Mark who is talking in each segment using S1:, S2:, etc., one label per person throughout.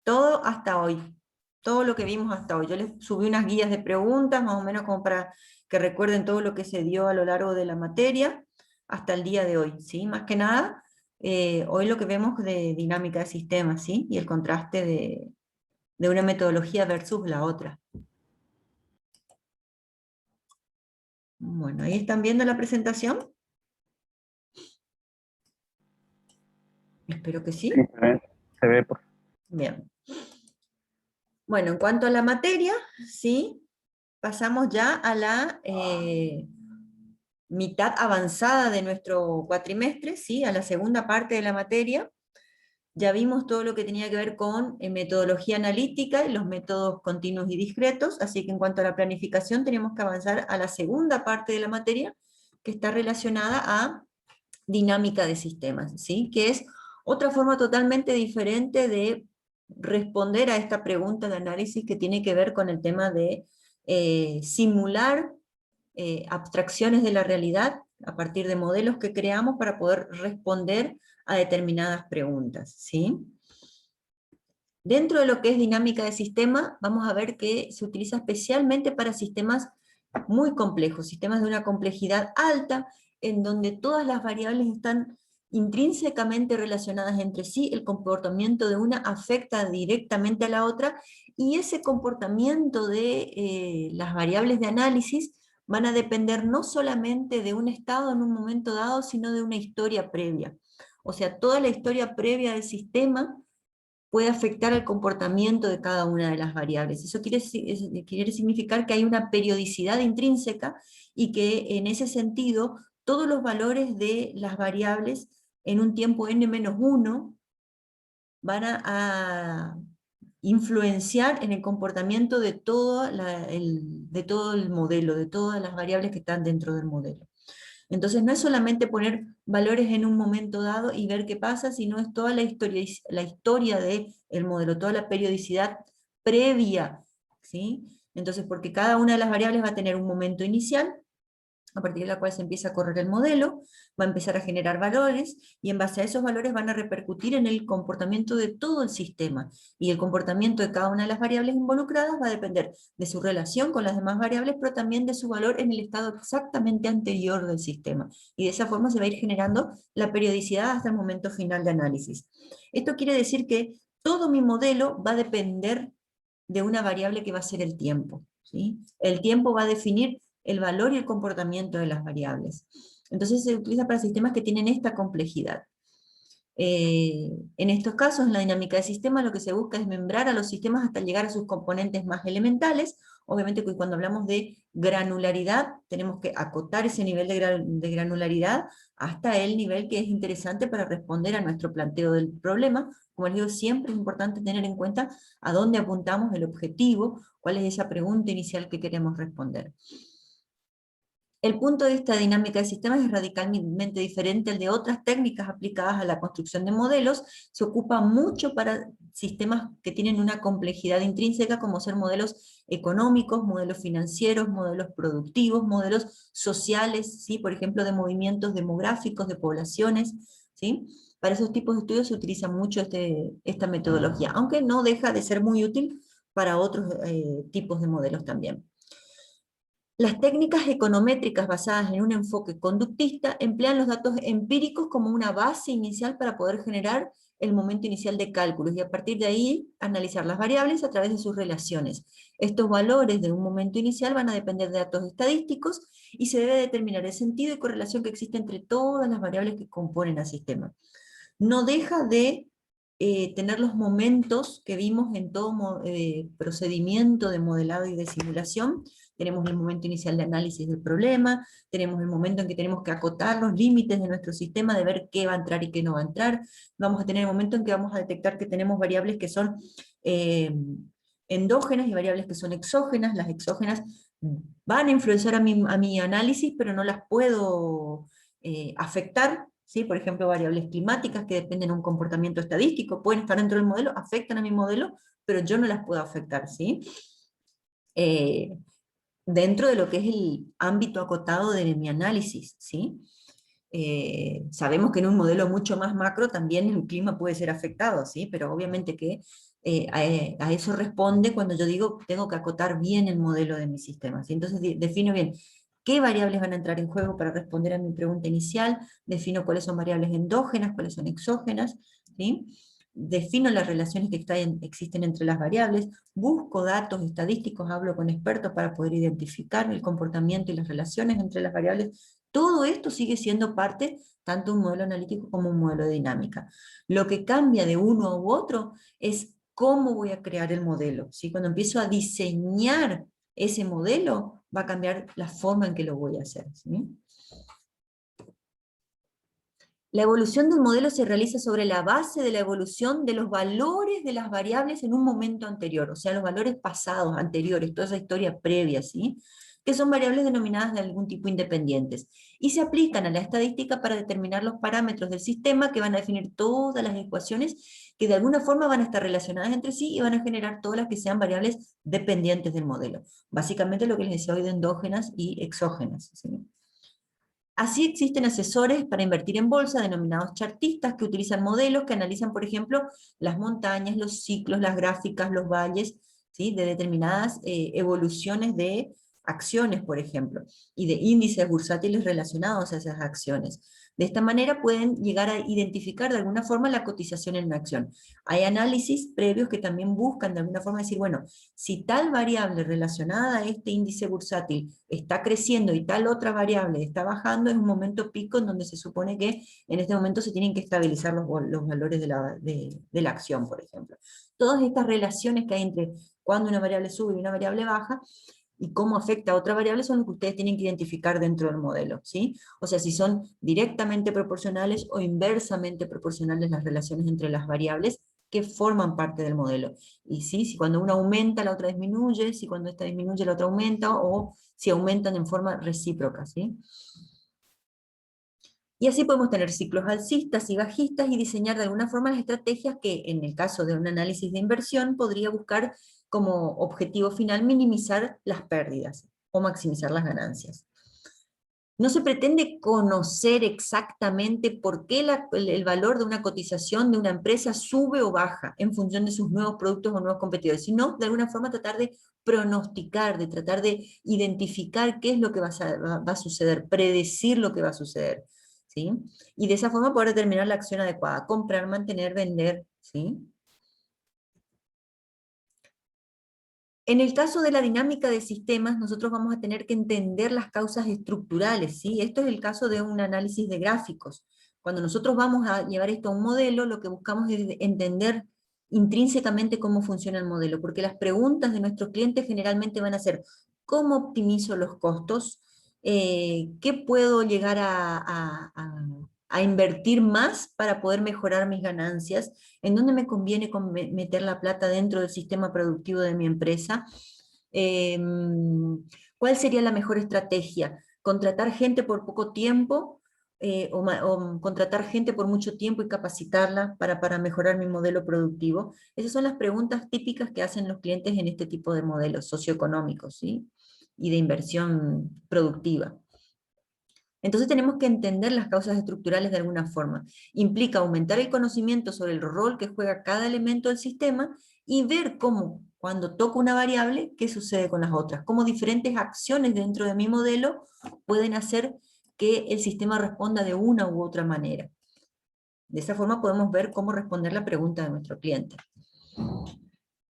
S1: todo hasta hoy, todo lo que vimos hasta hoy. Yo les subí unas guías de preguntas, más o menos como para que recuerden todo lo que se dio a lo largo de la materia, hasta el día de hoy, ¿sí? Más que nada, hoy lo que vemos de dinámica de sistemas, ¿sí? Y el contraste de una metodología versus la otra. Bueno, ¿ahí están viendo la presentación? Espero que
S2: Sí,
S1: sí.
S2: se ve por...
S1: Bien. Bueno, en cuanto a la materia, ¿sí? Pasamos ya a la mitad avanzada de nuestro cuatrimestre, ¿sí? A la segunda parte de la materia. Ya vimos todo lo que tenía que ver con metodología analítica y los métodos continuos y discretos, así que en cuanto a la planificación tenemos que avanzar a la segunda parte de la materia, que está relacionada a dinámica de sistemas, ¿sí? Que es otra forma totalmente diferente de responder a esta pregunta de análisis que tiene que ver con el tema de simular abstracciones de la realidad a partir de modelos que creamos para poder responder a determinadas preguntas, ¿sí? Dentro de lo que es dinámica de sistema, vamos a ver que se utiliza especialmente para sistemas muy complejos, sistemas de una complejidad alta, en donde todas las variables están intrínsecamente relacionadas entre sí, el comportamiento de una afecta directamente a la otra, y ese comportamiento de las variables de análisis van a depender no solamente de un estado en un momento dado, sino de una historia previa. O sea, toda la historia previa del sistema puede afectar el comportamiento de cada una de las variables. Eso quiere significar que hay una periodicidad intrínseca y que en ese sentido todos los valores de las variables en un tiempo n-1 van a influenciar en el comportamiento de de todo el modelo, de todas las variables que están dentro del modelo. Entonces no es solamente poner valores en un momento dado y ver qué pasa, sino es toda la historia del modelo, toda la periodicidad previa, ¿sí? Entonces, porque cada una de las variables va a tener un momento inicial, a partir de la cual se empieza a correr el modelo, va a empezar a generar valores, y en base a esos valores van a repercutir en el comportamiento de todo el sistema, y el comportamiento de cada una de las variables involucradas va a depender de su relación con las demás variables, pero también de su valor en el estado exactamente anterior del sistema, y de esa forma se va a ir generando la periodicidad hasta el momento final de análisis. Esto quiere decir que todo mi modelo va a depender de una variable que va a ser el tiempo, ¿sí? El tiempo va a definir el valor y el comportamiento de las variables. Entonces se utiliza para sistemas que tienen esta complejidad. En estos casos, en la dinámica de sistemas, lo que se busca es membrar a los sistemas hasta llegar a sus componentes más elementales. Obviamente que cuando hablamos de granularidad, tenemos que acotar ese nivel de granularidad hasta el nivel que es interesante para responder a nuestro planteo del problema. Como les digo, siempre es importante tener en cuenta a dónde apuntamos el objetivo, cuál es esa pregunta inicial que queremos responder. El punto de esta dinámica de sistemas es radicalmente diferente al de otras técnicas aplicadas a la construcción de modelos. Se ocupa mucho para sistemas que tienen una complejidad intrínseca, como ser modelos económicos, modelos financieros, modelos productivos, modelos sociales, ¿sí? Por ejemplo, de movimientos demográficos, de poblaciones, ¿sí? Para esos tipos de estudios se utiliza mucho esta metodología, aunque no deja de ser muy útil para otros tipos de modelos también. Las técnicas econométricas basadas en un enfoque conductista emplean los datos empíricos como una base inicial para poder generar el momento inicial de cálculos, y a partir de ahí analizar las variables a través de sus relaciones. Estos valores de un momento inicial van a depender de datos estadísticos y se debe determinar el sentido y correlación que existe entre todas las variables que componen el sistema. No deja de tener los momentos que vimos en todo procedimiento de modelado y de simulación. Tenemos el momento inicial de análisis del problema, tenemos el momento en que tenemos que acotar los límites de nuestro sistema, de ver qué va a entrar y qué no va a entrar. Vamos a tener el momento en que vamos a detectar que tenemos variables que son endógenas y variables que son exógenas. Las exógenas van a influenciar a mi análisis, pero no las puedo afectar, ¿sí? Por ejemplo, variables climáticas que dependen de un comportamiento estadístico, pueden estar dentro del modelo, afectan a mi modelo, pero yo no las puedo afectar, ¿sí? Dentro de lo que es el ámbito acotado de mi análisis, ¿sí? sabemos que en un modelo mucho más macro también el clima puede ser afectado, ¿sí? Pero obviamente que a eso responde cuando yo digo tengo que acotar bien el modelo de mi sistema, ¿sí? Entonces defino bien qué variables van a entrar en juego para responder a mi pregunta inicial, defino cuáles son variables endógenas, cuáles son exógenas, ¿sí? Defino las relaciones que existen entre las variables, busco datos estadísticos, hablo con expertos para poder identificar el comportamiento y las relaciones entre las variables. Todo esto sigue siendo parte tanto de un modelo analítico como un modelo de dinámica. Lo que cambia de uno u otro es cómo voy a crear el modelo, ¿sí? Cuando empiezo a diseñar ese modelo, va a cambiar la forma en que lo voy a hacer, ¿sí? La evolución de un modelo se realiza sobre la base de la evolución de los valores de las variables en un momento anterior, o sea, los valores pasados, anteriores, toda esa historia previa, ¿sí? Que son variables denominadas de algún tipo independientes, y se aplican a la estadística para determinar los parámetros del sistema que van a definir todas las ecuaciones que de alguna forma van a estar relacionadas entre sí y van a generar todas las que sean variables dependientes del modelo. Básicamente lo que les decía hoy de endógenas y exógenas, ¿sí? Así existen asesores para invertir en bolsa, denominados chartistas, que utilizan modelos que analizan, por ejemplo, las montañas, los ciclos, las gráficas, los valles, ¿sí? De determinadas evoluciones de acciones, por ejemplo, y de índices bursátiles relacionados a esas acciones. De esta manera pueden llegar a identificar de alguna forma la cotización en una acción. Hay análisis previos que también buscan de alguna forma decir, bueno, si tal variable relacionada a este índice bursátil está creciendo y tal otra variable está bajando, es un momento pico en donde se supone que en este momento se tienen que estabilizar los valores de la acción, por ejemplo. Todas estas relaciones que hay entre cuando una variable sube y una variable baja, y cómo afecta a otra variable son lo que ustedes tienen que identificar dentro del modelo, ¿sí? O sea, si son directamente proporcionales o inversamente proporcionales las relaciones entre las variables que forman parte del modelo. Y sí, si cuando una aumenta, la otra disminuye, si cuando esta disminuye, la otra aumenta, o si aumentan en forma recíproca, ¿sí? Y así podemos tener ciclos alcistas y bajistas y diseñar de alguna forma las estrategias que, en el caso de un análisis de inversión, podría buscar como objetivo final minimizar las pérdidas o maximizar las ganancias. No se pretende conocer exactamente por qué el valor de una cotización de una empresa sube o baja en función de sus nuevos productos o nuevos competidores, sino de alguna forma tratar de pronosticar, de tratar de identificar qué es lo que va a suceder, predecir lo que va a suceder, ¿sí? Y de esa forma poder determinar la acción adecuada, comprar, mantener, vender, ¿sí? En el caso de la dinámica de sistemas, nosotros vamos a tener que entender las causas estructurales, ¿sí? Esto es el caso de un análisis de gráficos. Cuando nosotros vamos a llevar esto a un modelo, lo que buscamos es entender intrínsecamente cómo funciona el modelo, porque las preguntas de nuestros clientes generalmente van a ser, ¿cómo optimizo los costos? ¿Qué puedo llegar a invertir más para poder mejorar mis ganancias? ¿En dónde me conviene meter la plata dentro del sistema productivo de mi empresa? ¿Cuál sería la mejor estrategia? ¿Contratar gente por poco tiempo o contratar gente por mucho tiempo y capacitarla para mejorar mi modelo productivo? Esas son las preguntas típicas que hacen los clientes en este tipo de modelos socioeconómicos, ¿sí? Y de inversión productiva. Entonces tenemos que entender las causas estructurales de alguna forma. Implica aumentar el conocimiento sobre el rol que juega cada elemento del sistema y ver cómo, cuando toco una variable, qué sucede con las otras, cómo diferentes acciones dentro de mi modelo pueden hacer que el sistema responda de una u otra manera. De esa forma podemos ver cómo responder la pregunta de nuestro cliente.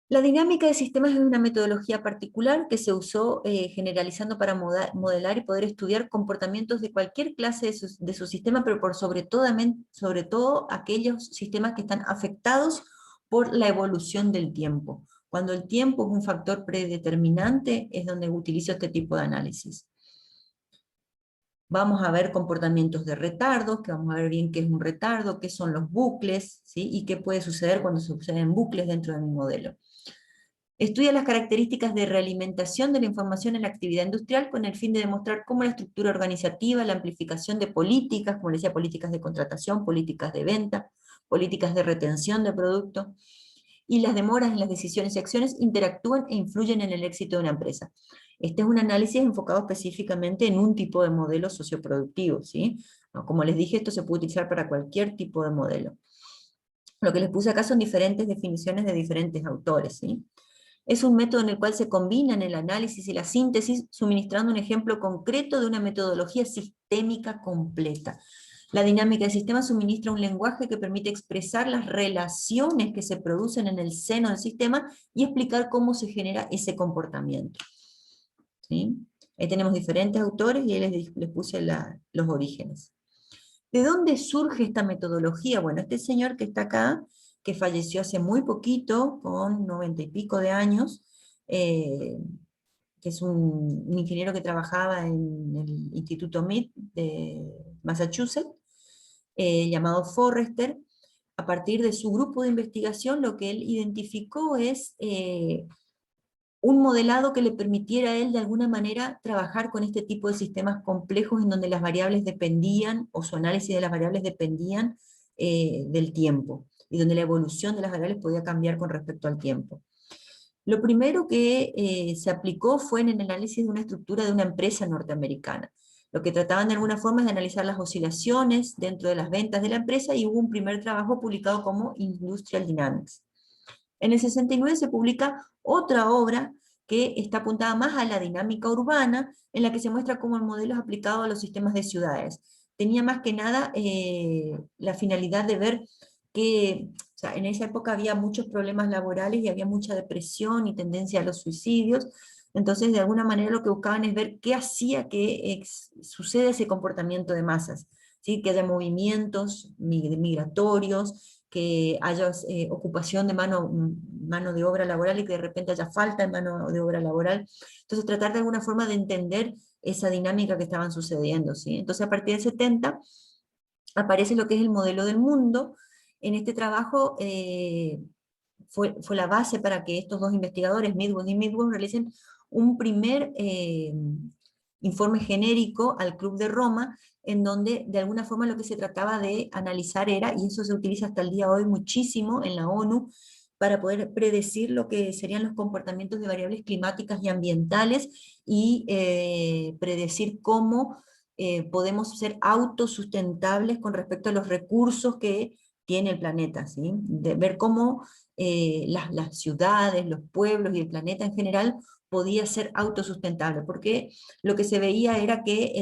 S1: La dinámica de sistemas es una metodología particular que se usó generalizando para modelar y poder estudiar comportamientos de cualquier clase de su sistema, pero sobre todo aquellos sistemas que están afectados por la evolución del tiempo. Cuando el tiempo es un factor predeterminante, es donde utilizo este tipo de análisis. Vamos a ver comportamientos de retardos, que vamos a ver bien qué es un retardo, qué son los bucles, ¿sí? Y qué puede suceder cuando suceden bucles dentro de mi modelo. Estudia las características de realimentación de la información en la actividad industrial con el fin de demostrar cómo la estructura organizativa, la amplificación de políticas, como les decía, políticas de contratación, políticas de venta, políticas de retención de producto, y las demoras en las decisiones y acciones interactúan e influyen en el éxito de una empresa. Este es un análisis enfocado específicamente en un tipo de modelo socioproductivo, ¿sí? No, como les dije, esto se puede utilizar para cualquier tipo de modelo. Lo que les puse acá son diferentes definiciones de diferentes autores, ¿sí? Es un método en el cual se combinan el análisis y la síntesis, suministrando un ejemplo concreto de una metodología sistémica completa. La dinámica del sistema suministra un lenguaje que permite expresar las relaciones que se producen en el seno del sistema y explicar cómo se genera ese comportamiento. ¿Sí? Ahí tenemos diferentes autores y ahí les puse los orígenes. ¿De dónde surge esta metodología? Bueno, este señor que está acá, que falleció hace muy poquito, con 90 y pico de años, que es un ingeniero que trabajaba en el Instituto Mead de Massachusetts, llamado Forrester. A partir de su grupo de investigación, lo que él identificó es un modelado que le permitiera a él de alguna manera trabajar con este tipo de sistemas complejos en donde las variables dependían, o su análisis de las variables dependían del tiempo, y donde la evolución de las variables podía cambiar con respecto al tiempo. Lo primero que se aplicó fue en el análisis de una estructura de una empresa norteamericana. Lo que trataban de alguna forma es de analizar las oscilaciones dentro de las ventas de la empresa, y hubo un primer trabajo publicado como Industrial Dynamics. En el 69 se publica otra obra que está apuntada más a la dinámica urbana, en la que se muestra cómo el modelo es aplicado a los sistemas de ciudades. Tenía más que nada la finalidad de ver que, o sea, en esa época había muchos problemas laborales y había mucha depresión y tendencia a los suicidios. Entonces, de alguna manera lo que buscaban es ver qué hacía que suceda ese comportamiento de masas, ¿sí? Que haya movimientos migratorios, que haya ocupación de mano de obra laboral y que de repente haya falta de mano de obra laboral. Entonces tratar de alguna forma de entender esa dinámica que estaban sucediendo, ¿sí? Entonces a partir del 70 aparece lo que es el modelo del mundo. En este trabajo fue la base para que estos dos investigadores, Midwood y Midwood, realicen un primer informe genérico al Club de Roma, en donde de alguna forma lo que se trataba de analizar era, y eso se utiliza hasta el día de hoy muchísimo en la ONU, para poder predecir lo que serían los comportamientos de variables climáticas y ambientales, y predecir cómo podemos ser autosustentables con respecto a los recursos que tiene el planeta, ¿sí? De ver cómo las ciudades, los pueblos y el planeta en general podía ser autosustentable, porque lo que se veía era que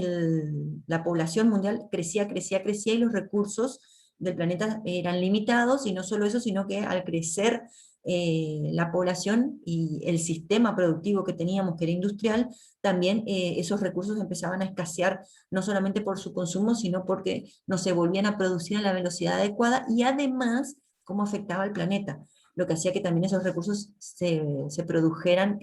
S1: la población mundial crecía, crecía, crecía, y los recursos del planeta eran limitados, y no solo eso, sino que al crecer la población y el sistema productivo que teníamos, que era industrial, también esos recursos empezaban a escasear, no solamente por su consumo, sino porque no se volvían a producir a la velocidad adecuada, y además cómo afectaba al planeta, lo que hacía que también esos recursos se produjeran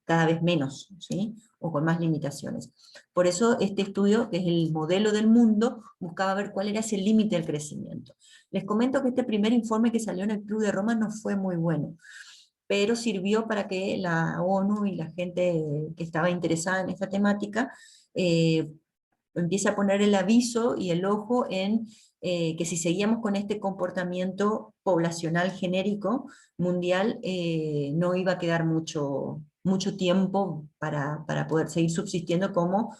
S1: cada vez menos, ¿sí? O con más limitaciones. Por eso este estudio, que es el modelo del mundo, buscaba ver cuál era ese límite del crecimiento. Les comento que este primer informe que salió en el Club de Roma no fue muy bueno, pero sirvió para que la ONU y la gente que estaba interesada en esta temática empiece a poner el aviso y el ojo en que si seguíamos con este comportamiento poblacional genérico mundial, no iba a quedar mucho tiempo para poder seguir subsistiendo como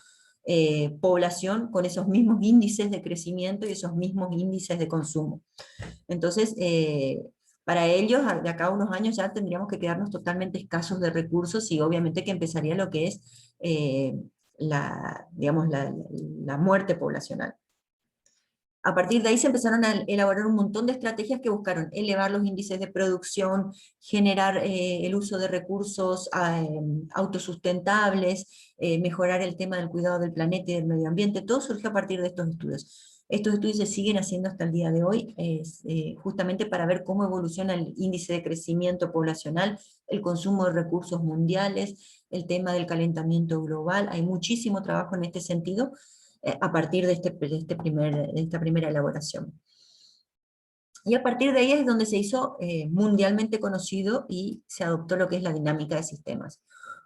S1: población con esos mismos índices de crecimiento y esos mismos índices de consumo. Entonces, para ellos, de acá a unos años ya tendríamos que quedarnos totalmente escasos de recursos, y obviamente que empezaría lo que es digamos, la muerte poblacional. A partir de ahí se empezaron a elaborar un montón de estrategias que buscaron elevar los índices de producción, generar el uso de recursos autosustentables, mejorar el tema del cuidado del planeta y del medio ambiente. Todo surgió a partir de estos estudios. Estos estudios se siguen haciendo hasta el día de hoy, justamente para ver cómo evoluciona el índice de crecimiento poblacional, el consumo de recursos mundiales, el tema del calentamiento global. Hay muchísimo trabajo en este sentido, a partir de esta primera elaboración. Y a partir de ahí es donde se hizo mundialmente conocido y se adoptó lo que es la dinámica de sistemas.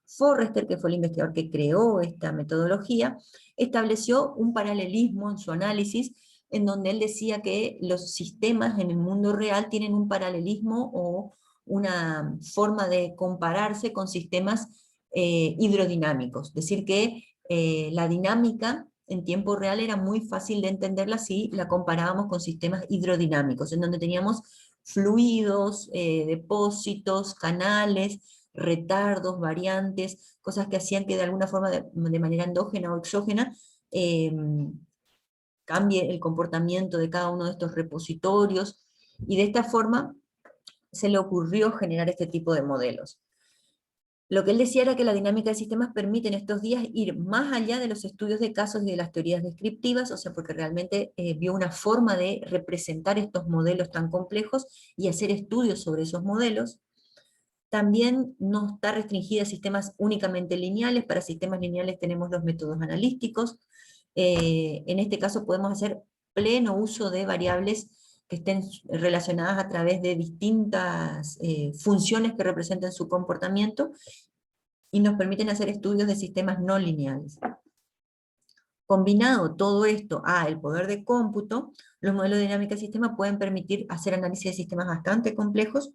S1: Forrester, que fue el investigador que creó esta metodología, estableció un paralelismo en su análisis, en donde él decía que los sistemas en el mundo real tienen un paralelismo o una forma de compararse con sistemas hidrodinámicos. Es decir, que la dinámica en tiempo real era muy fácil de entenderla si la comparábamos con sistemas hidrodinámicos, en donde teníamos fluidos, depósitos, canales, retardos, variantes, cosas que hacían que de alguna forma, de manera endógena o exógena, cambie el comportamiento de cada uno de estos repositorios, y de esta forma se le ocurrió generar este tipo de modelos. Lo que él decía era que la dinámica de sistemas permite en estos días ir más allá de los estudios de casos y de las teorías descriptivas, o sea, porque realmente vio una forma de representar estos modelos tan complejos y hacer estudios sobre esos modelos. También no está restringida a sistemas únicamente lineales. Para sistemas lineales tenemos los métodos analíticos. En este caso podemos hacer pleno uso de variables que estén relacionadas a través de distintas funciones que representen su comportamiento, y nos permiten hacer estudios de sistemas no lineales. Combinado todo esto a el poder de cómputo, los modelos de dinámica de sistema pueden permitir hacer análisis de sistemas bastante complejos,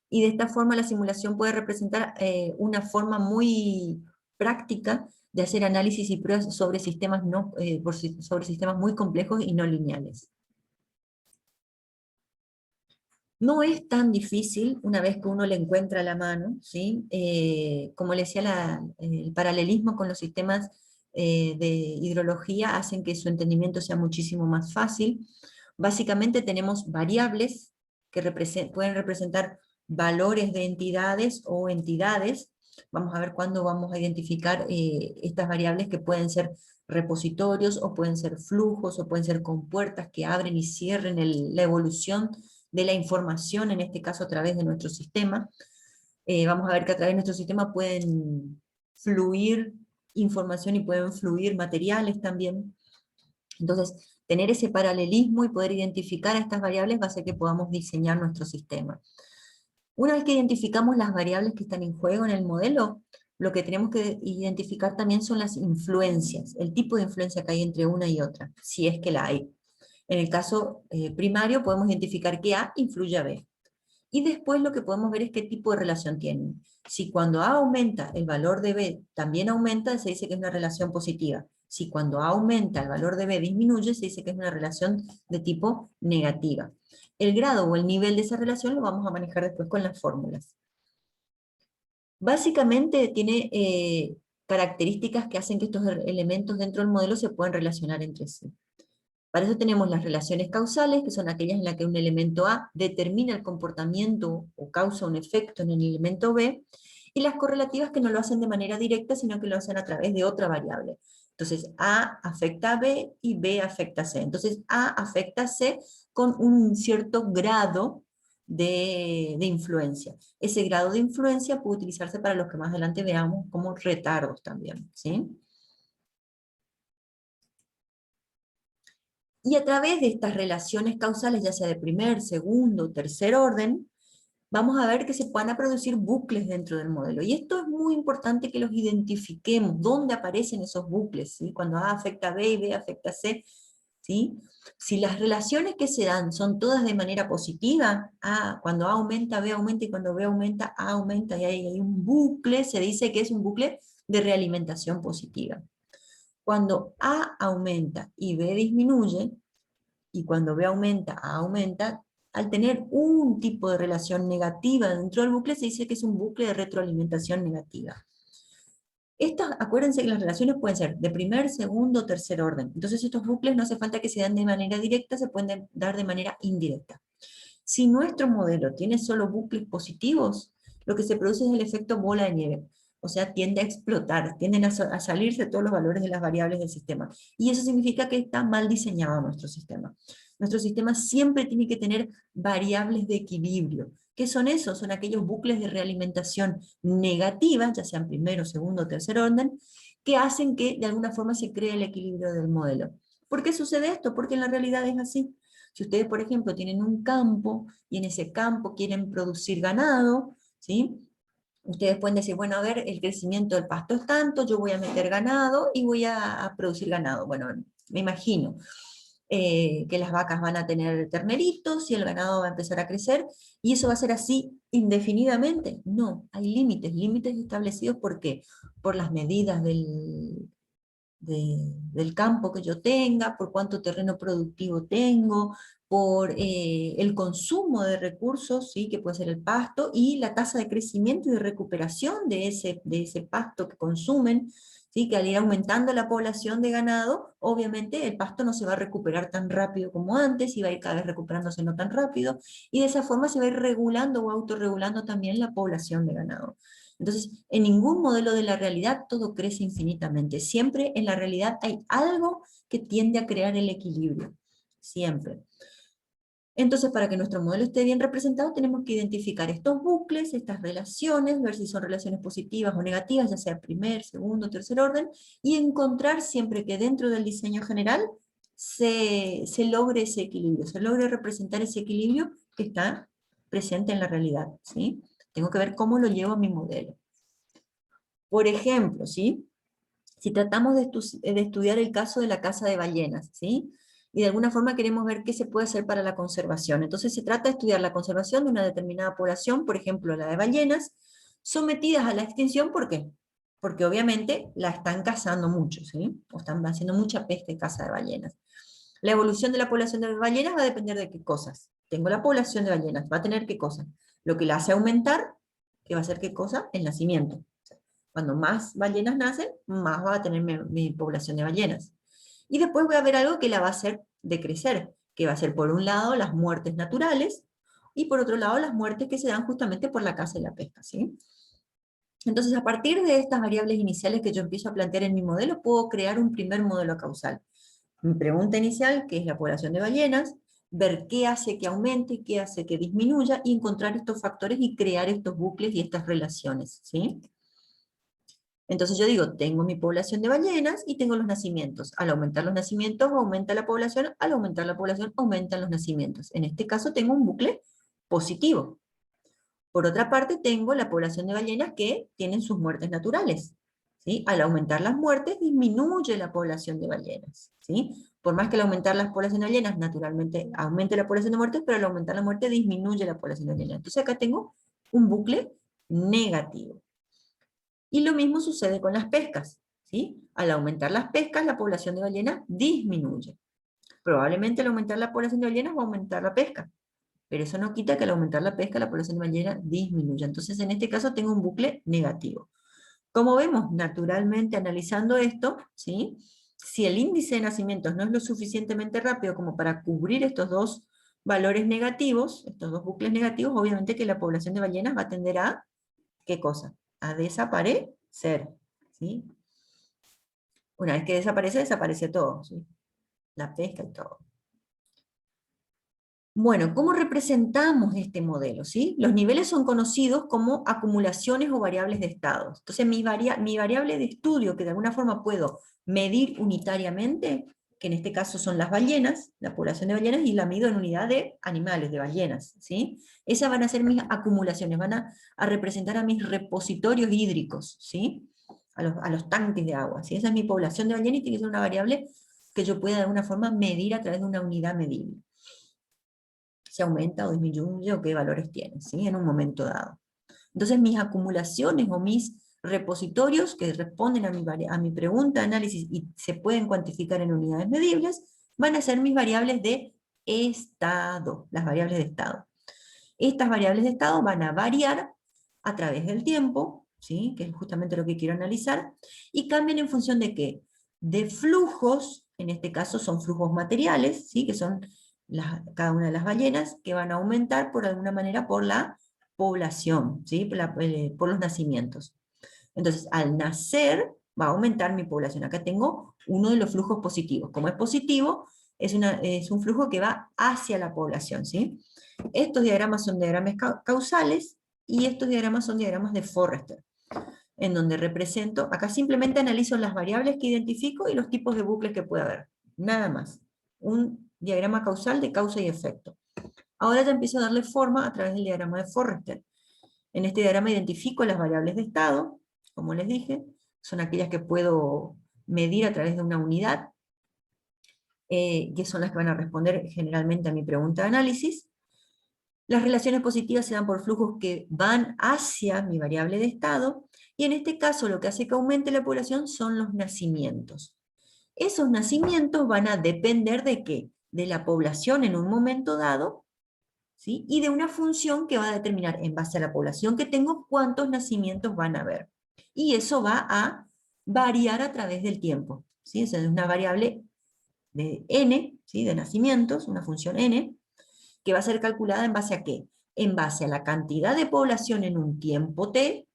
S1: y de esta forma la simulación puede representar una forma muy práctica de hacer análisis y pruebas sobre sistemas, sobre sistemas muy complejos y no lineales. No es tan difícil una vez que uno le encuentra la mano, ¿sí? Como le decía, el paralelismo con los sistemas de hidrología hacen que su entendimiento sea muchísimo más fácil. Básicamente tenemos variables que pueden representar valores de entidades o entidades. Vamos a ver cuándo vamos a identificar estas variables, que pueden ser repositorios, o pueden ser flujos, o pueden ser compuertas que abren y cierren la evolución de la información, en este caso a través de nuestro sistema. Vamos a ver que a través de nuestro sistema pueden fluir información y pueden fluir materiales también. Entonces, tener ese paralelismo y poder identificar a estas variables va a hacer que podamos diseñar nuestro sistema. Una vez que identificamos las variables que están en juego en el modelo, lo que tenemos que identificar también son las influencias, el tipo de influencia que hay entre una y otra, si es que la hay. En el caso primario podemos identificar que A influye a B. Y después lo que podemos ver es qué tipo de relación tienen. Si cuando A aumenta el valor de B también aumenta, se dice que es una relación positiva. Si cuando A aumenta el valor de B disminuye, se dice que es una relación de tipo negativa. El grado o el nivel de esa relación lo vamos a manejar después con las fórmulas. Básicamente tiene características que hacen que estos elementos dentro del modelo se puedan relacionar entre sí. Para eso tenemos las relaciones causales, que son aquellas en las que un elemento A determina el comportamiento o causa un efecto en el elemento B, y las correlativas, que no lo hacen de manera directa, sino que lo hacen a través de otra variable. Entonces A afecta a B y B afecta a C. Entonces A afecta a C con un cierto grado de influencia. Ese grado de influencia puede utilizarse para los que más adelante veamos como retardos también, ¿sí? Y a través de estas relaciones causales, ya sea de primer, segundo, tercer orden, vamos a ver que se van a producir bucles dentro del modelo. Y esto es muy importante que los identifiquemos, dónde aparecen esos bucles, ¿sí? Cuando A afecta a B y B afecta a C, ¿sí? Si las relaciones que se dan son todas de manera positiva, cuando A aumenta, B aumenta, y cuando B aumenta, A aumenta, y hay un bucle, se dice que es un bucle de realimentación positiva. Cuando A aumenta y B disminuye, y cuando B aumenta, A aumenta, al tener un tipo de relación negativa dentro del bucle, se dice que es un bucle de retroalimentación negativa. Acuérdense que las relaciones pueden ser de primer, segundo, tercer orden. Entonces estos bucles no hace falta que se dan de manera directa, se pueden dar de manera indirecta. Si nuestro modelo tiene solo bucles positivos, lo que se produce es el efecto bola de nieve. O sea, tiende a explotar, tienden a salirse todos los valores de las variables del sistema. Y eso significa que está mal diseñado nuestro sistema. Nuestro sistema siempre tiene que tener variables de equilibrio. ¿Qué son esos? Son aquellos bucles de realimentación negativa, ya sean primero, segundo o tercer orden, que hacen que de alguna forma se cree el equilibrio del modelo. ¿Por qué sucede esto? Porque en la realidad es así. Si ustedes, por ejemplo, tienen un campo y en ese campo quieren producir ganado, ¿sí? Ustedes pueden decir, bueno, a ver, el crecimiento del pasto es tanto, yo voy a meter ganado y voy a producir ganado. Bueno, me imagino. que las vacas van a tener terneritos y el ganado va a empezar a crecer, y eso va a ser así indefinidamente. No, hay límites, límites establecidos. ¿Por qué? Por las medidas del campo que yo tenga, por cuánto terreno productivo tengo, por el consumo de recursos, ¿sí? Que puede ser el pasto, y la tasa de crecimiento y de recuperación de ese pasto que consumen, ¿sí? Que al ir aumentando la población de ganado, obviamente el pasto no se va a recuperar tan rápido como antes, y va a ir cada vez recuperándose no tan rápido, y de esa forma se va a ir regulando o autorregulando también la población de ganado. Entonces, en ningún modelo de la realidad todo crece infinitamente. Siempre en la realidad hay algo que tiende a crear el equilibrio. Siempre. Entonces, para que nuestro modelo esté bien representado, tenemos que identificar estos bucles, estas relaciones, ver si son relaciones positivas o negativas, ya sea primer, segundo, tercer orden, y encontrar siempre que dentro del diseño general se logre ese equilibrio, se logre representar ese equilibrio que está presente en la realidad, ¿sí? Tengo que ver cómo lo llevo a mi modelo. Por ejemplo, ¿sí? Si tratamos de estudiar el caso de la caza de ballenas, ¿sí? Y de alguna forma queremos ver qué se puede hacer para la conservación. Entonces se trata de estudiar la conservación de una determinada población, por ejemplo la de ballenas, sometidas a la extinción. ¿Por qué? Porque obviamente la están cazando mucho, ¿sí? O están haciendo mucha pesca y caza de ballenas. La evolución de la población de ballenas va a depender de qué cosas. Tengo la población de ballenas, va a tener qué cosa. Lo que la hace aumentar, que va a ser qué cosa, el nacimiento. Cuando más ballenas nacen, más va a tener mi población de ballenas. Y después voy a ver algo que la va a hacer decrecer, que va a ser por un lado las muertes naturales, y por otro lado las muertes que se dan justamente por la caza y la pesca, ¿sí? Entonces, a partir de estas variables iniciales que yo empiezo a plantear en mi modelo, puedo crear un primer modelo causal. Mi pregunta inicial, que es la población de ballenas, ver qué hace que aumente, qué hace que disminuya, y encontrar estos factores y crear estos bucles y estas relaciones, ¿sí? Entonces yo digo, tengo mi población de ballenas y tengo los nacimientos. Al aumentar los nacimientos, aumenta la población. Al aumentar la población, aumentan los nacimientos. En este caso tengo un bucle positivo. Por otra parte, tengo la población de ballenas que tienen sus muertes naturales, ¿sí? Al aumentar las muertes, disminuye la población de ballenas, ¿sí? Por más que al aumentar las poblaciones de ballenas, naturalmente aumente la población de muertes, pero al aumentar la muerte, disminuye la población de ballenas. Entonces acá tengo un bucle negativo. Y lo mismo sucede con las pescas, ¿sí? Al aumentar las pescas, la población de ballenas disminuye. Probablemente al aumentar la población de ballenas va a aumentar la pesca, pero eso no quita que al aumentar la pesca, la población de ballenas disminuya. Entonces, en este caso tengo un bucle negativo. Como vemos, naturalmente analizando esto, ¿sí? Si el índice de nacimientos no es lo suficientemente rápido como para cubrir estos dos valores negativos, estos dos bucles negativos, obviamente que la población de ballenas va a tender a, ¿qué cosa? A desaparecer, ¿sí? Una vez que desaparece, desaparece todo, ¿sí? La pesca y todo. Bueno, ¿cómo representamos este modelo? ¿Sí? Los niveles son conocidos como acumulaciones o variables de estado. Entonces, mi variable de estudio, que de alguna forma puedo medir unitariamente, que en este caso son las ballenas, la población de ballenas, y la mido en unidad de animales, de ballenas, ¿sí? Esas van a ser mis acumulaciones, van a representar a mis repositorios hídricos, ¿sí? A los tanques de agua, ¿sí? Esa es mi población de ballenas, y tiene que ser una variable que yo pueda de alguna forma medir a través de una unidad medible. Si aumenta o disminuye o qué valores tiene, ¿sí? En un momento dado. Entonces mis acumulaciones o mis repositorios que responden a mi pregunta de análisis y se pueden cuantificar en unidades medibles, van a ser mis variables de estado, las variables de estado. Estas variables de estado van a variar a través del tiempo, ¿sí? Que es justamente lo que quiero analizar, y cambian en función de qué? De flujos, en este caso son flujos materiales, ¿sí? Que son cada una de las ballenas, que van a aumentar por alguna manera por la población, ¿sí? Por los nacimientos. Entonces, al nacer va a aumentar mi población. Acá tengo uno de los flujos positivos. Como es positivo, es un flujo que va hacia la población, ¿sí? Estos diagramas son diagramas causales, y estos diagramas son diagramas de Forrester, en donde represento, acá simplemente analizo las variables que identifico y los tipos de bucles que puede haber. Nada más. Un diagrama causal de causa y efecto. Ahora ya empiezo a darle forma a través del diagrama de Forrester. En este diagrama identifico las variables de estado, como les dije, son aquellas que puedo medir a través de una unidad. que son las que van a responder generalmente a mi pregunta de análisis. Las relaciones positivas se dan por flujos que van hacia mi variable de estado, y en este caso lo que hace que aumente la población son los nacimientos. Esos nacimientos van a depender ¿de qué? De la población en un momento dado, ¿sí? Y de una función que va a determinar en base a la población que tengo cuántos nacimientos van a haber. Y eso va a variar a través del tiempo, ¿sí? Esa es una variable de n, ¿sí? De nacimientos, una función n, que va a ser calculada en base a qué? En base a la cantidad de población en un tiempo t,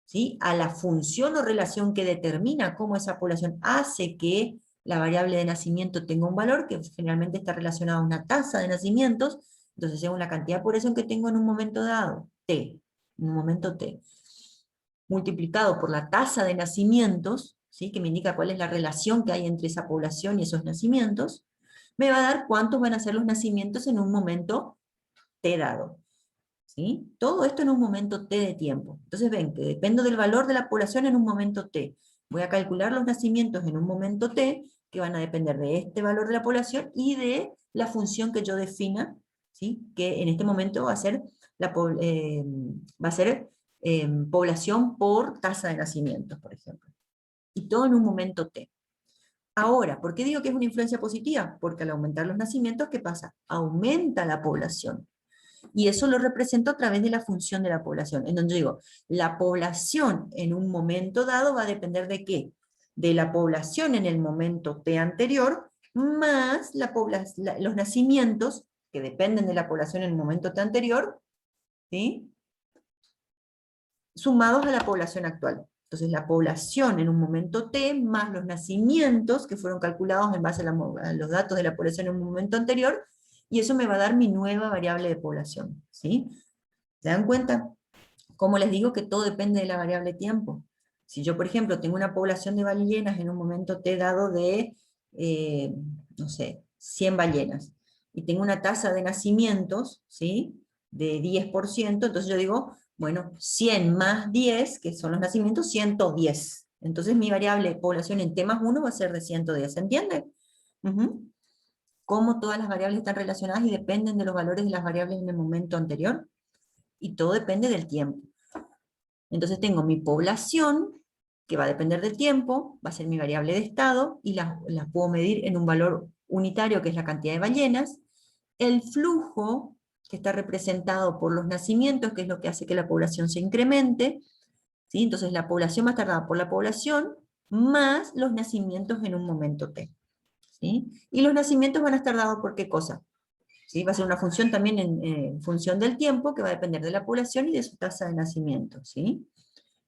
S1: ¿sí? A la función o relación que determina cómo esa población hace que la variable de nacimiento tenga un valor, que generalmente está relacionado a una tasa de nacimientos, entonces según la cantidad de población que tengo en un momento dado, t, en un momento t, multiplicado por la tasa de nacimientos, ¿sí? Que me indica cuál es la relación que hay entre esa población y esos nacimientos, me va a dar cuántos van a ser los nacimientos en un momento t dado. ¿Sí? Todo esto en un momento t de tiempo. Entonces ven que dependo del valor de la población en un momento t. Voy a calcular los nacimientos en un momento t, que van a depender de este valor de la población y de la función que yo defina, ¿sí? Que en este momento va a ser, población por tasa de nacimientos, por ejemplo. Y todo en un momento t. Ahora, ¿por qué digo que es una influencia positiva? Porque al aumentar los nacimientos, ¿qué pasa? Aumenta la población. Y eso lo represento a través de la función de la población, en donde digo, la población en un momento dado va a depender ¿de qué? De la población en el momento t anterior, más los nacimientos, que dependen de la población en el momento t anterior, ¿sí? Sumados a la población actual. Entonces la población en un momento t, más los nacimientos, que fueron calculados en base a los datos de la población en un momento anterior, y eso me va a dar mi nueva variable de población, ¿sí? ¿Se dan cuenta? Como les digo que todo depende de la variable tiempo. Si yo, por ejemplo, tengo una población de ballenas en un momento t dado de, no sé, 100 ballenas, y tengo una tasa de nacimientos, ¿sí? De 10%, entonces yo digo, bueno, 100 más 10, que son los nacimientos, 110. Entonces mi variable de población en t más 1 va a ser de 110, ¿se entiende? Ujú. Cómo todas las variables están relacionadas y dependen de los valores de las variables en el momento anterior, y todo depende del tiempo. Entonces tengo mi población, que va a depender del tiempo, va a ser mi variable de estado, y las puedo medir en un valor unitario, que es la cantidad de ballenas. El flujo, que está representado por los nacimientos, que es lo que hace que la población se incremente, ¿sí? Entonces la población va a estar dada por la población, más los nacimientos en un momento t. ¿Sí? Y los nacimientos van a estar dados por ¿qué cosa? ¿Sí? Va a ser una función también en función del tiempo, que va a depender de la población y de su tasa de nacimiento, ¿sí?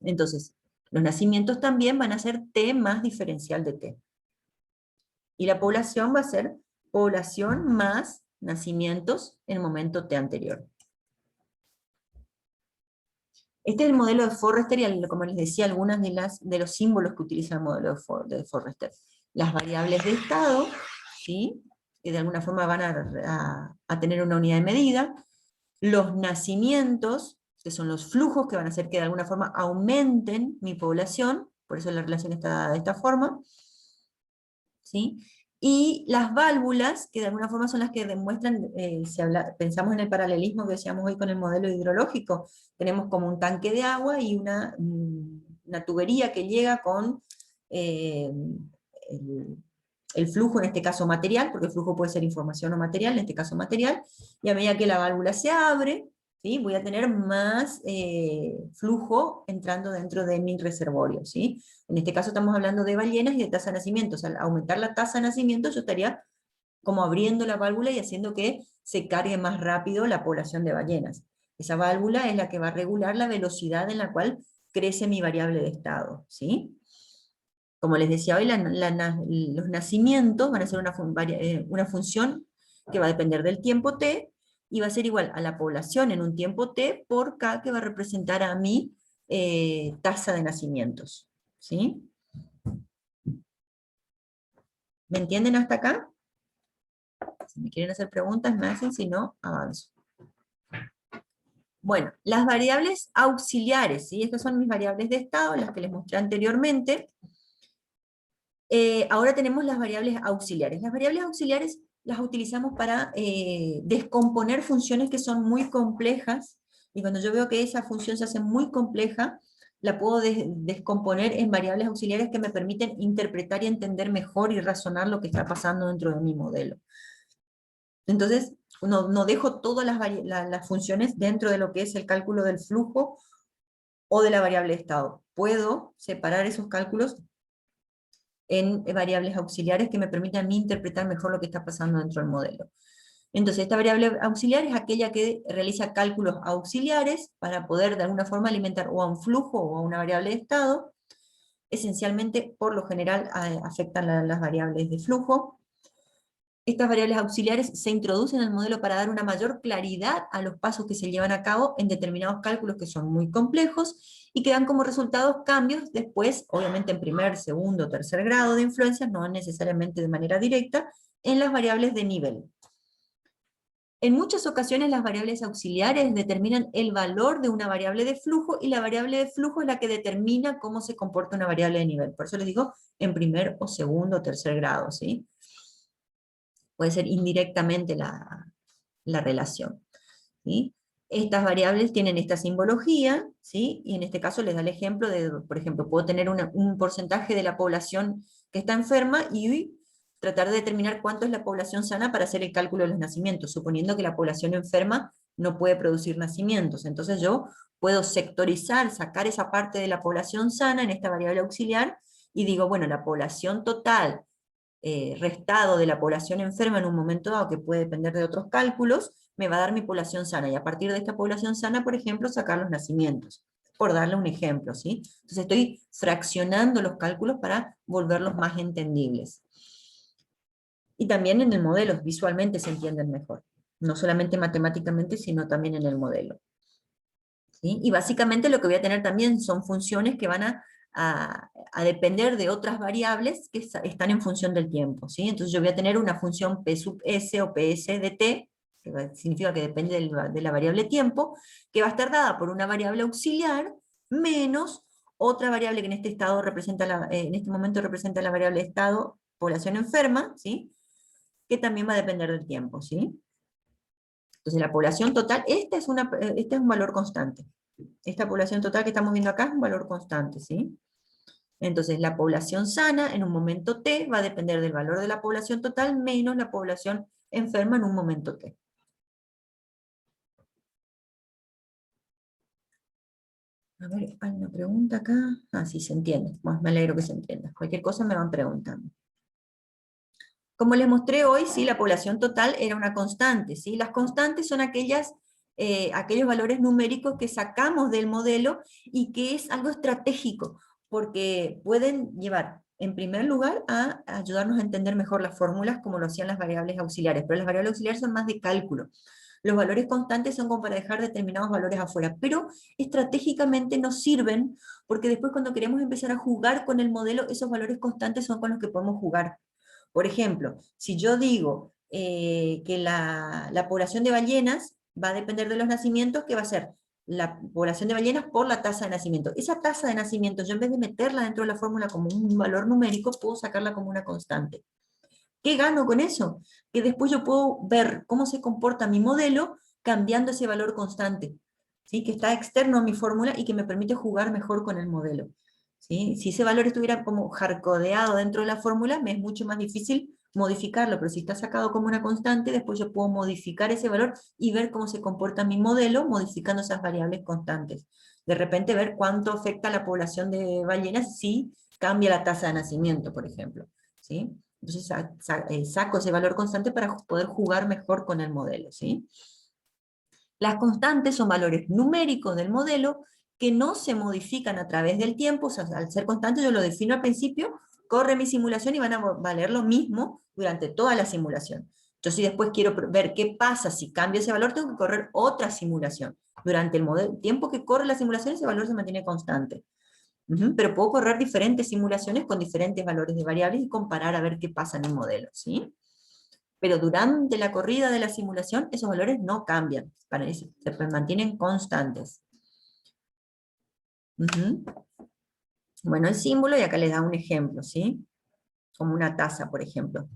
S1: Entonces, los nacimientos también van a ser t más diferencial de t. Y la población va a ser población más nacimientos en el momento t anterior. Este es el modelo de Forrester, y como les decía, algunas de los símbolos que utiliza el modelo de Forrester. Las variables de estado, ¿sí? Que de alguna forma van a tener una unidad de medida. Los nacimientos, que son los flujos que van a hacer que de alguna forma aumenten mi población, por eso la relación está dada de esta forma, ¿sí? Y las válvulas, que de alguna forma son las que demuestran, pensamos en el paralelismo que decíamos hoy con el modelo hidrológico, tenemos como un tanque de agua y una tubería que llega con eh, el, el flujo, en este caso material, porque el flujo puede ser información o material, en este caso material, y a medida que la válvula se abre, ¿sí? Voy a tener más flujo entrando dentro de mi reservorio, ¿sí? En este caso estamos hablando de ballenas y de tasa de nacimiento. Al aumentar la tasa de nacimiento, yo estaría como abriendo la válvula y haciendo que se cargue más rápido la población de ballenas. Esa válvula es la que va a regular la velocidad en la cual crece mi variable de estado, ¿sí? Como les decía hoy, los nacimientos van a ser una función que va a depender del tiempo t, y va a ser igual a la población en un tiempo t por k, que va a representar a mi tasa de nacimientos. ¿Sí? ¿Me entienden hasta acá? Si me quieren hacer preguntas, me hacen, si no, avanzo. Bueno, las variables auxiliares, ¿sí? Estas son mis variables de estado, las que les mostré anteriormente. Ahora tenemos las variables auxiliares. Las variables auxiliares las utilizamos para descomponer funciones que son muy complejas, y cuando yo veo que esa función se hace muy compleja, la puedo descomponer en variables auxiliares que me permiten interpretar y entender mejor y razonar lo que está pasando dentro de mi modelo. Entonces, no dejo todas las funciones dentro de lo que es el cálculo del flujo o de la variable de estado. Puedo separar esos cálculos en variables auxiliares que me permitan a mí interpretar mejor lo que está pasando dentro del modelo. Entonces, esta variable auxiliar es aquella que realiza cálculos auxiliares para poder de alguna forma alimentar o a un flujo o a una variable de estado. Esencialmente, por lo general, afectan las variables de flujo. Estas variables auxiliares se introducen en el modelo para dar una mayor claridad a los pasos que se llevan a cabo en determinados cálculos que son muy complejos y que dan como resultados cambios después, obviamente en primer, segundo, tercer grado de influencia, no necesariamente de manera directa, en las variables de nivel. En muchas ocasiones las variables auxiliares determinan el valor de una variable de flujo, y la variable de flujo es la que determina cómo se comporta una variable de nivel. Por eso les digo en primer o segundo o tercer grado, ¿sí? Puede ser indirectamente la relación, ¿sí? Estas variables tienen esta simbología, ¿sí? Y en este caso les da el ejemplo de, por ejemplo, puedo tener un porcentaje de la población que está enferma y tratar de determinar cuánto es la población sana para hacer el cálculo de los nacimientos, suponiendo que la población enferma no puede producir nacimientos. Entonces yo puedo sectorizar, sacar esa parte de la población sana en esta variable auxiliar, y digo, bueno, la población total restado de la población enferma en un momento dado, que puede depender de otros cálculos, me va a dar mi población sana, y a partir de esta población sana, por ejemplo, sacar los nacimientos, por darle un ejemplo, ¿sí? Entonces estoy fraccionando los cálculos para volverlos más entendibles. Y también en el modelo, visualmente se entienden mejor, no solamente matemáticamente, sino también en el modelo. ¿Sí? Y básicamente lo que voy a tener también son funciones que van a depender de otras variables que están en función del tiempo, ¿sí? Entonces yo voy a tener una función P sub S o PS de T, que significa que depende de la variable tiempo, que va a estar dada por una variable auxiliar menos otra variable que en este estado representa en este momento representa la variable estado, población enferma, ¿sí? Que también va a depender del tiempo, ¿sí? Entonces la población total, este es un valor constante. Esta población total que estamos viendo acá es un valor constante, ¿sí? Entonces la población sana en un momento t va a depender del valor de la población total menos la población enferma en un momento t. A ver, hay una pregunta acá. Ah, sí, se entiende. Bueno, me alegro que se entienda. Cualquier cosa me van preguntando. Como les mostré hoy, sí, la población total era una constante, ¿sí? Las constantes son aquellos valores numéricos que sacamos del modelo y que es algo estratégico, porque pueden llevar, en primer lugar, a ayudarnos a entender mejor las fórmulas como lo hacían las variables auxiliares, pero las variables auxiliares son más de cálculo. Los valores constantes son como para dejar determinados valores afuera, pero estratégicamente nos sirven porque después cuando queremos empezar a jugar con el modelo, esos valores constantes son con los que podemos jugar. Por ejemplo, si yo digo que la población de ballenas va a depender de los nacimientos, ¿qué va a ser? La población de ballenas por la tasa de nacimiento. Esa tasa de nacimiento, yo en vez de meterla dentro de la fórmula como un valor numérico, puedo sacarla como una constante. ¿Qué gano con eso? Que después yo puedo ver cómo se comporta mi modelo cambiando ese valor constante, ¿sí? Que está externo a mi fórmula y que me permite jugar mejor con el modelo. ¿Sí? Si ese valor estuviera como hardcodeado dentro de la fórmula, me es mucho más difícil modificarlo, pero si está sacado como una constante, después yo puedo modificar ese valor y ver cómo se comporta mi modelo modificando esas variables constantes. De repente ver cuánto afecta a la población de ballenas si cambia la tasa de nacimiento, por ejemplo. ¿Sí? Entonces saco ese valor constante para poder jugar mejor con el modelo, ¿sí? Las constantes son valores numéricos del modelo que no se modifican a través del tiempo. O sea, al ser constantes yo lo defino al principio, corre mi simulación y van a valer lo mismo durante toda la simulación. Yo si después quiero ver qué pasa si cambio ese valor, tengo que correr otra simulación. Durante el tiempo que corre la simulación, ese valor se mantiene constante. Pero puedo correr diferentes simulaciones con diferentes valores de variables y comparar a ver qué pasa en el modelo, ¿sí? Pero durante la corrida de la simulación esos valores no cambian, se mantienen constantes. Bueno, el símbolo, y acá les da un ejemplo, ¿sí? como una taza, por ejemplo.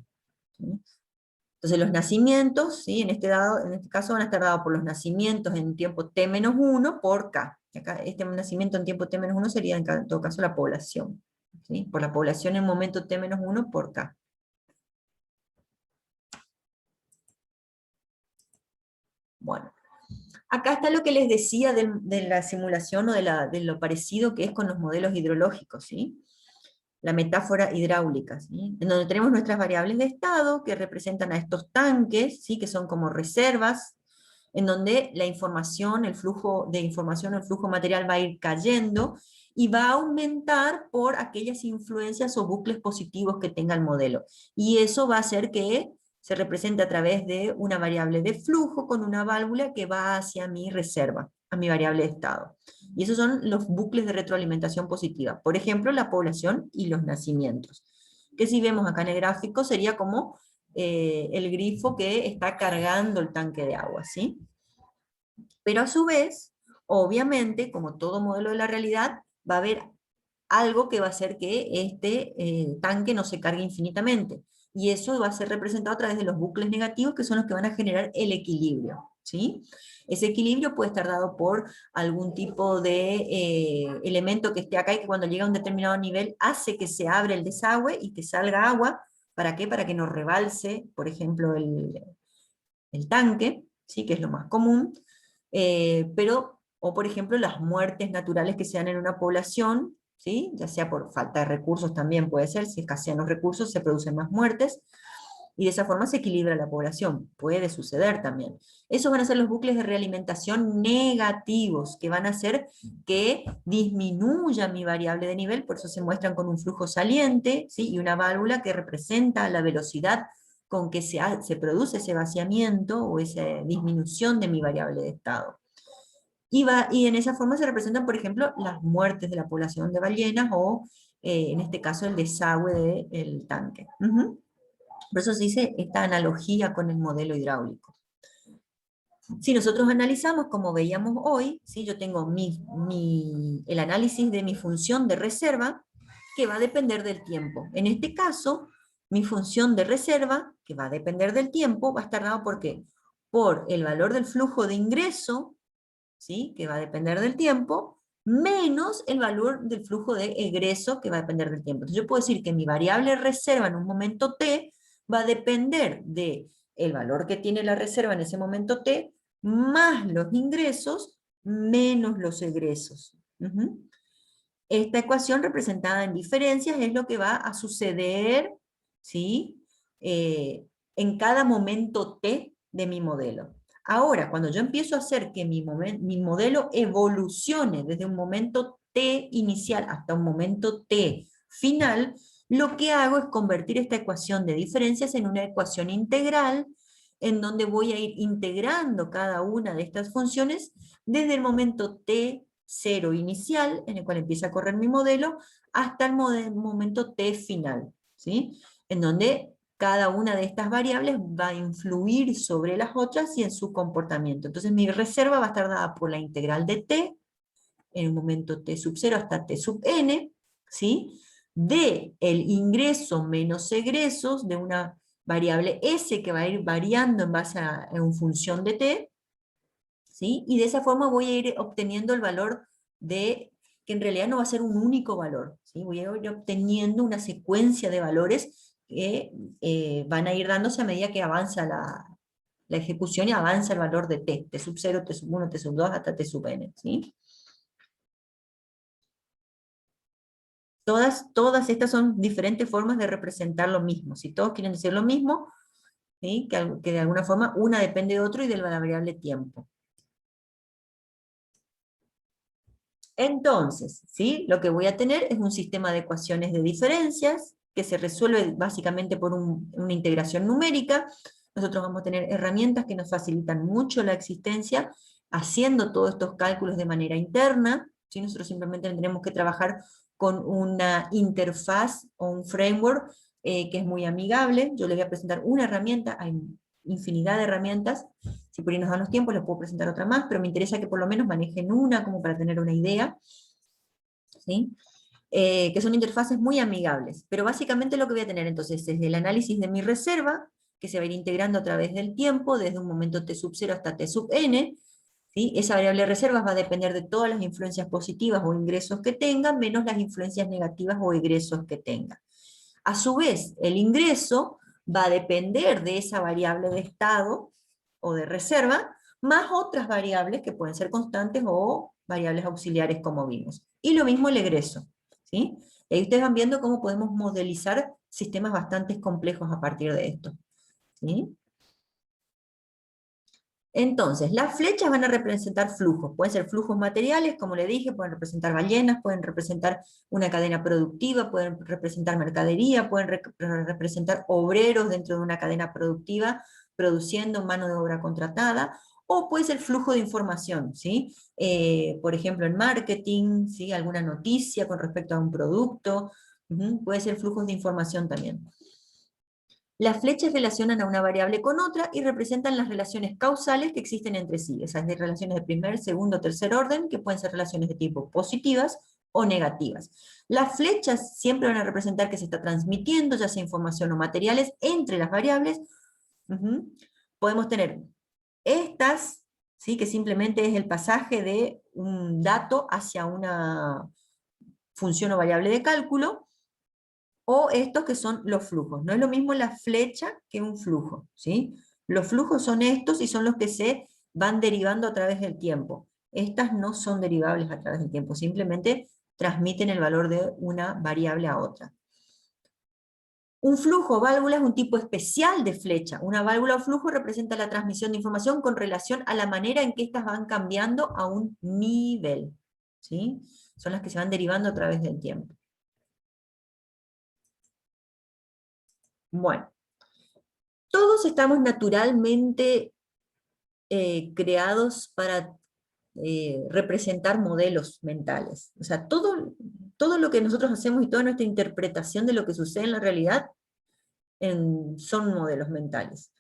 S1: ¿Sí? Entonces los nacimientos, ¿sí? En este caso van a estar dados por los nacimientos en tiempo t-1 por k. Acá, este nacimiento en tiempo t-1 sería en todo caso la población. ¿Sí? Por la población en momento t-1 por k. Bueno, acá está lo que les decía de la simulación o de lo parecido que es con los modelos hidrológicos, ¿sí? La metáfora hidráulica, ¿sí? En donde tenemos nuestras variables de estado que representan a estos tanques, ¿sí? Que son como reservas, en donde la información, el flujo de información, el flujo material va a ir cayendo y va a aumentar por aquellas influencias o bucles positivos que tenga el modelo. Y eso va a hacer que se represente a través de una variable de flujo con una válvula que va hacia mi reserva, a mi variable de estado. Y esos son los bucles de retroalimentación positiva. Por ejemplo, la población y los nacimientos. Que si vemos acá en el gráfico sería como el grifo que está cargando el tanque de agua, ¿sí? Pero a su vez, obviamente, como todo modelo de la realidad, va a haber algo que va a hacer que este tanque no se cargue infinitamente. Y eso va a ser representado a través de los bucles negativos, que son los que van a generar el equilibrio, ¿sí? Ese equilibrio puede estar dado por algún tipo de elemento que esté acá y que cuando llega a un determinado nivel hace que se abra el desagüe y que salga agua. ¿Para qué? Para que no rebalse, por ejemplo, el tanque, ¿sí? Que es lo más común. O por ejemplo, las muertes naturales que se dan en una población, ¿sí? Ya sea por falta de recursos también puede ser, si escasean los recursos se producen más muertes, y de esa forma se equilibra la población, puede suceder también. Esos van a ser los bucles de realimentación negativos, que van a hacer que disminuya mi variable de nivel, por eso se muestran con un flujo saliente, ¿sí? Y una válvula que representa la velocidad con que se produce ese vaciamiento o esa disminución de mi variable de estado. Y en esa forma se representan, por ejemplo, las muertes de la población de ballenas o, en este caso, el desagüe del tanque. Por eso se dice esta analogía con el modelo hidráulico. Si nosotros analizamos, como veíamos hoy, ¿sí? Yo tengo el análisis de mi función de reserva, que va a depender del tiempo. En este caso, mi función de reserva, que va a depender del tiempo, va a estar dado ¿por qué? Por el valor del flujo de ingreso, ¿sí? Que va a depender del tiempo, menos el valor del flujo de egreso, que va a depender del tiempo. Entonces yo puedo decir que mi variable reserva en un momento t va a depender de el valor que tiene la reserva en ese momento t, más los ingresos, menos los egresos. Esta ecuación representada en diferencias es lo que va a suceder, ¿sí? En cada momento t de mi modelo. Ahora, cuando yo empiezo a hacer que mi modelo evolucione desde un momento t inicial hasta un momento t final, lo que hago es convertir esta ecuación de diferencias en una ecuación integral, en donde voy a ir integrando cada una de estas funciones desde el momento t0 inicial, en el cual empieza a correr mi modelo, hasta el momento t final, ¿sí? En donde cada una de estas variables va a influir sobre las otras y en su comportamiento. Entonces mi reserva va a estar dada por la integral de t, en el momento t sub 0 hasta t sub n, ¿sí? De el ingreso menos egresos de una variable s que va a ir variando en función de t, ¿sí? Y de esa forma voy a ir obteniendo el valor que en realidad no va a ser un único valor, ¿sí? Voy a ir obteniendo una secuencia de valores que van a ir dándose a medida que avanza la ejecución y avanza el valor de t sub 0, t sub 1, t sub 2, hasta t sub n, ¿sí? Todas estas son diferentes formas de representar lo mismo. Si todos quieren decir lo mismo, ¿sí? Que de alguna forma una depende de otro y de la variable tiempo. Entonces, ¿sí? Lo que voy a tener es un sistema de ecuaciones de diferencias que se resuelve básicamente por una integración numérica. Nosotros vamos a tener herramientas que nos facilitan mucho la existencia haciendo todos estos cálculos de manera interna, ¿sí? Nosotros simplemente tenemos que trabajar con una interfaz o un framework que es muy amigable. Yo les voy a presentar una herramienta, hay infinidad de herramientas. Si por ahí nos dan los tiempos, les puedo presentar otra más, pero me interesa que por lo menos manejen una como para tener una idea, ¿sí? que son interfaces muy amigables. Pero básicamente lo que voy a tener entonces es el análisis de mi reserva, que se va a ir integrando a través del tiempo, desde un momento t sub 0 hasta t sub n. ¿Sí? Esa variable de reservas va a depender de todas las influencias positivas o ingresos que tenga, menos las influencias negativas o egresos que tenga. A su vez, el ingreso va a depender de esa variable de estado o de reserva, más otras variables que pueden ser constantes o variables auxiliares como vimos. Y lo mismo el egreso. ¿Sí? Y ahí ustedes van viendo cómo podemos modelizar sistemas bastante complejos a partir de esto. ¿Sí? Entonces, las flechas van a representar flujos. Pueden ser flujos materiales, como le dije, pueden representar ballenas, pueden representar una cadena productiva, pueden representar mercadería, pueden representar obreros dentro de una cadena productiva, produciendo mano de obra contratada, o puede ser flujo de información, ¿sí? Por ejemplo, en marketing, ¿sí? Alguna noticia con respecto a un producto, puede ser flujos de información también. Las flechas relacionan a una variable con otra y representan las relaciones causales que existen entre sí, esas de relaciones de primer, segundo, tercer orden, que pueden ser relaciones de tipo positivas o negativas. Las flechas siempre van a representar que se está transmitiendo, ya sea información o materiales, entre las variables. Podemos tener estas, ¿sí? Que simplemente es el pasaje de un dato hacia una función o variable de cálculo, o estos que son los flujos. No es lo mismo la flecha que un flujo, ¿sí? Los flujos son estos y son los que se van derivando a través del tiempo. Estas no son derivables a través del tiempo, simplemente transmiten el valor de una variable a otra. Un flujo o válvula es un tipo especial de flecha. Una válvula o flujo representa la transmisión de información con relación a la manera en que éstas van cambiando a un nivel, ¿sí? Son las que se van derivando a través del tiempo. Bueno, todos estamos naturalmente creados para representar modelos mentales. O sea, todo lo que nosotros hacemos y toda nuestra interpretación de lo que sucede en la realidad son modelos mentales.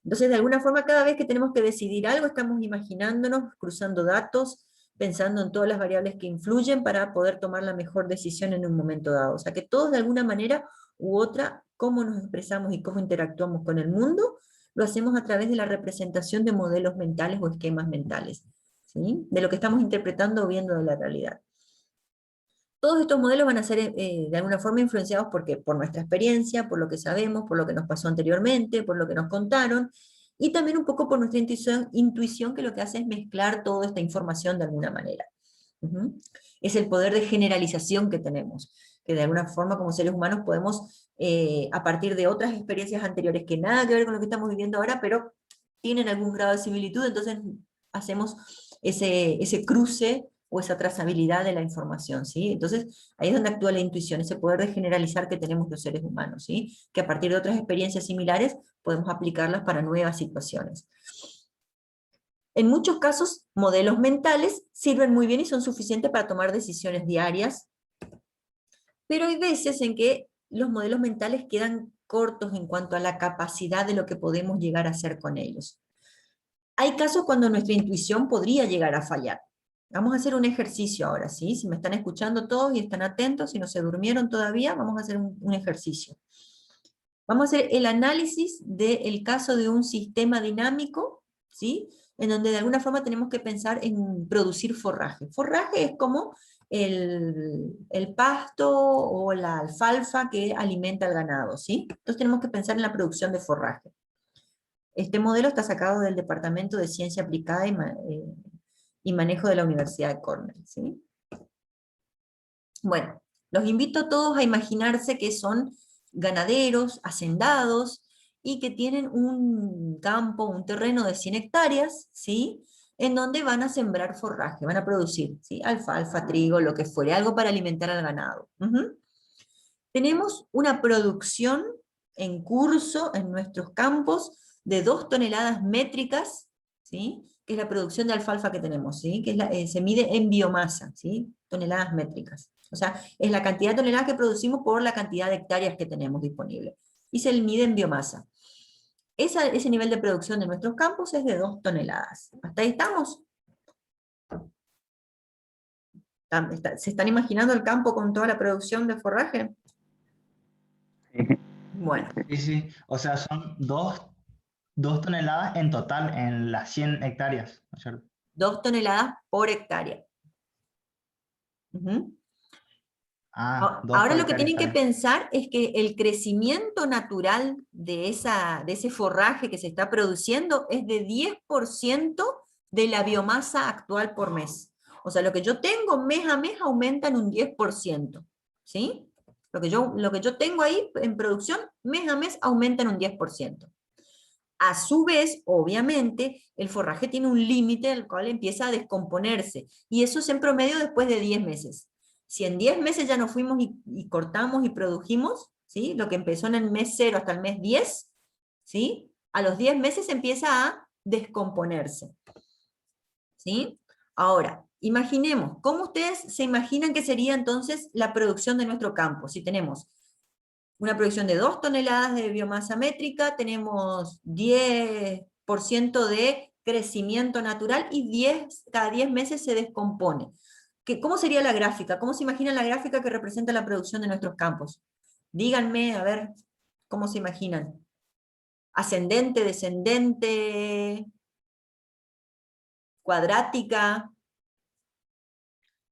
S1: Entonces, de alguna forma, cada vez que tenemos que decidir algo, estamos imaginándonos, cruzando datos, pensando en todas las variables que influyen para poder tomar la mejor decisión en un momento dado. O sea, que todos de alguna manera u otra, cómo nos expresamos y cómo interactuamos con el mundo, lo hacemos a través de la representación de modelos mentales o esquemas mentales, ¿sí? De lo que estamos interpretando o viendo de la realidad. Todos estos modelos van a ser de alguna forma influenciados por nuestra experiencia, por lo que sabemos, por lo que nos pasó anteriormente, por lo que nos contaron, y también un poco por nuestra intuición que lo que hace es mezclar toda esta información de alguna manera. Es el poder de generalización que tenemos, que de alguna forma como seres humanos podemos, a partir de otras experiencias anteriores que nada que ver con lo que estamos viviendo ahora, pero tienen algún grado de similitud, entonces hacemos ese cruce o esa trazabilidad de la información, ¿sí? Entonces, ahí es donde actúa la intuición, ese poder de generalizar que tenemos los seres humanos, ¿sí? Que a partir de otras experiencias similares podemos aplicarlas para nuevas situaciones. En muchos casos, modelos mentales sirven muy bien y son suficientes para tomar decisiones diarias, pero hay veces en que los modelos mentales quedan cortos en cuanto a la capacidad de lo que podemos llegar a hacer con ellos. Hay casos cuando nuestra intuición podría llegar a fallar. Vamos a hacer un ejercicio ahora, ¿sí? Si me están escuchando todos y están atentos, si no se durmieron todavía, vamos a hacer un ejercicio. Vamos a hacer el análisis del caso de un sistema dinámico, ¿sí? En donde de alguna forma tenemos que pensar en producir forraje. Forraje es como el pasto o la alfalfa que alimenta al ganado, ¿sí? Entonces tenemos que pensar en la producción de forraje. Este modelo está sacado del Departamento de Ciencia Aplicada y Manejo de la Universidad de Cornell, ¿sí? Bueno, los invito a todos a imaginarse que son ganaderos, hacendados, y que tienen un campo, un terreno de 100 hectáreas, ¿sí? En donde van a sembrar forraje, van a producir, ¿sí? Alfalfa, trigo, lo que fuere, algo para alimentar al ganado. Tenemos una producción en curso en nuestros campos de 2 toneladas métricas, ¿sí? Que es la producción de alfalfa que tenemos, ¿sí? Que se mide en biomasa, ¿sí? Toneladas métricas. O sea, es la cantidad de toneladas que producimos por la cantidad de hectáreas que tenemos disponibles. Y se mide en biomasa. Ese nivel de producción de nuestros campos es de 2 toneladas. ¿Hasta ahí estamos? ¿Se están imaginando el campo con toda la producción de forraje?
S2: Sí.
S1: Bueno,
S3: Sí, sí. O sea, son 2 toneladas en total en las 100 hectáreas, ¿no es cierto?
S1: 2 toneladas por hectárea. Ujú.
S3: Ah, dos
S1: Ahora
S3: por
S1: lo que
S3: hectárea,
S1: tienen
S3: está
S1: que
S3: bien.
S1: pensar es que el crecimiento natural de ese forraje que se está produciendo es de 10% de la biomasa actual por mes. O sea, lo que yo tengo mes a mes aumenta en un 10%. ¿Sí? Lo que yo tengo ahí en producción mes a mes aumenta en un 10%. A su vez, obviamente, el forraje tiene un límite al cual empieza a descomponerse, y eso es en promedio después de 10 meses. Si en 10 meses ya nos fuimos y cortamos y produjimos, ¿sí? Lo que empezó en el mes 0 hasta el mes 10, ¿sí? A los 10 meses empieza a descomponerse. ¿Sí? Ahora, imaginemos, ¿cómo ustedes se imaginan que sería entonces la producción de nuestro campo? Si tenemos una producción de 2 toneladas de biomasa métrica, tenemos 10% de crecimiento natural y cada 10 meses se descompone. ¿Cómo sería la gráfica? ¿Cómo se imagina la gráfica que representa la producción de nuestros campos? Díganme, a ver, ¿cómo se imaginan? ¿Ascendente, descendente, cuadrática,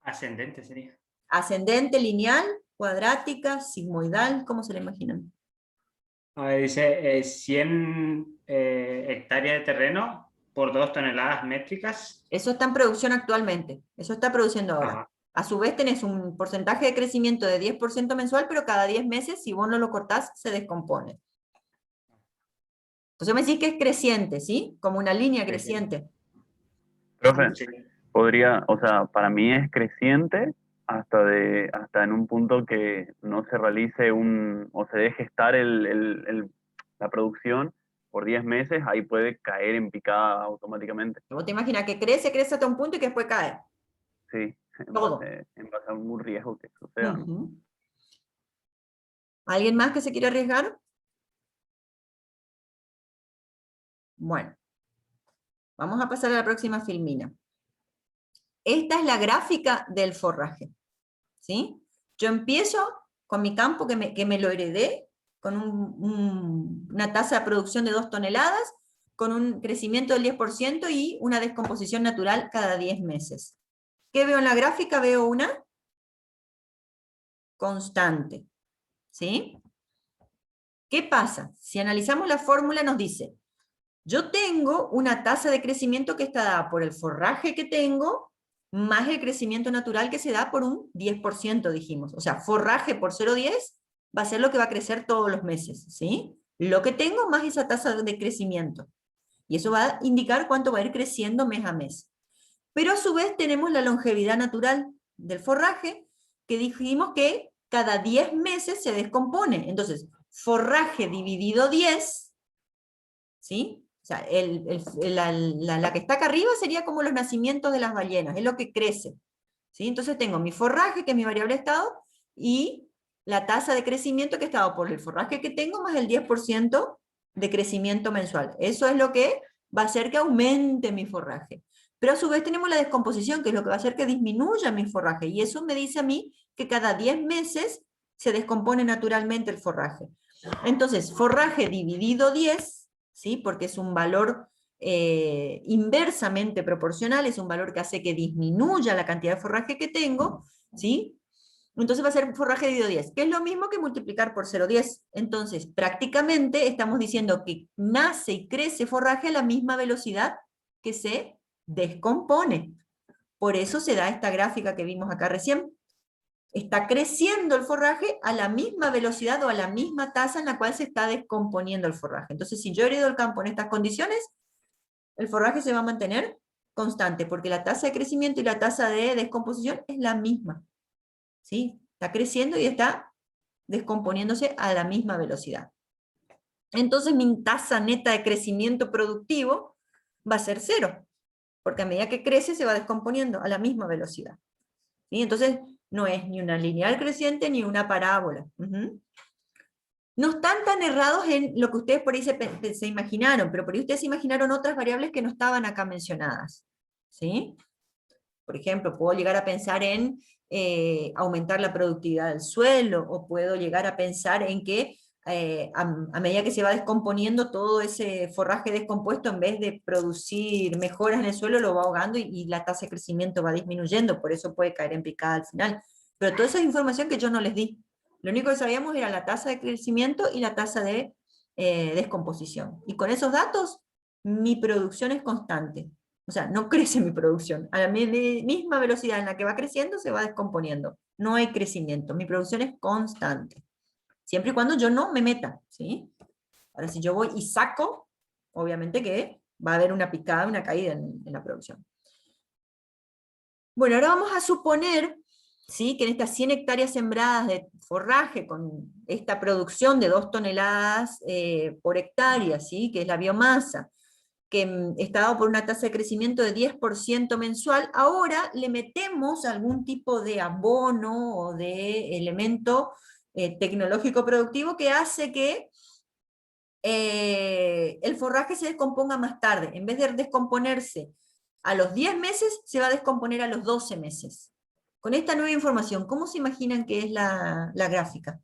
S4: Ascendente sería.
S1: ascendente, lineal, cuadrática, sigmoidal? ¿Cómo se la imaginan?
S4: Dice 100 hectáreas de terreno por 2 toneladas métricas.
S1: Eso está en producción actualmente, eso está produciendo ahora.
S4: Ajá.
S1: A su vez tenés un porcentaje de crecimiento de 10% mensual, pero cada 10 meses, si vos no lo cortás, se descompone. Entonces me decís que es creciente, ¿sí? Como una línea
S4: Sí, sí.
S1: creciente.
S2: Profe,
S4: Sí.
S2: podría, o sea, para mí es creciente hasta en un punto que no se realice o se deje estar la producción por 10 meses, ahí puede caer en picada automáticamente.
S1: Vos te imaginas que crece, crece hasta un punto y que después cae.
S2: Sí,
S1: Todo.
S2: en base a un riesgo que suceda, ¿no?
S1: Ujú. ¿Alguien más que se quiere arriesgar? Bueno, vamos a pasar a la próxima filmina. Esta es la gráfica del forraje, ¿sí? Yo empiezo con mi campo que me lo heredé, con una tasa de producción de 2 toneladas, con un crecimiento del 10% y una descomposición natural cada 10 meses. ¿Qué veo en la gráfica? Veo una constante, ¿sí? ¿Qué pasa? Si analizamos la fórmula nos dice, yo tengo una tasa de crecimiento que está dada por el forraje que tengo, más el crecimiento natural que se da por un 10%, dijimos. O sea, forraje por 0,10 va a ser lo que va a crecer todos los meses, ¿sí? Lo que tengo más esa tasa de crecimiento. Y eso va a indicar cuánto va a ir creciendo mes a mes. Pero a su vez tenemos la longevidad natural del forraje, que dijimos que cada 10 meses se descompone. Entonces, forraje dividido 10, ¿sí? O sea, la que está acá arriba sería como los nacimientos de las ballenas, es lo que crece. ¿Sí? Entonces tengo mi forraje, que es mi variable estado, y la tasa de crecimiento que está dado por el forraje que tengo más el 10% de crecimiento mensual. Eso es lo que va a hacer que aumente mi forraje. Pero a su vez tenemos la descomposición, que es lo que va a hacer que disminuya mi forraje, y eso me dice a mí que cada 10 meses se descompone naturalmente el forraje. Entonces, forraje dividido 10, ¿sí? Porque es un valor inversamente proporcional, es un valor que hace que disminuya la cantidad de forraje que tengo, ¿sí? Entonces va a ser forraje dividido 10, que es lo mismo que multiplicar por 0,10. Entonces, prácticamente estamos diciendo que nace y crece forraje a la misma velocidad que se descompone. Por eso se da esta gráfica que vimos acá recién. Está creciendo el forraje a la misma velocidad o a la misma tasa en la cual se está descomponiendo el forraje. Entonces, si yo heredo el campo en estas condiciones, el forraje se va a mantener constante, porque la tasa de crecimiento y la tasa de descomposición es la misma. ¿Sí? Está creciendo y está descomponiéndose a la misma velocidad. Entonces mi tasa neta de crecimiento productivo va a ser 0, porque a medida que crece se va descomponiendo a la misma velocidad. ¿Sí? Entonces no es ni una lineal creciente ni una parábola. No están tan errados en lo que ustedes por ahí se imaginaron, pero por ahí ustedes se imaginaron otras variables que no estaban acá mencionadas. ¿Sí? Por ejemplo, puedo llegar a pensar en aumentar la productividad del suelo, o puedo llegar a pensar en que a medida que se va descomponiendo todo ese forraje descompuesto, en vez de producir mejoras en el suelo, lo va ahogando y la tasa de crecimiento va disminuyendo, por eso puede caer en picada al final. Pero toda esa información que yo no les di. Lo único que sabíamos era la tasa de crecimiento y la tasa de descomposición. Y con esos datos, mi producción es constante. O sea, no crece mi producción. A la misma velocidad en la que va creciendo, se va descomponiendo. No hay crecimiento. Mi producción es constante. Siempre y cuando yo no me meta, ¿sí? Ahora, si yo voy y saco, obviamente que va a haber una picada, una caída en la producción. Bueno, ahora vamos a suponer, ¿sí?, que en estas 100 hectáreas sembradas de forraje, con esta producción de 2 toneladas por hectárea, ¿sí?, que es la biomasa, que está dado por una tasa de crecimiento de 10% mensual, ahora le metemos algún tipo de abono o de elemento tecnológico productivo que hace que el forraje se descomponga más tarde. En vez de descomponerse a los 10 meses, se va a descomponer a los 12 meses. Con esta nueva información, ¿cómo se imaginan que es la gráfica?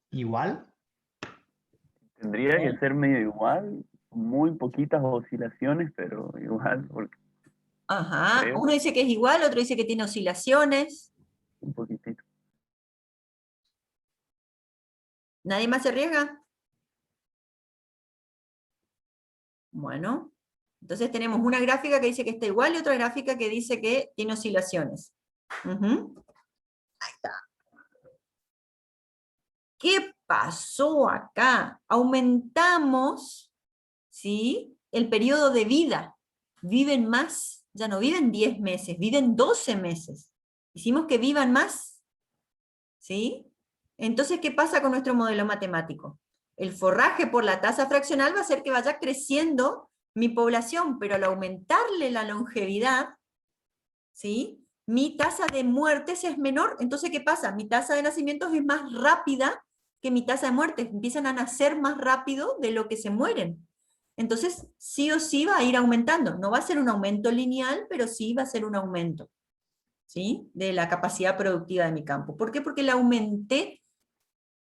S3: ¿Igual?
S2: Tendría que ser medio igual, muy poquitas oscilaciones, pero igual, porque
S1: Ajá,
S2: creo
S1: uno dice que es igual, otro dice que tiene oscilaciones.
S2: un poquitito.
S1: ¿Nadie más se arriesga? Bueno, entonces tenemos una gráfica que dice que está igual y otra gráfica que dice que tiene oscilaciones. Ujú. Ahí está. ¿Qué pasó acá? Aumentamos, ¿sí?, el periodo de vida. Viven más, ya no viven 10 meses, viven 12 meses. Hicimos que vivan más, ¿sí? Entonces, ¿qué pasa con nuestro modelo matemático? El forraje por la tasa fraccional va a hacer que vaya creciendo mi población, pero al aumentarle la longevidad, ¿sí?, mi tasa de muertes es menor. Entonces, ¿qué pasa? Mi tasa de nacimientos es más rápida que mi tasa de muertes. Empiezan a nacer más rápido de lo que se mueren. Entonces, sí o sí va a ir aumentando. No va a ser un aumento lineal, pero sí va a ser un aumento, ¿sí?, de la capacidad productiva de mi campo. ¿Por qué? Porque le aumenté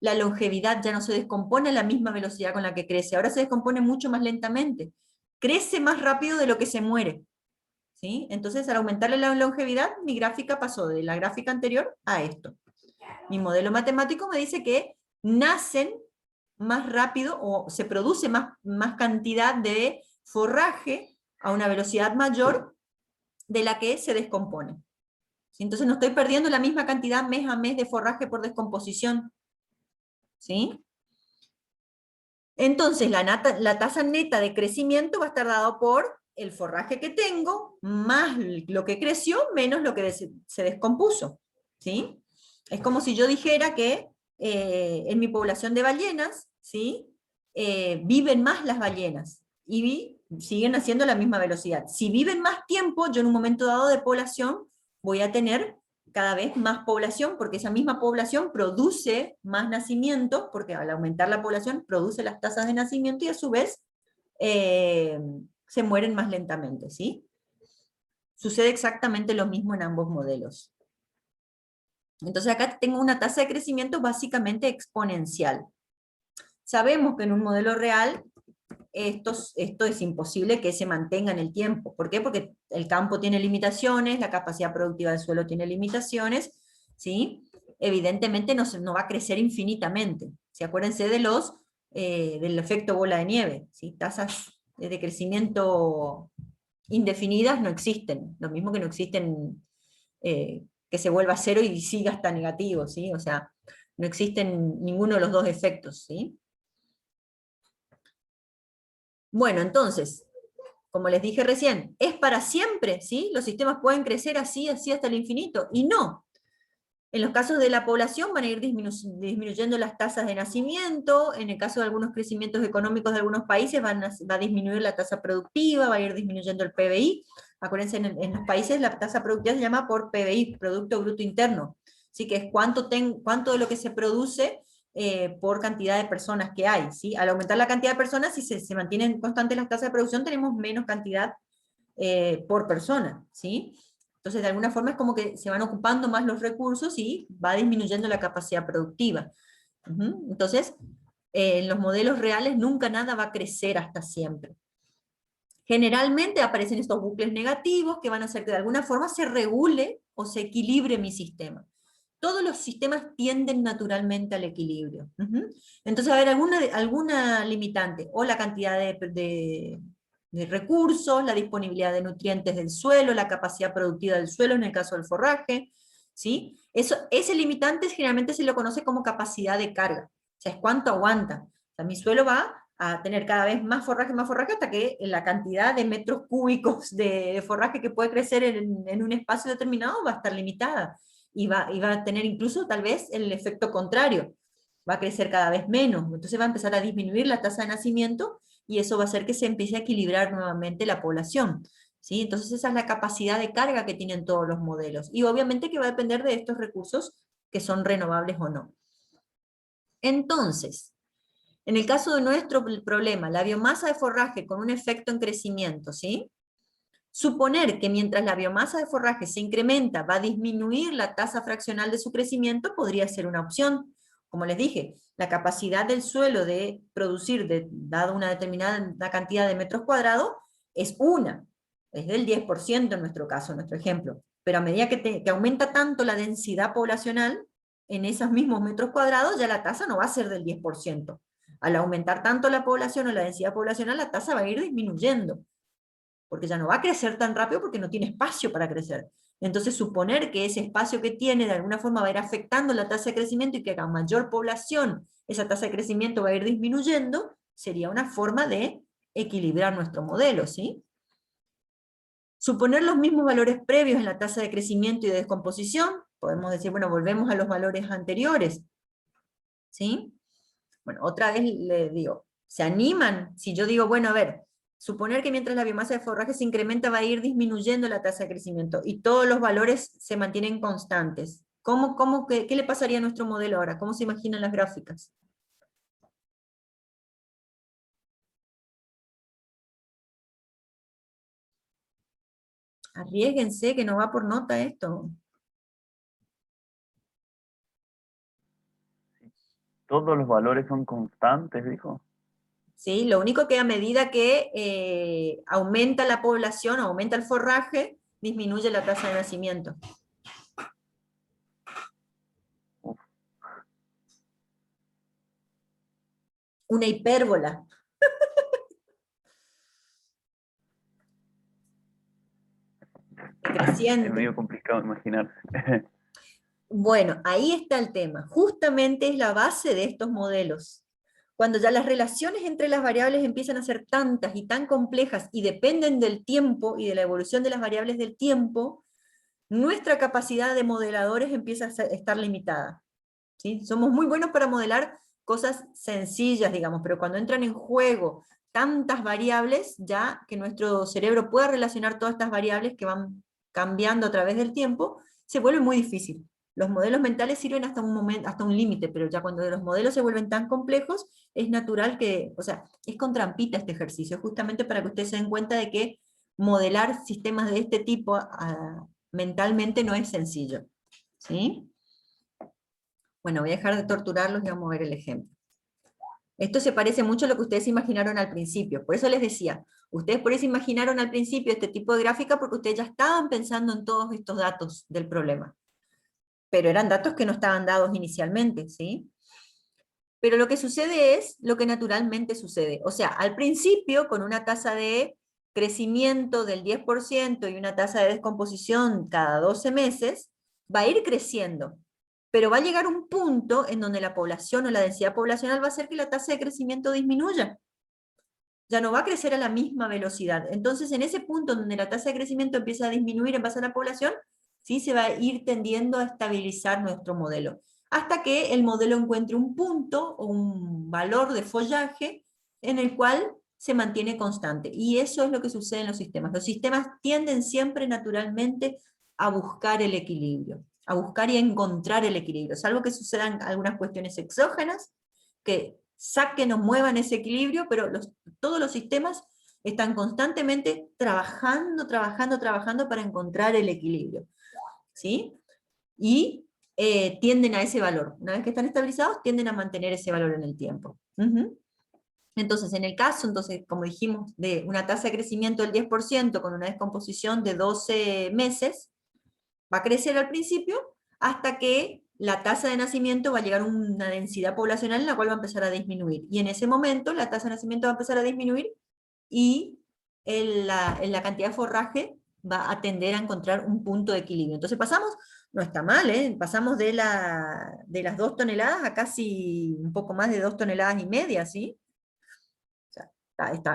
S1: la longevidad, ya no se descompone a la misma velocidad con la que crece. Ahora se descompone mucho más lentamente. Crece más rápido de lo que se muere, ¿sí? Entonces, al aumentarle la longevidad, mi gráfica pasó de la gráfica anterior a esto. Mi modelo matemático me dice que nacen más rápido o se produce más cantidad de forraje a una velocidad mayor de la que se descompone. ¿Sí? Entonces no estoy perdiendo la misma cantidad mes a mes de forraje por descomposición. ¿Sí? Entonces la tasa neta de crecimiento va a estar dado por el forraje que tengo, más lo que creció, menos lo que se descompuso. ¿Sí? Es como si yo dijera que en mi población de ballenas, ¿sí?, viven más las ballenas, y siguen haciendo la misma velocidad. Si viven más tiempo, yo en un momento dado de población voy a tener cada vez más población, porque esa misma población produce más nacimientos, porque al aumentar la población produce las tasas de nacimiento, y a su vez se mueren más lentamente, ¿sí? Sucede exactamente lo mismo en ambos modelos. Entonces acá tengo una tasa de crecimiento básicamente exponencial. Sabemos que en un modelo real esto es imposible que se mantenga en el tiempo. ¿Por qué? Porque el campo tiene limitaciones, la capacidad productiva del suelo tiene limitaciones, ¿sí? Evidentemente no va a crecer infinitamente. ¿Sí? Acuérdense del efecto bola de nieve, ¿sí? Tasas de crecimiento indefinidas no existen, lo mismo que no existen que se vuelva cero y siga hasta negativo, ¿sí? O sea, no existen ninguno de los dos efectos, ¿sí? Bueno, entonces, como les dije recién, ¿es para siempre? ¿Sí? ¿Los sistemas pueden crecer así hasta el infinito? Y no. En los casos de la población van a ir disminuyendo las tasas de nacimiento, en el caso de algunos crecimientos económicos de algunos países va a disminuir la tasa productiva, va a ir disminuyendo el PBI. Acuérdense, en los países la tasa productiva se llama por PBI, Producto Bruto Interno. Así que es cuánto de lo que se produce por cantidad de personas que hay, ¿sí? Al aumentar la cantidad de personas, si se mantienen constantes las tasas de producción, tenemos menos cantidad por persona, ¿sí? Entonces, de alguna forma es como que se van ocupando más los recursos y va disminuyendo la capacidad productiva. Entonces, en los modelos reales nunca nada va a crecer hasta siempre. Generalmente aparecen estos bucles negativos que van a hacer que de alguna forma se regule o se equilibre mi sistema. Todos los sistemas tienden naturalmente al equilibrio. Entonces, va a haber alguna limitante, o la cantidad de recursos, la disponibilidad de nutrientes del suelo, la capacidad productiva del suelo en el caso del forraje, ¿sí? Ese limitante generalmente se lo conoce como capacidad de carga, o sea, es cuánto aguanta. O sea, mi suelo va a tener cada vez más forraje, hasta que la cantidad de metros cúbicos de forraje que puede crecer en un espacio determinado va a estar limitada, y va a tener incluso tal vez el efecto contrario, va a crecer cada vez menos, entonces va a empezar a disminuir la tasa de nacimiento, y eso va a hacer que se empiece a equilibrar nuevamente la población, ¿sí? Entonces esa es la capacidad de carga que tienen todos los modelos, y obviamente que va a depender de estos recursos que son renovables o no. Entonces, en el caso de nuestro problema, la biomasa de forraje con un efecto en crecimiento, ¿sí? Suponer que mientras la biomasa de forraje se incrementa, va a disminuir la tasa fraccional de su crecimiento, podría ser una opción. Como les dije, la capacidad del suelo de producir, dado una determinada cantidad de metros cuadrados, es del 10% en nuestro caso, en nuestro ejemplo. Pero a medida que aumenta tanto la densidad poblacional, en esos mismos metros cuadrados, ya la tasa no va a ser del 10%. Al aumentar tanto la población o la densidad poblacional, la tasa va a ir disminuyendo, porque ya no va a crecer tan rápido porque no tiene espacio para crecer. Entonces, suponer que ese espacio que tiene de alguna forma va a ir afectando la tasa de crecimiento, y que a mayor población esa tasa de crecimiento va a ir disminuyendo, sería una forma de equilibrar nuestro modelo, ¿sí? Suponer los mismos valores previos en la tasa de crecimiento y de descomposición, podemos decir, bueno, volvemos a los valores anteriores, ¿sí? Bueno, otra vez le digo, ¿se animan? Si yo digo, bueno, a ver, suponer que mientras la biomasa de forraje se incrementa, va a ir disminuyendo la tasa de crecimiento, y todos los valores se mantienen constantes. ¿Qué le pasaría a nuestro modelo ahora? ¿Cómo se imaginan las gráficas? Arriésguense, que no va por nota esto.
S2: Todos los valores son constantes, dijo.
S1: ¿Sí? Lo único que a medida que aumenta la población, aumenta el forraje, disminuye la tasa de nacimiento.
S2: Uf.
S1: Una hipérbola. Creciente.
S2: Es medio complicado imaginarse.
S1: Bueno, ahí está el tema. Justamente es la base de estos modelos. Cuando ya las relaciones entre las variables empiezan a ser tantas y tan complejas y dependen del tiempo y de la evolución de las variables del tiempo, nuestra capacidad de modeladores empieza a estar limitada, ¿sí? Somos muy buenos para modelar cosas sencillas, digamos, pero cuando entran en juego tantas variables, ya que nuestro cerebro pueda relacionar todas estas variables que van cambiando a través del tiempo, se vuelve muy difícil. Los modelos mentales sirven hasta un momento, hasta un límite, pero ya cuando los modelos se vuelven tan complejos, es natural que, o sea, es con trampita este ejercicio, justamente para que ustedes se den cuenta de que modelar sistemas de este tipo mentalmente no es sencillo, ¿sí? Bueno, voy a dejar de torturarlos y vamos a ver el ejemplo. Esto se parece mucho a lo que ustedes imaginaron al principio, por eso les decía, ustedes por eso imaginaron al principio este tipo de gráfica, porque ustedes ya estaban pensando en todos estos datos del problema, pero eran datos que no estaban dados inicialmente, ¿sí? Pero lo que sucede es lo que naturalmente sucede, o sea, al principio, con una tasa de crecimiento del 10% y una tasa de descomposición cada 12 meses, va a ir creciendo, pero va a llegar un punto en donde la población o la densidad poblacional va a hacer que la tasa de crecimiento disminuya. Ya no va a crecer a la misma velocidad. Entonces, en ese punto donde la tasa de crecimiento empieza a disminuir en base a la población, ¿sí? Se va a ir tendiendo a estabilizar nuestro modelo, hasta que el modelo encuentre un punto o un valor de follaje en el cual se mantiene constante. Y eso es lo que sucede en los sistemas. Los sistemas tienden siempre naturalmente a buscar el equilibrio. a buscar y a encontrar el equilibrio, salvo que sucedan algunas cuestiones exógenas que saquen o muevan ese equilibrio, pero todos los sistemas están constantemente trabajando para encontrar el equilibrio, ¿sí? Y tienden a ese valor. Una vez que están estabilizados, tienden a mantener ese valor en el tiempo. Entonces, en el caso, como dijimos, de una tasa de crecimiento del 10% con una descomposición de 12 meses, va a crecer al principio hasta que la tasa de nacimiento va a llegar a una densidad poblacional en la cual va a empezar a disminuir. Y en ese momento la tasa de nacimiento va a empezar a disminuir y la cantidad de forraje va a tender a encontrar un punto de equilibrio. Entonces pasamos, no está mal, pasamos de las 2 toneladas a casi un poco más de 2,5 toneladas, ¿sí? O sea,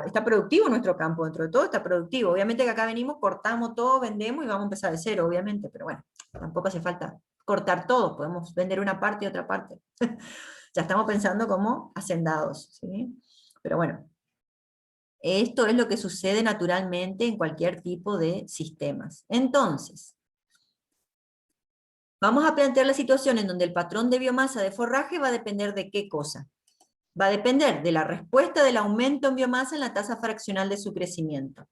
S1: está productivo nuestro campo, dentro de todo está productivo. Obviamente que acá venimos, cortamos todo, vendemos y vamos a empezar de cero, obviamente, pero bueno, tampoco hace falta cortar todo, podemos vender una parte y otra parte. Ya estamos pensando como hacendados, ¿sí? Pero bueno, esto es lo que sucede naturalmente en cualquier tipo de sistemas. Entonces, vamos a plantear la situación en donde el patrón de biomasa de forraje va a depender de qué cosa. Va a depender de la respuesta del aumento en biomasa en la tasa fraccional de su crecimiento.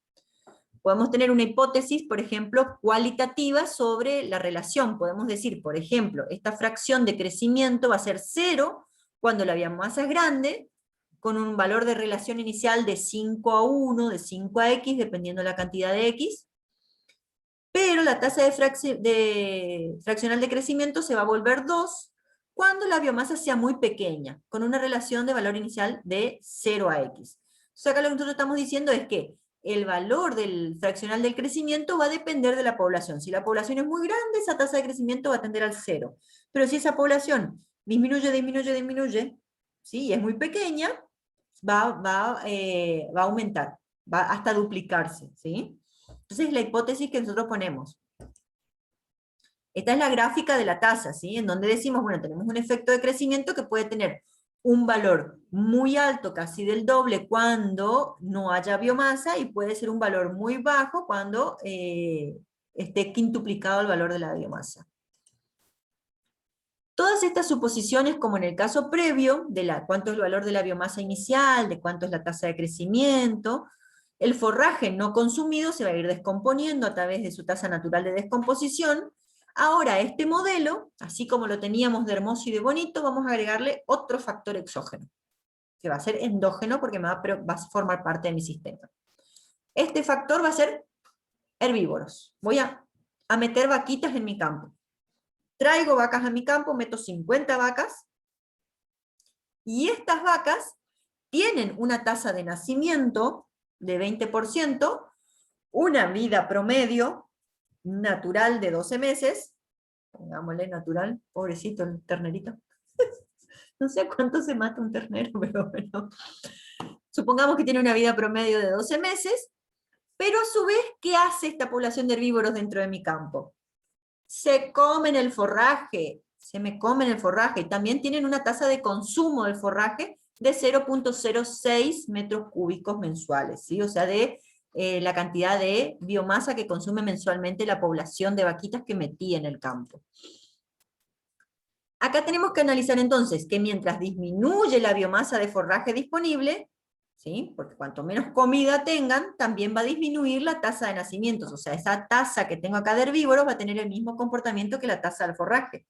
S1: Podemos tener una hipótesis, por ejemplo, cualitativa sobre la relación. Podemos decir, por ejemplo, esta fracción de crecimiento va a ser 0 cuando la biomasa es grande, con un valor de relación inicial de 5:1, de 5:x, dependiendo de la cantidad de x, pero la tasa de fraccional de crecimiento se va a volver 2 cuando la biomasa sea muy pequeña, con una relación de valor inicial de 0 a x. O sea, acá lo que nosotros estamos diciendo es que el valor del fraccional del crecimiento va a depender de la población. Si la población es muy grande, esa tasa de crecimiento va a tender al 0. Pero si esa población disminuye, ¿sí? Y es muy pequeña, va a aumentar, va hasta duplicarse, ¿sí? Entonces es la hipótesis que nosotros ponemos. Esta es la gráfica de la tasa, ¿sí? En donde decimos, bueno, tenemos un efecto de crecimiento que puede tener un valor muy alto, casi del doble, cuando no haya biomasa, y puede ser un valor muy bajo cuando esté quintuplicado el valor de la biomasa. Todas estas suposiciones, como en el caso previo, de cuánto es el valor de la biomasa inicial, de cuánto es la tasa de crecimiento, el forraje no consumido se va a ir descomponiendo a través de su tasa natural de descomposición. Ahora, este modelo, así como lo teníamos de hermoso y de bonito, vamos a agregarle otro factor exógeno, que va a ser endógeno porque va a formar parte de mi sistema. Este factor va a ser herbívoros. Voy a meter vaquitas en mi campo. Traigo vacas a mi campo, meto 50 vacas, y estas vacas tienen una tasa de nacimiento de 20%, una vida promedio natural de 12 meses, pongámosle natural, pobrecito el ternerito, no sé cuánto se mata un ternero, pero bueno, supongamos que tiene una vida promedio de 12 meses, pero a su vez, ¿qué hace esta población de herbívoros dentro de mi campo? Se comen el forraje, se me comen el forraje, y también tienen una tasa de consumo del forraje de 0,06 metros cúbicos mensuales, ¿sí? O sea, de la cantidad de biomasa que consume mensualmente la población de vaquitas que metí en el campo. Acá tenemos que analizar entonces que mientras disminuye la biomasa de forraje disponible, ¿sí? Porque cuanto menos comida tengan, también va a disminuir la tasa de nacimientos. O sea, esa tasa que tengo acá de herbívoros va a tener el mismo comportamiento que la tasa del forraje.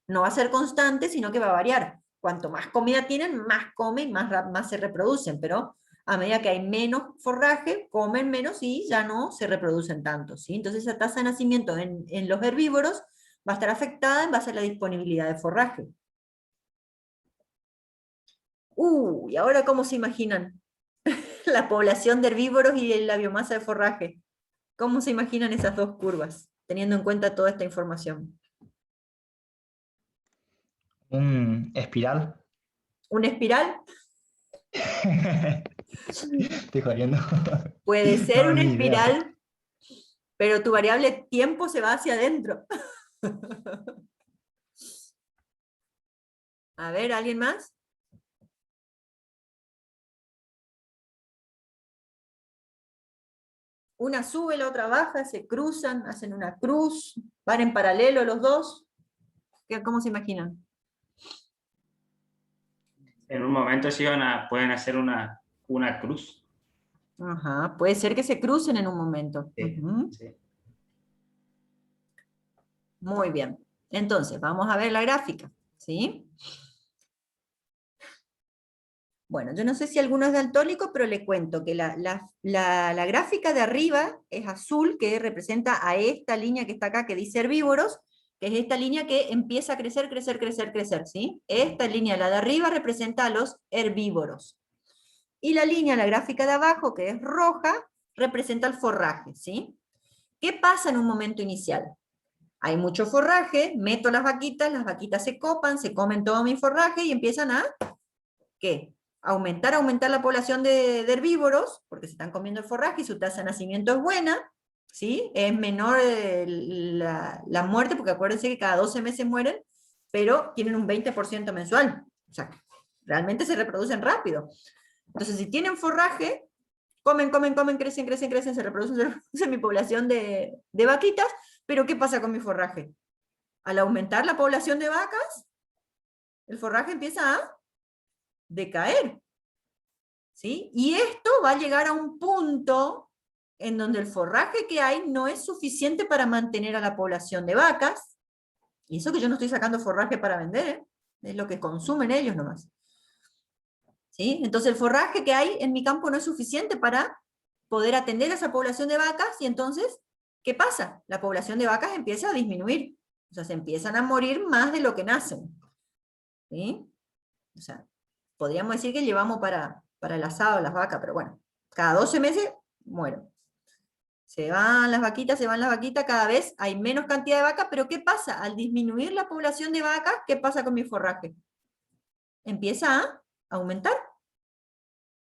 S1: No va a ser constante, sino que va a variar. Cuanto más comida tienen, más comen, más se reproducen, pero a medida que hay menos forraje, comen menos y ya no se reproducen tanto, ¿sí? Entonces esa tasa de nacimiento en los herbívoros va a estar afectada en base a la disponibilidad de forraje. ¿Y ahora cómo se imaginan la población de herbívoros y la biomasa de forraje? ¿Cómo se imaginan esas dos curvas, teniendo en cuenta toda esta información?
S3: ¿Un espiral?
S1: ¿Una espiral?
S3: Estoy jodiendo.
S1: Puede ser
S3: No,
S1: una
S3: ni idea.
S1: espiral, pero tu variable tiempo se va hacia adentro. A ver, ¿alguien más? Una sube, la otra baja, se cruzan, hacen una cruz, van en paralelo los dos. ¿Cómo se imaginan?
S4: En un momento sí pueden hacer una cruz.
S1: Ajá, puede ser que se crucen en un momento.
S4: Sí,
S1: Ujú.
S4: sí.
S1: Muy bien. Entonces, vamos a ver la gráfica, ¿sí? Bueno, yo no sé si alguno es daltónico, pero le cuento que la gráfica de arriba es azul, que representa a esta línea que está acá, que dice herbívoros, que es esta línea que empieza a crecer, crecer, crecer, crecer, ¿sí? Esta línea, la de arriba, representa a los herbívoros. Y la línea, la gráfica de abajo, que es roja, representa el forraje, ¿sí? ¿Qué pasa en un momento inicial? Hay mucho forraje, meto las vaquitas se copan, se comen todo mi forraje y empiezan a, ¿qué? Aumentar la población de herbívoros, porque se están comiendo el forraje y su tasa de nacimiento es buena, ¿sí? Es menor la muerte, porque acuérdense que cada 12 meses mueren, pero tienen un 20% mensual. O sea, realmente se reproducen rápido. Entonces, si tienen forraje, comen, crecen, se reproduce mi población de vaquitas, pero ¿qué pasa con mi forraje? Al aumentar la población de vacas, el forraje empieza a decaer, ¿sí? Y esto va a llegar a un punto en donde el forraje que hay no es suficiente para mantener a la población de vacas, y eso que yo no estoy sacando forraje para vender, ¿eh? Es lo que consumen ellos nomás. ¿Sí? Entonces el forraje que hay en mi campo no es suficiente para poder atender a esa población de vacas, y entonces, ¿qué pasa? La población de vacas empieza a disminuir, o sea, se empiezan a morir más de lo que nacen. ¿Sí? O sea, podríamos decir que llevamos para el asado las vacas, pero bueno, cada 12 meses mueren. Se van las vaquitas, cada vez hay menos cantidad de vacas, pero ¿qué pasa? Al disminuir la población de vacas, ¿qué pasa con mi forraje? Empieza a aumentar.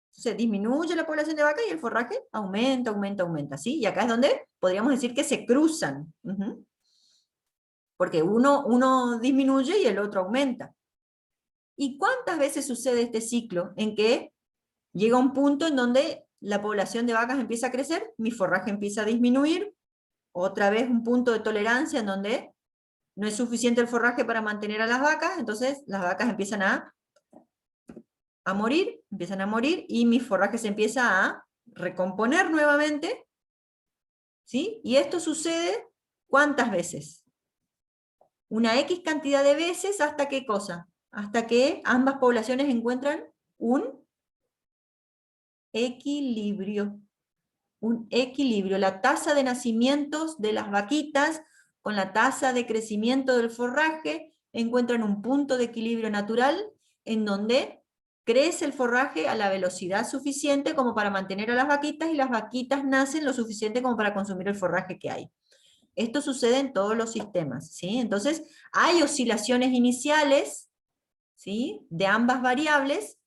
S1: Se disminuye la población de vacas y el forraje aumenta, ¿sí? Y acá es donde podríamos decir que se cruzan. Porque uno disminuye y el otro aumenta. ¿Y cuántas veces sucede este ciclo en que llega un punto en donde la población de vacas empieza a crecer, mi forraje empieza a disminuir, otra vez un punto de tolerancia en donde no es suficiente el forraje para mantener a las vacas, entonces las vacas empiezan a morir, y mi forraje se empieza a recomponer nuevamente, ¿sí? Y esto sucede, ¿cuántas veces? Una X cantidad de veces, ¿hasta qué cosa? Hasta que ambas poblaciones encuentran un equilibrio. Un equilibrio. La tasa de nacimientos de las vaquitas con la tasa de crecimiento del forraje encuentran un punto de equilibrio natural en donde crece el forraje a la velocidad suficiente como para mantener a las vaquitas, y las vaquitas nacen lo suficiente como para consumir el forraje que hay. Esto sucede en todos los sistemas, ¿sí? Entonces, hay oscilaciones iniciales, ¿sí?, de ambas variables,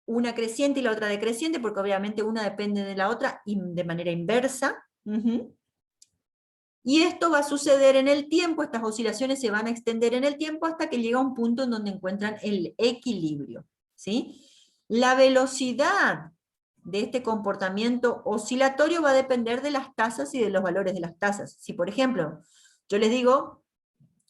S1: una creciente y la otra decreciente, porque obviamente una depende de la otra de manera inversa. Y esto va a suceder en el tiempo, estas oscilaciones se van a extender en el tiempo hasta que llega un punto en donde encuentran el equilibrio, ¿sí? La velocidad de este comportamiento oscilatorio va a depender de las tasas y de los valores de las tasas. Si, por ejemplo, yo les digo,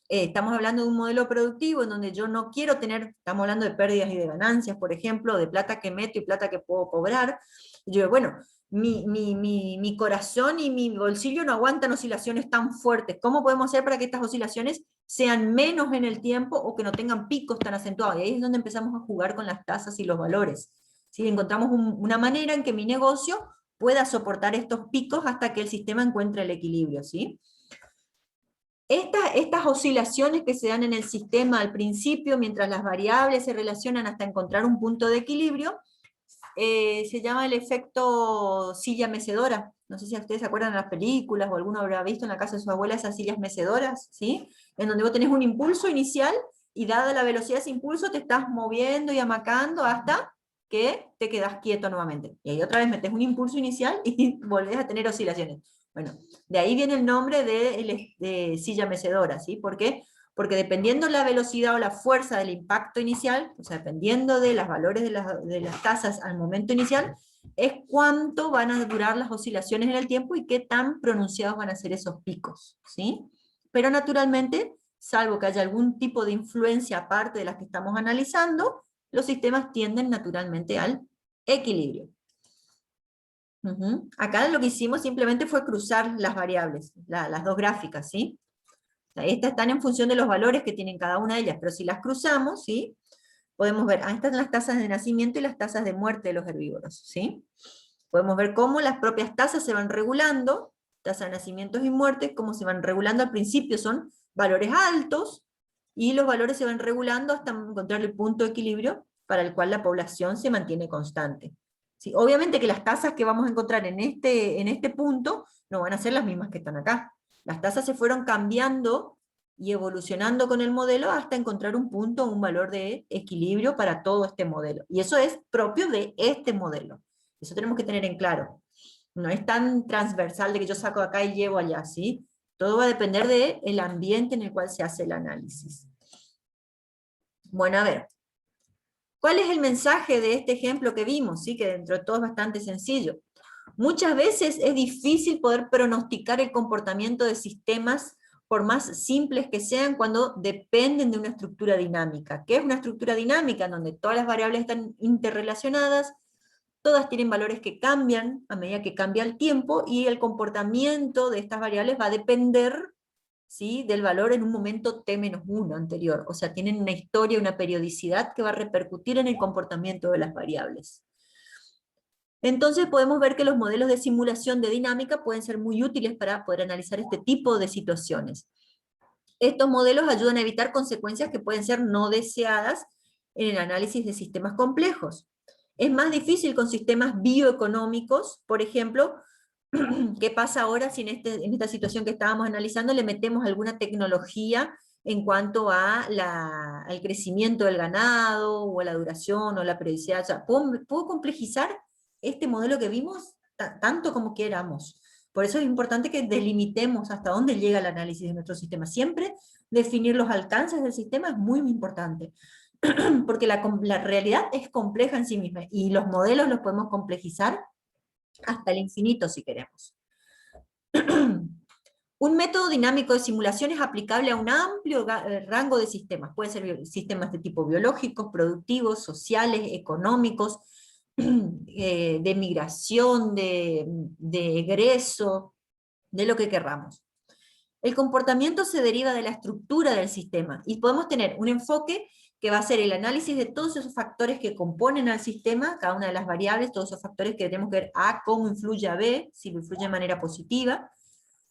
S1: estamos hablando de un modelo productivo en donde yo no quiero tener, estamos hablando de pérdidas y de ganancias, por ejemplo, de plata que meto y plata que puedo cobrar, y yo digo, bueno, mi corazón y mi bolsillo no aguantan oscilaciones tan fuertes. ¿Cómo podemos hacer para que estas oscilaciones sean menos en el tiempo o que no tengan picos tan acentuados? Y ahí es donde empezamos a jugar con las tasas y los valores. ¿Sí? Encontramos una manera en que mi negocio pueda soportar estos picos hasta que el sistema encuentre el equilibrio, ¿sí? Estas oscilaciones que se dan en el sistema al principio, mientras las variables se relacionan hasta encontrar un punto de equilibrio, se llama el efecto silla mecedora. No sé si ustedes se acuerdan de las películas o alguno habrá visto en la casa de su abuela esas sillas mecedoras, ¿sí? En donde vos tenés un impulso inicial y dada la velocidad de ese impulso te estás moviendo y amacando hasta que te quedás quieto nuevamente. Y ahí otra vez metes un impulso inicial y volvés a tener oscilaciones. Bueno, de ahí viene el nombre de silla mecedora, ¿sí? ¿Por qué? Porque dependiendo la velocidad o la fuerza del impacto inicial, o sea, dependiendo de los valores de las tasas al momento inicial, es cuánto van a durar las oscilaciones en el tiempo y qué tan pronunciados van a ser esos picos, ¿sí? Pero naturalmente salvo que haya algún tipo de influencia aparte de las que estamos analizando, los sistemas tienden naturalmente al equilibrio. Acá lo que hicimos simplemente fue cruzar las variables, las dos gráficas, ¿sí? Estas están en función de los valores que tienen cada una de ellas, pero si las cruzamos, ¿sí? Podemos ver, estas son las tasas de nacimiento y las tasas de muerte de los herbívoros, ¿sí? Podemos ver cómo las propias tasas se van regulando, tasa de nacimientos y muertes, cómo se van regulando al principio son valores altos, y los valores se van regulando hasta encontrar el punto de equilibrio para el cual la población se mantiene constante. ¿Sí? Obviamente que las tasas que vamos a encontrar en este punto no van a ser las mismas que están acá. Las tasas se fueron cambiando y evolucionando con el modelo hasta encontrar un punto, un valor de equilibrio para todo este modelo. Y eso es propio de este modelo. Eso tenemos que tener en claro. No es tan transversal de que yo saco acá y llevo allá, ¿sí? Todo va a depender del ambiente en el cual se hace el análisis. Bueno, a ver. ¿Cuál es el mensaje de este ejemplo que vimos? ¿Sí? Que dentro de todo es bastante sencillo. Muchas veces es difícil poder pronosticar el comportamiento de sistemas, por más simples que sean, cuando dependen de una estructura dinámica. ¿Qué es una estructura dinámica? Donde todas las variables están interrelacionadas, todas tienen valores que cambian a medida que cambia el tiempo, y el comportamiento de estas variables va a depender, ¿sí?, del valor en un momento t-1 anterior. O sea, tienen una historia, una periodicidad que va a repercutir en el comportamiento de las variables. Entonces podemos ver que los modelos de simulación de dinámica pueden ser muy útiles para poder analizar este tipo de situaciones. Estos modelos ayudan a evitar consecuencias que pueden ser no deseadas en el análisis de sistemas complejos. Es más difícil con sistemas bioeconómicos, por ejemplo. ¿Qué pasa ahora si en esta situación que estábamos analizando le metemos alguna tecnología en cuanto al crecimiento del ganado, o a la duración, o la periodicidad? O sea, ¿puedo complejizar este modelo que vimos tanto como queramos? Por eso es importante que delimitemos hasta dónde llega el análisis de nuestro sistema. Siempre definir los alcances del sistema es muy, muy importante, porque la realidad es compleja en sí misma, y los modelos los podemos complejizar hasta el infinito si queremos. Un método dinámico de simulación es aplicable a un amplio rango de sistemas. Pueden ser sistemas de tipo biológicos, productivos, sociales, económicos, de migración, de egreso, de lo que querramos. El comportamiento se deriva de la estructura del sistema, y podemos tener un enfoque que va a ser el análisis de todos esos factores que componen al sistema, cada una de las variables, todos esos factores que tenemos que ver A, cómo influye a B, si lo influye de manera positiva.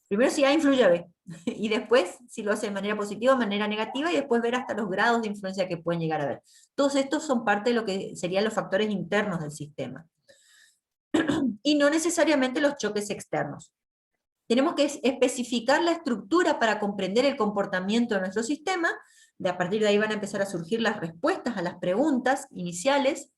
S1: Primero si A influye a B, y después si lo hace de manera positiva o de manera negativa, y después ver hasta los grados de influencia que pueden llegar a ver. Todos estos son parte de lo que serían los factores internos del sistema. Y no necesariamente los choques externos. Tenemos que especificar la estructura para comprender el comportamiento de nuestro sistema. A partir de ahí van a empezar a surgir las respuestas a las preguntas iniciales.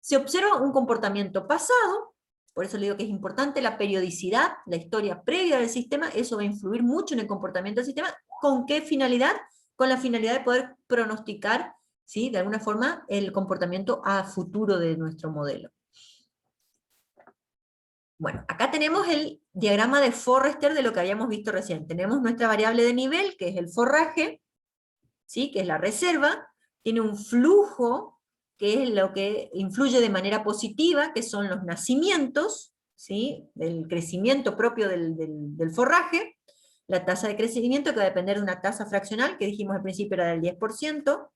S1: Se observa un comportamiento pasado, por eso le digo que es importante la periodicidad, la historia previa del sistema. Eso va a influir mucho en el comportamiento del sistema. ¿Con qué finalidad? Con la finalidad de poder pronosticar, ¿sí?, de alguna forma el comportamiento a futuro de nuestro modelo. Bueno, acá tenemos el diagrama de Forrester de lo que habíamos visto recién. Tenemos nuestra variable de nivel, que es el forraje, ¿sí?, que es la reserva. Tiene un flujo, que es lo que influye de manera positiva, que son los nacimientos, ¿sí?, del crecimiento propio del forraje. La tasa de crecimiento, que va a depender de una tasa fraccional, que dijimos al principio era del 10%.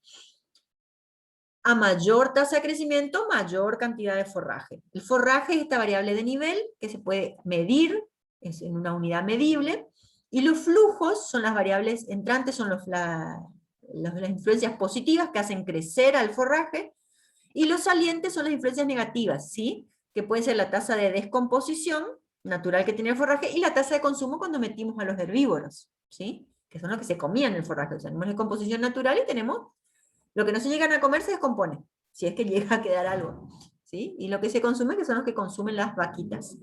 S1: A mayor tasa de crecimiento, mayor cantidad de forraje. El forraje es esta variable de nivel que se puede medir, es en una unidad medible, y los flujos son las variables entrantes, son las influencias positivas que hacen crecer al forraje, y los salientes son las influencias negativas, ¿sí?, que puede ser la tasa de descomposición natural que tiene el forraje, y la tasa de consumo cuando metimos a los herbívoros, ¿sí?, que son los que se comían el forraje. O sea, tenemos descomposición natural y tenemos lo que no se llegan a comer se descompone, si es que llega a quedar algo, ¿sí? Y lo que se consume, que son los que consumen las vaquitas.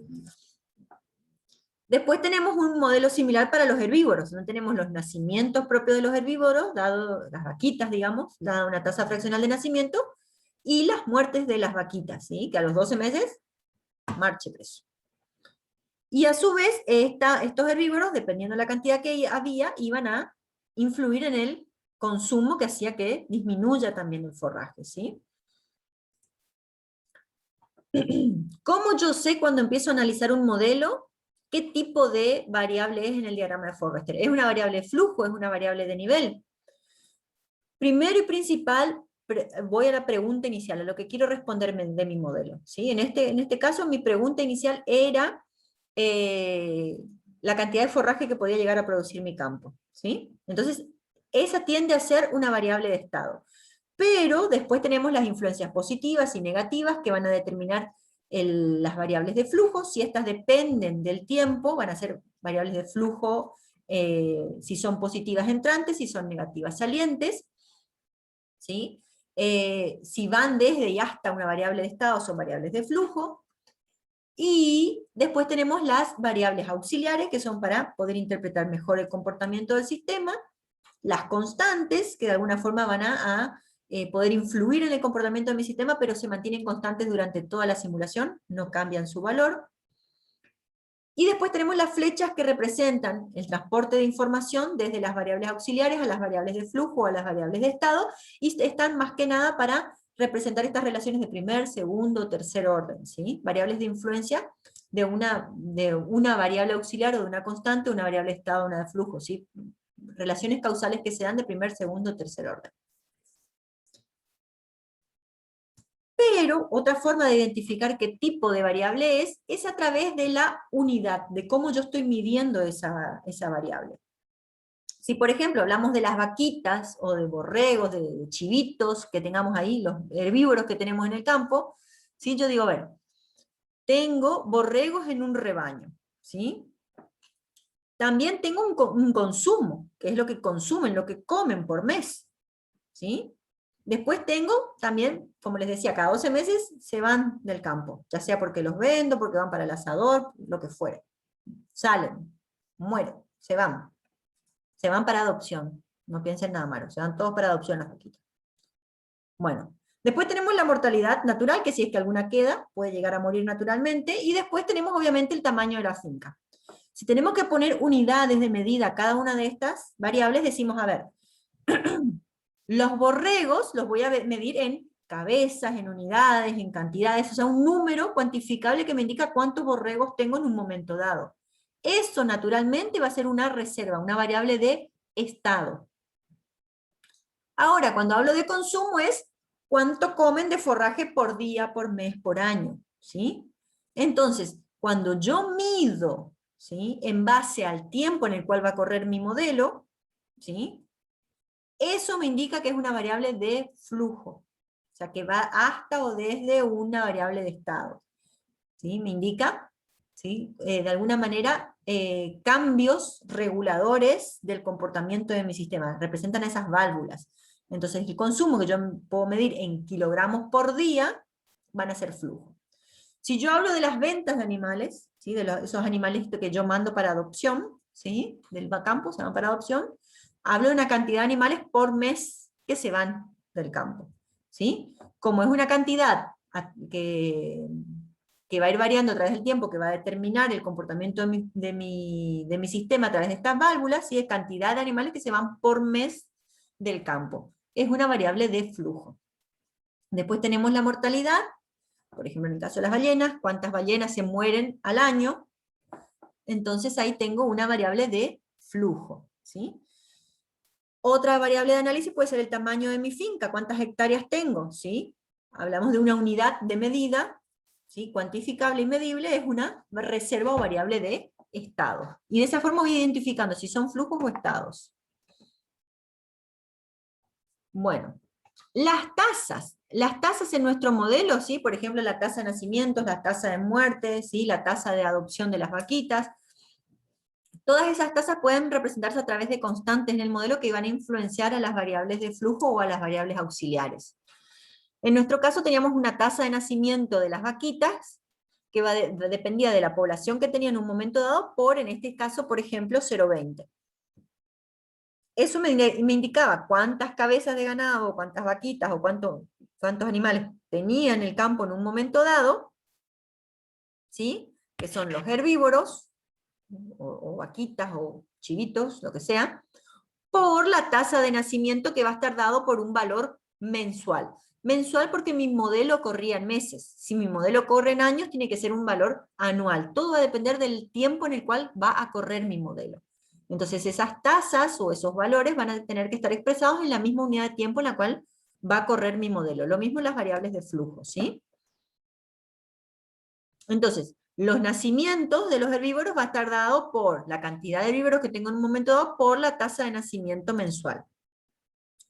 S1: Después tenemos un modelo similar para los herbívoros, donde tenemos los nacimientos propios de los herbívoros, dado las vaquitas, digamos, dada una tasa fraccional de nacimiento, y las muertes de las vaquitas, ¿sí?, que a los 12 meses, marche preso. Y a su vez, estos herbívoros, dependiendo de la cantidad que había, iban a influir en el consumo que hacía que disminuya también el forraje, ¿sí? ¿Cómo yo sé cuando empiezo a analizar un modelo qué tipo de variable es en el diagrama de Forrester? ¿Es una variable de flujo? ¿Es una variable de nivel? Primero y principal, voy a la pregunta inicial, a lo que quiero responderme de mi modelo, ¿sí? En este caso, mi pregunta inicial era la cantidad de forraje que podía llegar a producir mi campo, ¿sí? Entonces, esa tiende a ser una variable de estado. Pero después tenemos las influencias positivas y negativas que van a determinar las variables de flujo. Si estas dependen del tiempo, van a ser variables de flujo si son positivas entrantes, si son negativas salientes, ¿sí? Si van desde y hasta una variable de estado, son variables de flujo. Y después tenemos las variables auxiliares, que son para poder interpretar mejor el comportamiento del sistema. Las constantes, que de alguna forma van a poder influir en el comportamiento de mi sistema, pero se mantienen constantes durante toda la simulación, no cambian su valor. Y después tenemos las flechas que representan el transporte de información desde las variables auxiliares a las variables de flujo, a las variables de estado, y están más que nada para representar estas relaciones de primer, segundo, tercer orden, ¿sí? Variables de influencia de una variable auxiliar o de una constante, una variable de estado, una de flujo, ¿sí? Relaciones causales que se dan de primer, segundo, tercer orden. Pero otra forma de identificar qué tipo de variable es a través de la unidad, de cómo yo estoy midiendo esa variable. Si por ejemplo hablamos de las vaquitas, o de borregos, de chivitos que tengamos ahí, los herbívoros que tenemos en el campo, ¿sí? Yo digo, a ver, tengo borregos en un rebaño, ¿sí? También tengo un consumo, que es lo que consumen, lo que comen por mes, ¿sí? Después tengo también, como les decía, cada 12 meses se van del campo, ya sea porque los vendo, porque van para el asador, lo que fuere. Salen, mueren, se van. Se van para adopción, no piensen nada malo, se van todos para adopción las vaquitas. Bueno, después tenemos la mortalidad natural, que si es que alguna queda, puede llegar a morir naturalmente, y después tenemos obviamente el tamaño de la finca. Si tenemos que poner unidades de medida a cada una de estas variables, decimos, a ver, los borregos los voy a medir en cabezas, en unidades, en cantidades, o sea, un número cuantificable que me indica cuántos borregos tengo en un momento dado. Eso naturalmente va a ser una reserva, una variable de estado. Ahora, cuando hablo de consumo es cuánto comen de forraje por día, por mes, por año, ¿sí? Entonces, cuando yo mido, ¿sí?, en base al tiempo en el cual va a correr mi modelo, ¿sí?, eso me indica que es una variable de flujo, o sea, que va hasta o desde una variable de estado, ¿sí? Me indica, ¿sí?, de alguna manera, cambios reguladores del comportamiento de mi sistema, representan esas válvulas. Entonces el consumo que yo puedo medir en kilogramos por día, van a ser flujo. Si yo hablo de las ventas de animales, ¿sí?, de esos animales que yo mando para adopción, ¿sí?, del campo, se van para adopción, hablo de una cantidad de animales por mes que se van del campo, ¿sí? Como es una cantidad que va a ir variando a través del tiempo, que va a determinar el comportamiento de mi sistema a través de estas válvulas, ¿sí?, es cantidad de animales que se van por mes del campo. Es una variable de flujo. Después tenemos la mortalidad, por ejemplo en el caso de las ballenas, cuántas ballenas se mueren al año, entonces ahí tengo una variable de flujo, ¿sí? Otra variable de análisis puede ser el tamaño de mi finca, cuántas hectáreas tengo, ¿sí? Hablamos de una unidad de medida, ¿sí?, cuantificable y medible, es una reserva o variable de estado. Y de esa forma voy identificando si son flujos o estados. Bueno, las tasas en nuestro modelo, ¿sí?, por ejemplo la tasa de nacimientos, la tasa de muerte, ¿sí?, la tasa de adopción de las vaquitas, todas esas tasas pueden representarse a través de constantes en el modelo que van a influenciar a las variables de flujo o a las variables auxiliares. En nuestro caso teníamos una tasa de nacimiento de las vaquitas que dependía de la población que tenía en un momento dado por, en este caso, por ejemplo, 0,20. Eso me indicaba cuántas cabezas de ganado, cuántas vaquitas o cuántos animales tenía en el campo en un momento dado, ¿sí?, que son los herbívoros, o vaquitas, o chivitos, lo que sea, por la tasa de nacimiento que va a estar dado por un valor mensual. Mensual porque mi modelo corría en meses. Si mi modelo corre en años, tiene que ser un valor anual. Todo va a depender del tiempo en el cual va a correr mi modelo. Entonces esas tasas o esos valores van a tener que estar expresados en la misma unidad de tiempo en la cual va a correr mi modelo. Lo mismo en las variables de flujo, ¿sí? Entonces, los nacimientos de los herbívoros va a estar dado por la cantidad de herbívoros que tengo en un momento dado por la tasa de nacimiento mensual.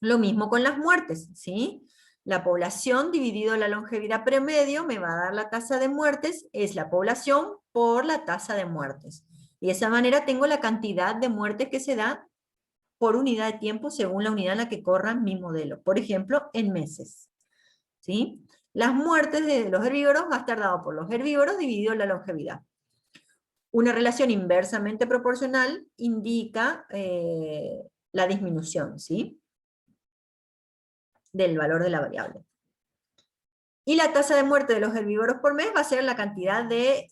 S1: Lo mismo con las muertes, ¿sí? La población dividido la longevidad promedio me va a dar la tasa de muertes, es la población por la tasa de muertes. Y de esa manera tengo la cantidad de muertes que se da por unidad de tiempo según la unidad en la que corra mi modelo. Por ejemplo, en meses, ¿sí? Las muertes de los herbívoros va a estar dado por los herbívoros dividido la longevidad. Una relación inversamente proporcional indica la disminución, ¿sí? Del valor de la variable. Y la tasa de muerte de los herbívoros por mes va a ser la cantidad de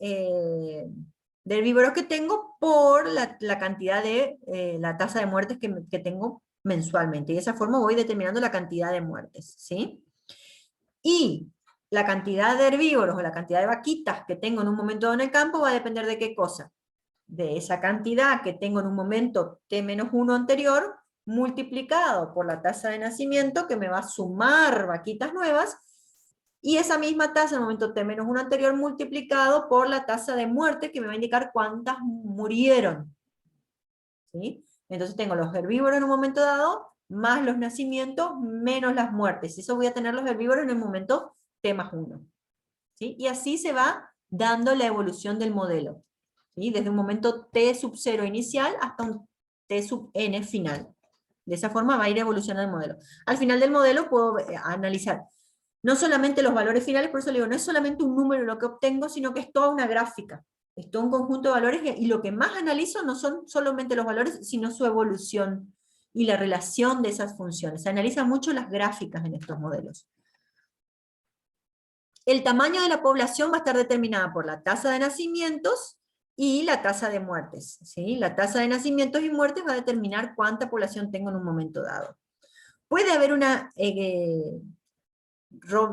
S1: herbívoros que tengo por la cantidad de la tasa de muertes que tengo mensualmente. Y de esa forma voy determinando la cantidad de muertes, ¿sí? Y la cantidad de herbívoros o la cantidad de vaquitas que tengo en un momento en el campo va a depender de qué cosa. De esa cantidad que tengo en un momento t-1 anterior, multiplicado por la tasa de nacimiento, que me va a sumar vaquitas nuevas, y esa misma tasa en el momento t-1 anterior, multiplicado por la tasa de muerte, que me va a indicar cuántas murieron. ¿Sí? Entonces tengo los herbívoros en un momento dado, más los nacimientos, menos las muertes. Eso voy a tener los herbívoros en el momento t+1. ¿Sí? Y así se va dando la evolución del modelo. ¿Sí? Desde un momento t⁻0 inicial hasta un t⁻n final. De esa forma va a ir evolucionando el modelo. Al final del modelo puedo analizar no solamente los valores finales, por eso le digo, no es solamente un número lo que obtengo, sino que es toda una gráfica. Es todo un conjunto de valores, y lo que más analizo no son solamente los valores, sino su evolución y la relación de esas funciones. Se analizan mucho las gráficas en estos modelos. El tamaño de la población va a estar determinada por la tasa de nacimientos y la tasa de muertes, ¿sí? La tasa de nacimientos y muertes va a determinar cuánta población tengo en un momento dado. Puede haber una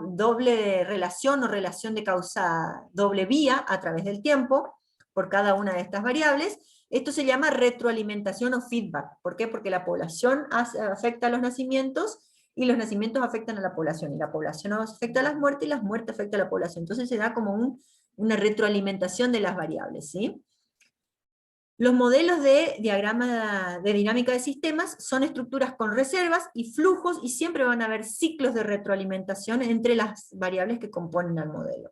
S1: doble relación o relación de causa doble vía a través del tiempo, por cada una de estas variables. Esto se llama retroalimentación o feedback. ¿Por qué? Porque la población afecta a los nacimientos, y los nacimientos afectan a la población, y la población afecta a las muertes, y las muertes afectan a la población. Entonces se da como una retroalimentación de las variables, ¿sí? Los modelos de diagrama de dinámica de sistemas son estructuras con reservas y flujos, y siempre van a haber ciclos de retroalimentación entre las variables que componen al modelo.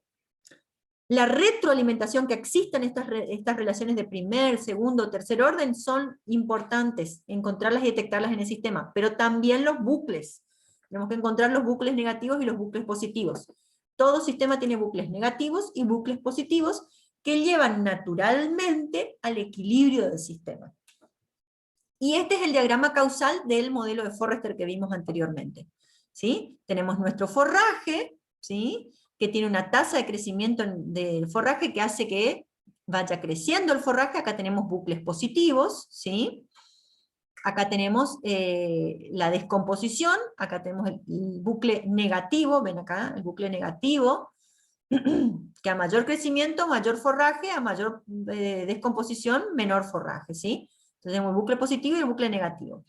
S1: La retroalimentación que existan estas relaciones de primer, segundo, tercer orden son importantes, encontrarlas y detectarlas en el sistema, pero también los bucles. Tenemos que encontrar los bucles negativos y los bucles positivos. Todo sistema tiene bucles negativos y bucles positivos, que llevan naturalmente al equilibrio del sistema. Y este es el diagrama causal del modelo de Forrester que vimos anteriormente, ¿sí? Tenemos nuestro forraje, ¿sí? Que tiene una tasa de crecimiento del forraje que hace que vaya creciendo el forraje. Acá tenemos bucles positivos, ¿sí? Acá tenemos la descomposición, acá tenemos el bucle negativo, ven acá, el bucle negativo, que a mayor crecimiento, mayor forraje, a mayor descomposición, menor forraje, ¿sí? Entonces tenemos el bucle positivo y el bucle negativo.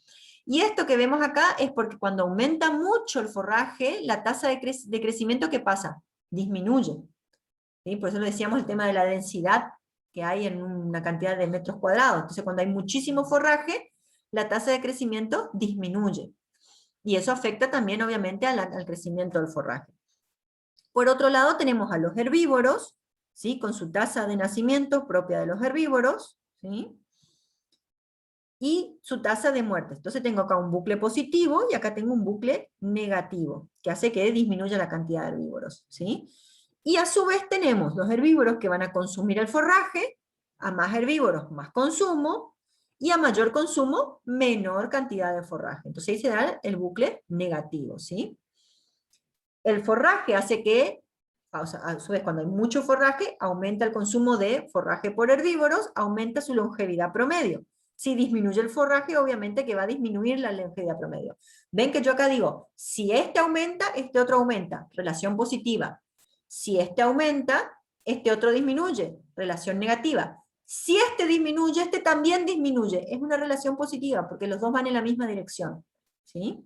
S1: Y esto que vemos acá es porque cuando aumenta mucho el forraje, la tasa de crecimiento, ¿qué pasa? Disminuye. ¿Sí? Por eso lo decíamos el tema de la densidad que hay en una cantidad de metros cuadrados. Entonces cuando hay muchísimo forraje, la tasa de crecimiento disminuye. Y eso afecta también obviamente al crecimiento del forraje. Por otro lado tenemos a los herbívoros, ¿sí? Con su tasa de nacimiento propia de los herbívoros, ¿sí? Y su tasa de muerte. Entonces tengo acá un bucle positivo y acá tengo un bucle negativo, que hace que disminuya la cantidad de herbívoros, ¿sí? Y a su vez tenemos los herbívoros que van a consumir el forraje, a más herbívoros más consumo, y a mayor consumo menor cantidad de forraje. Entonces ahí se da el bucle negativo, ¿sí? El forraje hace que, a su vez, cuando hay mucho forraje, aumenta el consumo de forraje por herbívoros, aumenta su longevidad promedio. Si disminuye el forraje, obviamente que va a disminuir la longevidad promedio. Ven que yo acá digo, si este aumenta, este otro aumenta, relación positiva. Si este aumenta, este otro disminuye, relación negativa. Si este disminuye, este también disminuye. Es una relación positiva, porque los dos van en la misma dirección. ¿Sí?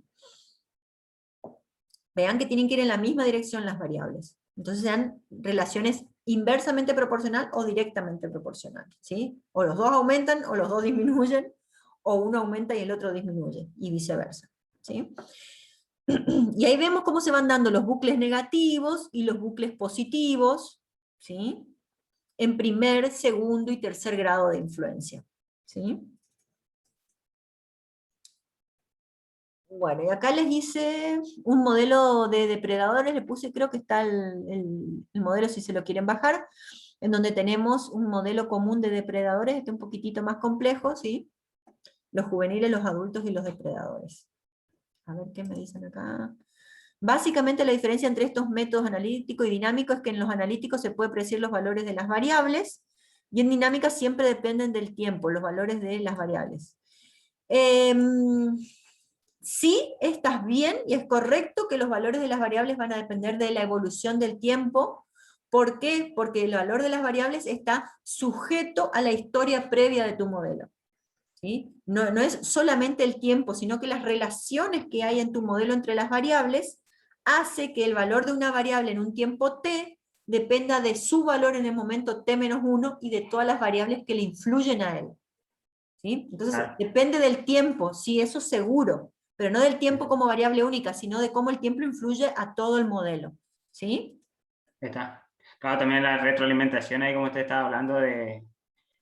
S1: Vean que tienen que ir en la misma dirección las variables. Entonces sean relaciones inversamente proporcional o directamente proporcional. ¿Sí? O los dos aumentan o los dos disminuyen, o uno aumenta y el otro disminuye, y viceversa. ¿Sí? Y ahí vemos cómo se van dando los bucles negativos y los bucles positivos, ¿sí? En primer, segundo y tercer grado de influencia. ¿Sí? Bueno, y acá les hice un modelo de depredadores, le puse, creo que está el modelo si se lo quieren bajar, en donde tenemos un modelo común de depredadores, este un poquitito más complejo, ¿sí? Los juveniles, los adultos y los depredadores. A ver qué me dicen acá. Básicamente la diferencia entre estos métodos analítico y dinámico es que en los analíticos se puede predecir los valores de las variables, y en dinámica siempre dependen del tiempo, los valores de las variables. Sí, estás bien, y es correcto que los valores de las variables van a depender de la evolución del tiempo. ¿Por qué? Porque el valor de las variables está sujeto a la historia previa de tu modelo. ¿Sí? No es solamente el tiempo, sino que las relaciones que hay en tu modelo entre las variables hace que el valor de una variable en un tiempo t dependa de su valor en el momento t-1 y de todas las variables que le influyen a él. ¿Sí? Entonces, depende del tiempo, sí, eso seguro, pero no del tiempo como variable única, sino de cómo el tiempo influye a todo el modelo. ¿Sí?
S4: Está. Claro, también la retroalimentación, ahí como usted estaba hablando de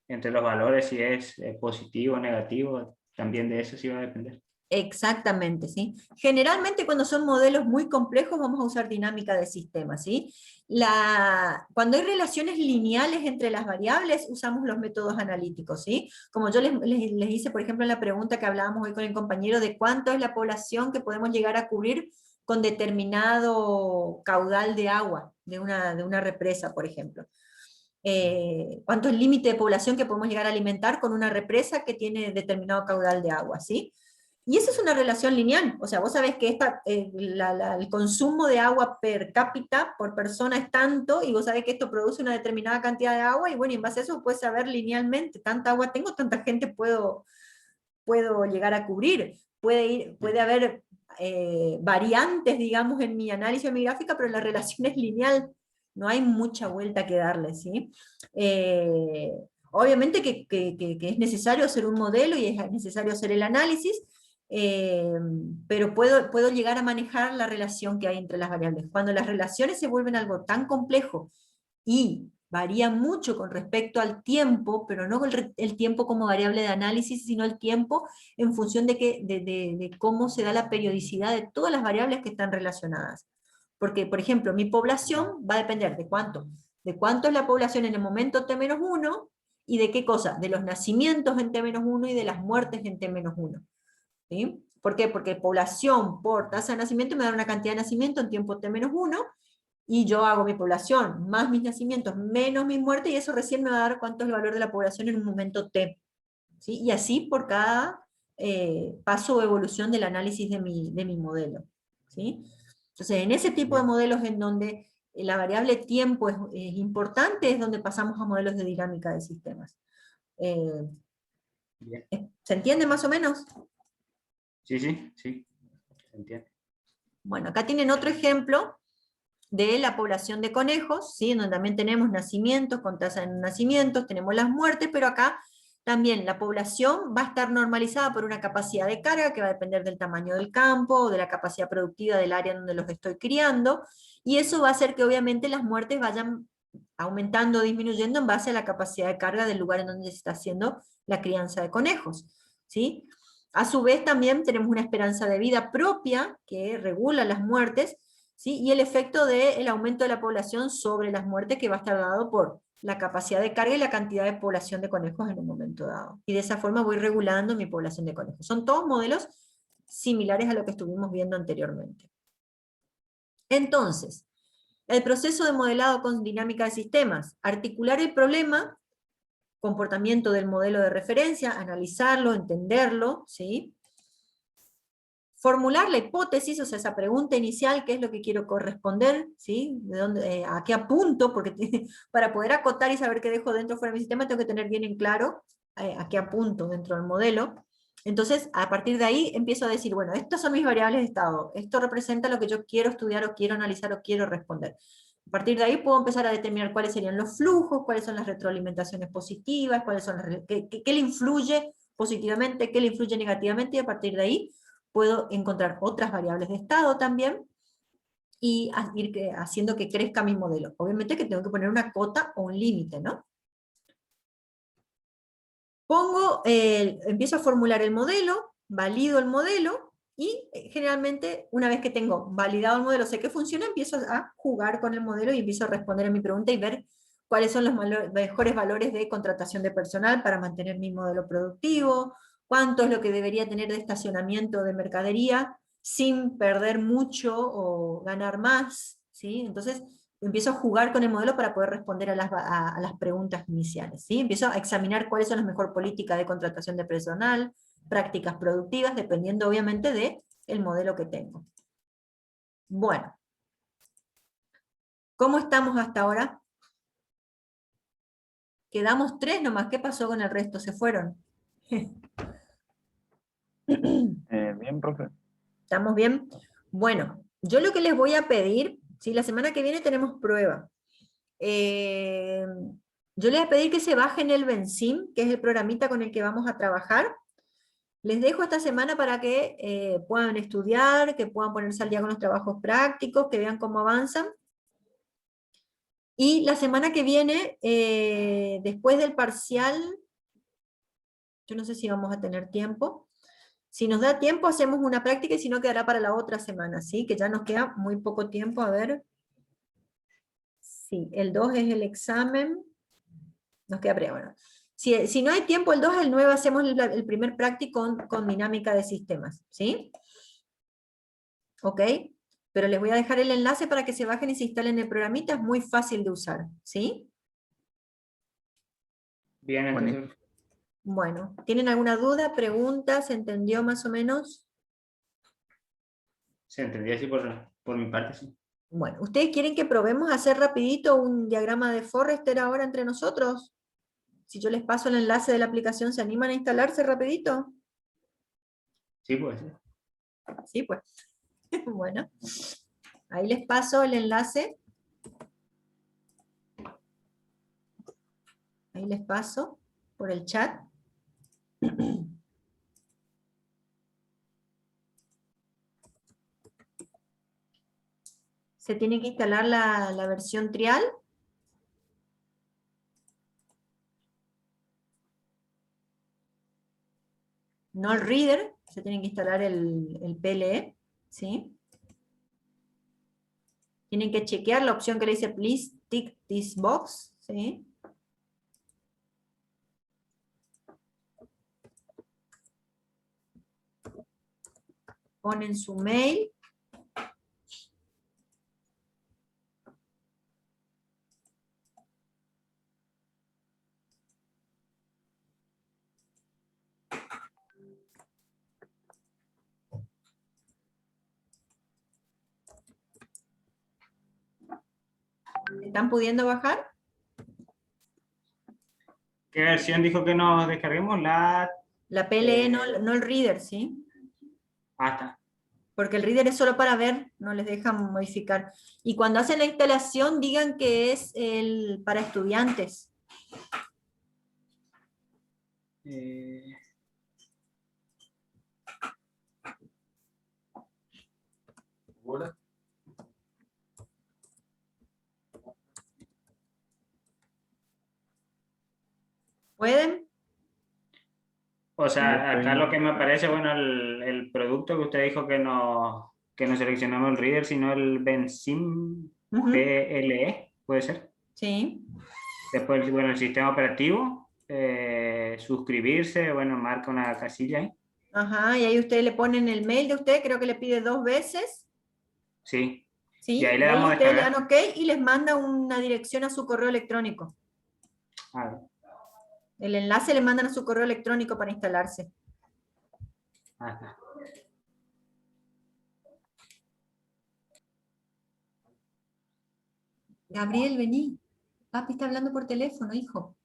S4: entre los valores, si es positivo o negativo, también de eso sí va a depender.
S1: Exactamente, ¿sí? Generalmente cuando son modelos muy complejos vamos a usar dinámica de sistemas, ¿sí? Cuando hay relaciones lineales entre las variables usamos los métodos analíticos, ¿sí? Como yo les hice, por ejemplo, en la pregunta que hablábamos hoy con el compañero de cuánto es la población que podemos llegar a cubrir con determinado caudal de agua de una represa, por ejemplo. Cuánto es el límite de población que podemos llegar a alimentar con una represa que tiene determinado caudal de agua, ¿sí? Y esa es una relación lineal, o sea, vos sabés que el consumo de agua per cápita por persona es tanto, y vos sabés que esto produce una determinada cantidad de agua, y bueno, y en base a eso puedes saber linealmente, tanta agua tengo, tanta gente puedo llegar a cubrir. Puede haber variantes, digamos, en mi análisis o en mi gráfica, pero la relación es lineal, no hay mucha vuelta que darle, ¿sí? Obviamente que es necesario hacer un modelo y es necesario hacer el análisis, pero puedo llegar a manejar la relación que hay entre las variables. Cuando las relaciones se vuelven algo tan complejo y varía mucho con respecto al tiempo, pero no el tiempo como variable de análisis, sino el tiempo en función de cómo se da la periodicidad de todas las variables que están relacionadas. Porque, por ejemplo, mi población va a depender de cuánto es la población en el momento t-1, y de qué cosa, de los nacimientos en t-1 y de las muertes en t-1. ¿Sí? ¿Por qué? Porque población por tasa de nacimiento me da una cantidad de nacimiento en tiempo t-1, y yo hago mi población más mis nacimientos menos mis muertes, y eso recién me va a dar cuánto es el valor de la población en un momento t. ¿Sí? Y así por cada paso o evolución del análisis de mi modelo. ¿Sí? Entonces, en ese tipo de modelos en donde la variable tiempo es importante, es donde pasamos a modelos de dinámica de sistemas. ¿Se entiende más o menos?
S4: Sí, se entiende.
S1: Bueno, acá tienen otro ejemplo de la población de conejos, ¿sí? Donde también tenemos nacimientos con tasa de nacimientos, tenemos las muertes, pero acá también la población va a estar normalizada por una capacidad de carga que va a depender del tamaño del campo, o de la capacidad productiva del área donde los estoy criando, y eso va a hacer que obviamente las muertes vayan aumentando o disminuyendo en base a la capacidad de carga del lugar en donde se está haciendo la crianza de conejos, ¿sí? A su vez también tenemos una esperanza de vida propia que regula las muertes, ¿sí? Y el efecto del aumento de la población sobre las muertes, que va a estar dado por la capacidad de carga y la cantidad de población de conejos en un momento dado. Y de esa forma voy regulando mi población de conejos. Son todos modelos similares a lo que estuvimos viendo anteriormente. Entonces, el proceso de modelado con dinámica de sistemas: articular el problema comportamiento del modelo de referencia, analizarlo, entenderlo, ¿sí? Formular la hipótesis, o sea, esa pregunta inicial, qué es lo que quiero corresponder, ¿sí? ¿De dónde, a qué apunto? Porque para poder acotar y saber qué dejo dentro o fuera de mi sistema, tengo que tener bien en claro a qué apunto dentro del modelo. Entonces, a partir de ahí, empiezo a decir, bueno, estas son mis variables de estado, esto representa lo que yo quiero estudiar, o quiero analizar, o quiero responder. A partir de ahí puedo empezar a determinar cuáles serían los flujos, cuáles son las retroalimentaciones positivas, cuáles son qué le influye positivamente, qué le influye negativamente, y a partir de ahí puedo encontrar otras variables de estado también, y ir haciendo que crezca mi modelo. Obviamente que tengo que poner una cota o un límite, ¿no? Empiezo a formular el modelo, valido el modelo, y generalmente una vez que tengo validado el modelo, sé que funciona, empiezo a jugar con el modelo y empiezo a responder a mi pregunta y ver cuáles son los mejores valores de contratación de personal para mantener mi modelo productivo, cuánto es lo que debería tener de estacionamiento de mercadería sin perder mucho o ganar más, ¿sí? Entonces empiezo a jugar con el modelo para poder responder a las preguntas iniciales, ¿sí? Empiezo a examinar cuáles son las mejores políticas de contratación de personal, prácticas productivas, dependiendo obviamente del modelo que tengo. Bueno, ¿cómo estamos hasta ahora? Quedamos 3 nomás, ¿qué pasó con el resto? ¿Se fueron?
S2: Bien, profe.
S1: ¿Estamos bien? Bueno, yo lo que les voy a pedir, ¿sí? La semana que viene tenemos prueba. Yo les voy a pedir que se bajen el Benzim, que es el programita con el que vamos a trabajar. Les dejo esta semana para que puedan estudiar, que puedan ponerse al día con los trabajos prácticos, que vean cómo avanzan. Y la semana que viene, después del parcial, yo no sé si vamos a tener tiempo. Si nos da tiempo, hacemos una práctica, y si no, quedará para la otra semana, ¿sí? Que ya nos queda muy poco tiempo. A ver. Sí, el 2 es el examen. Nos queda bueno. Si no hay tiempo, el 2 al 9 hacemos el primer práctico con dinámica de sistemas, ¿sí? ¿Ok? Pero les voy a dejar el enlace para que se bajen y se instalen el programita, es muy fácil de usar, ¿sí?
S4: Bien, entonces.
S1: Bueno, ¿tienen alguna duda, pregunta? ¿Se entendió más o menos?
S4: Se entendía así por mi parte, sí.
S1: Bueno, ¿ustedes quieren que probemos a hacer rapidito un diagrama de Forrester ahora entre nosotros? Si yo les paso el enlace de la aplicación, ¿se animan a instalarse rapidito?
S4: Sí, pues sí.
S1: Sí, pues. Bueno, ahí les paso el enlace. Ahí les paso por el chat. Se tiene que instalar la versión trial. No el reader, se tiene que instalar el PLE, ¿sí? Tienen que chequear la opción que le dice please tick this box, ¿sí? Ponen su mail. ¿Están pudiendo bajar?
S4: ¿Qué versión dijo que nos descarguemos?
S1: La PLE, no el reader, ¿sí?
S4: Está.
S1: Porque el reader es solo para ver, no les dejan modificar. Y cuando hacen la instalación, digan que es para estudiantes.
S5: Hola.
S1: ¿Pueden?
S4: O sea,
S2: Sí,
S4: acá
S2: estoy-
S4: lo que me parece, bueno, el producto que usted dijo que no seleccionamos el reader, sino el Benzim
S1: Ujú.
S4: PLE, ¿puede ser?
S1: Sí.
S4: Después, bueno, el sistema operativo, suscribirse, bueno, marca una casilla ahí.
S1: Ajá, y ahí ustedes le ponen el mail de usted, creo que le pide 2 veces.
S4: Sí.
S1: ¿Sí?
S4: Y ahí
S1: Y
S4: le
S1: ahí
S4: damos a
S1: ustedes le dan
S4: descargar.
S1: OK y les manda una dirección a su correo electrónico.
S4: A ver.
S1: El enlace le mandan a su correo electrónico para instalarse.
S4: Acá.
S1: Gabriel, vení. Papi está hablando por teléfono, hijo.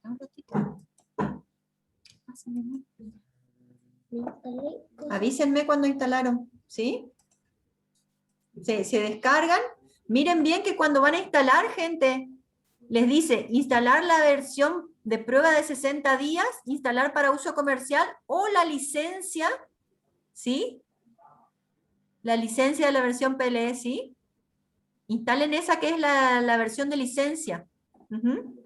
S1: Un ratito. Pásame. Avísenme cuando instalaron, ¿sí? Se descargan. Miren bien que cuando van a instalar, gente, les dice instalar la versión de prueba de 60 días, instalar para uso comercial o la licencia, ¿sí? La licencia de la versión PLE, ¿sí? Instalen esa que es la versión de licencia. Ujú.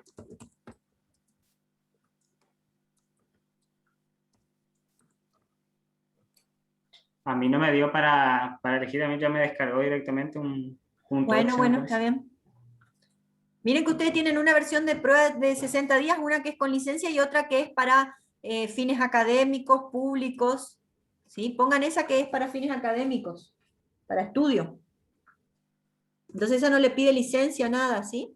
S4: A mí no me dio para elegir, a mí ya me descargó directamente un punto
S1: Bueno,
S4: exe, me
S1: bueno,
S4: parece.
S1: está bien. Miren que ustedes tienen una versión de prueba de 60 días, una que es con licencia y otra que es para fines académicos, públicos. ¿Sí? Pongan esa que es para fines académicos, para estudio. Entonces esa no le pide licencia, nada, ¿sí?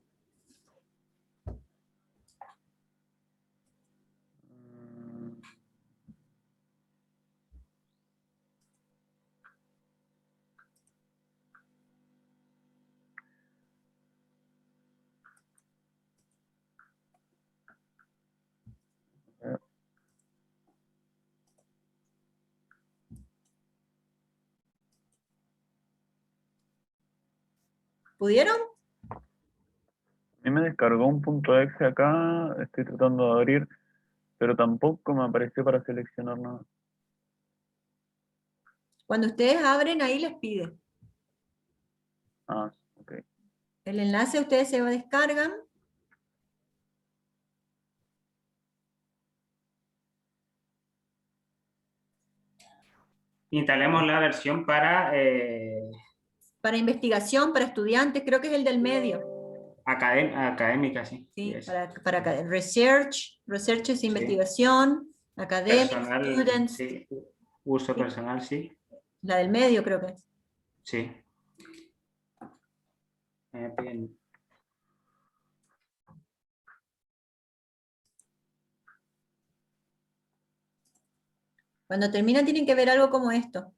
S1: ¿Pudieron?
S2: A mí me descargó un punto exe acá, estoy tratando de abrir, pero tampoco me apareció para seleccionar nada.
S1: Cuando ustedes abren, ahí les pide.
S2: Ah, ok.
S1: El enlace ustedes se descargan.
S4: Instalemos la versión para
S1: Para investigación, para estudiantes, creo que es el del medio.
S4: académica, sí.
S1: ¿Sí?
S4: Yes.
S1: Para research es
S4: Sí.
S1: investigación, academic,
S4: Personal,
S1: students,
S4: sí. Uso
S1: Sí.
S4: personal, sí.
S1: La del medio creo que es.
S4: Sí. Bien.
S1: Cuando terminan tienen que ver algo como esto.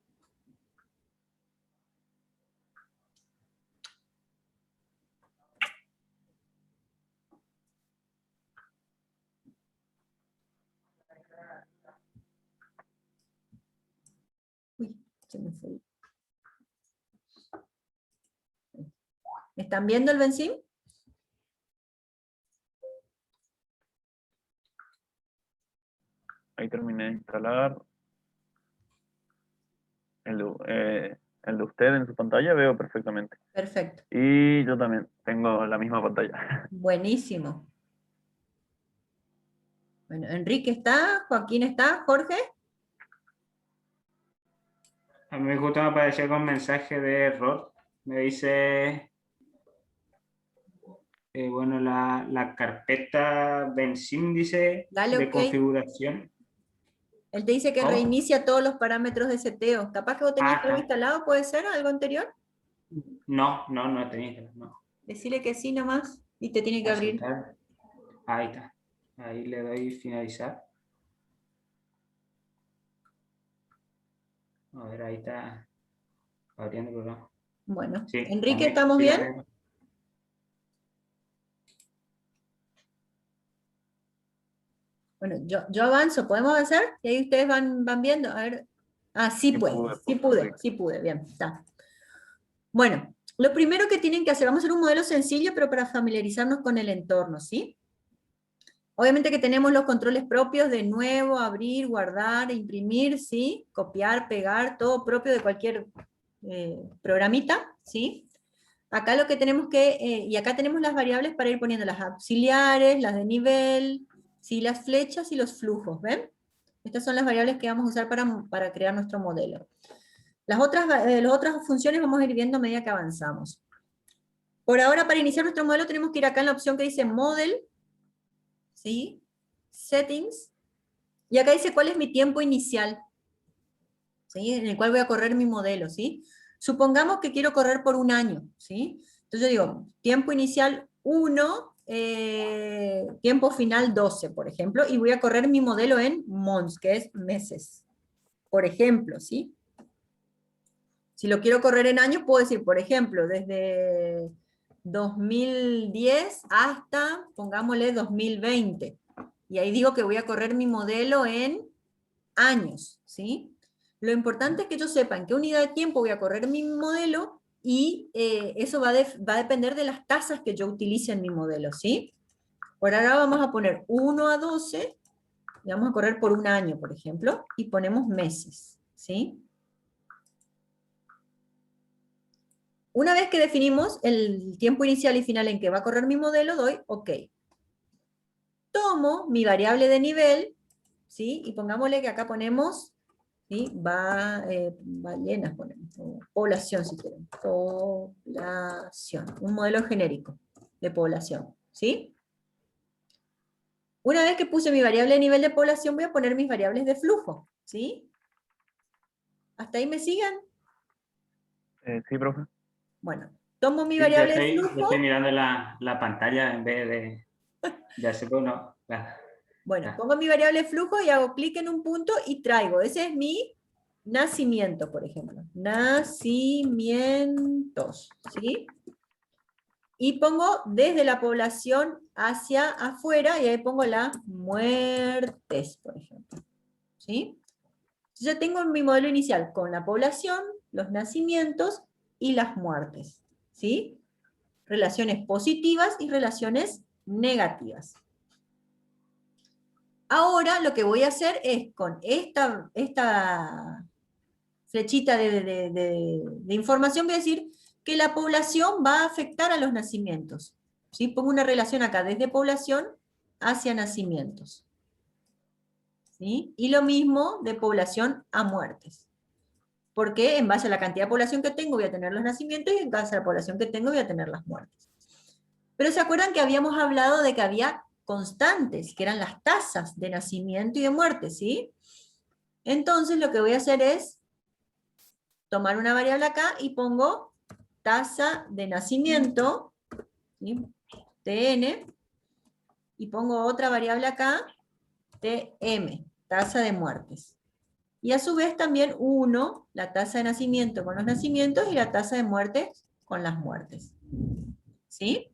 S1: Uy, se me fue. ¿Están viendo el Benzim?
S2: Ahí terminé de instalar. El de usted en su pantalla veo perfectamente.
S1: Perfecto.
S2: Y yo también tengo la misma pantalla.
S1: Buenísimo. Bueno, Enrique está, Joaquín está, Jorge.
S4: A mí justo me apareció con mensaje de error. Me dice, bueno, la carpeta Benzim dice
S1: Dale
S4: de
S1: ok.
S4: configuración.
S1: Él te dice que
S4: ¿Cómo?
S1: reinicia todos los parámetros de seteo. Capaz que vos tenías algo
S4: Ajá.
S1: instalado, ¿puede ser? ¿Algo anterior?
S4: No tenía, no.
S1: Decirle que sí nomás y te tiene que abrir.
S4: Aceptar. Ahí está. Ahí le doy finalizar. A ver, ahí está abriendo el programa.
S1: Bueno,
S4: Sí,
S1: Enrique,
S4: también,
S1: ¿estamos
S4: sí,
S1: bien?
S4: también.
S1: Bueno, yo avanzo, ¿podemos avanzar? Y ahí ustedes van viendo. A ver. Ah, sí
S2: Sí
S1: puede,
S2: pude,
S1: sí
S2: por
S1: pude,
S2: Enrique.
S1: sí pude, bien, está. Bueno, lo primero que tienen que hacer, vamos a hacer un modelo sencillo, pero para familiarizarnos con el entorno, ¿sí? Obviamente que tenemos los controles propios de nuevo, abrir, guardar, imprimir, ¿sí? Copiar, pegar, todo propio de cualquier programita, ¿sí? Acá lo que tenemos que, y acá tenemos las variables para ir poniendo las auxiliares, las de nivel, ¿sí? Las flechas y los flujos, ¿ven? Estas son las variables que vamos a usar para crear nuestro modelo. Las otras funciones vamos a ir viendo a medida que avanzamos. Por ahora, para iniciar nuestro modelo, tenemos que ir acá en la opción que dice Model, ¿sí? Settings, y acá dice cuál es mi tiempo inicial, ¿sí? En el cual voy a correr mi modelo, ¿sí? Supongamos que quiero correr por un año, ¿sí? Entonces yo digo, tiempo inicial 1, tiempo final 12, por ejemplo, y voy a correr mi modelo en months, que es meses, por ejemplo, ¿sí? Si lo quiero correr en años, puedo decir, por ejemplo, desde 2010 hasta, pongámosle, 2020. Y ahí digo que voy a correr mi modelo en años, ¿sí? Lo importante es que yo sepa en qué unidad de tiempo voy a correr mi modelo y eso va a depender de las tasas que yo utilice en mi modelo, ¿sí? Por ahora vamos a poner 1 a 12, y vamos a correr por un año, por ejemplo, y ponemos meses, ¿sí? Una vez que definimos el tiempo inicial y final en que va a correr mi modelo, doy OK. Tomo mi variable de nivel, ¿sí? Y pongámosle que acá ponemos, ¿sí? Ballenas ponemos, o población si quieren. Población, un modelo genérico de población, ¿sí? Una vez que puse mi variable de nivel de población, voy a poner mis variables de flujo, ¿sí? ¿Hasta ahí me siguen?
S2: Sí, profe.
S1: Bueno, tomo mi
S4: Sí,
S1: variable de
S4: yo
S1: flujo.
S4: estoy mirando la pantalla en vez de hacer uno.
S1: Bueno, pongo mi variable de flujo y hago clic en un punto y traigo. Ese es mi nacimiento, por ejemplo. Nacimientos, ¿sí? Y pongo desde la población hacia afuera y ahí pongo las muertes, por ejemplo. ¿Sí? Ya tengo mi modelo inicial con la población, los nacimientos y las muertes. ¿Sí? Relaciones positivas y relaciones negativas. Ahora lo que voy a hacer es con esta flechita de información, voy a decir que la población va a afectar a los nacimientos. ¿Sí? Pongo una relación acá desde población hacia nacimientos. ¿Sí? Y lo mismo de población a muertes. Porque en base a la cantidad de población que tengo voy a tener los nacimientos y en base a la población que tengo voy a tener las muertes. Pero ¿se acuerdan que habíamos hablado de que había constantes, que eran las tasas de nacimiento y de muerte, ¿sí? Entonces lo que voy a hacer es tomar una variable acá y pongo tasa de nacimiento, ¿sí? TN, y pongo otra variable acá, TM, tasa de muertes. Y a su vez también 1, la tasa de nacimiento con los nacimientos y la tasa de muertes con las muertes. ¿Sí?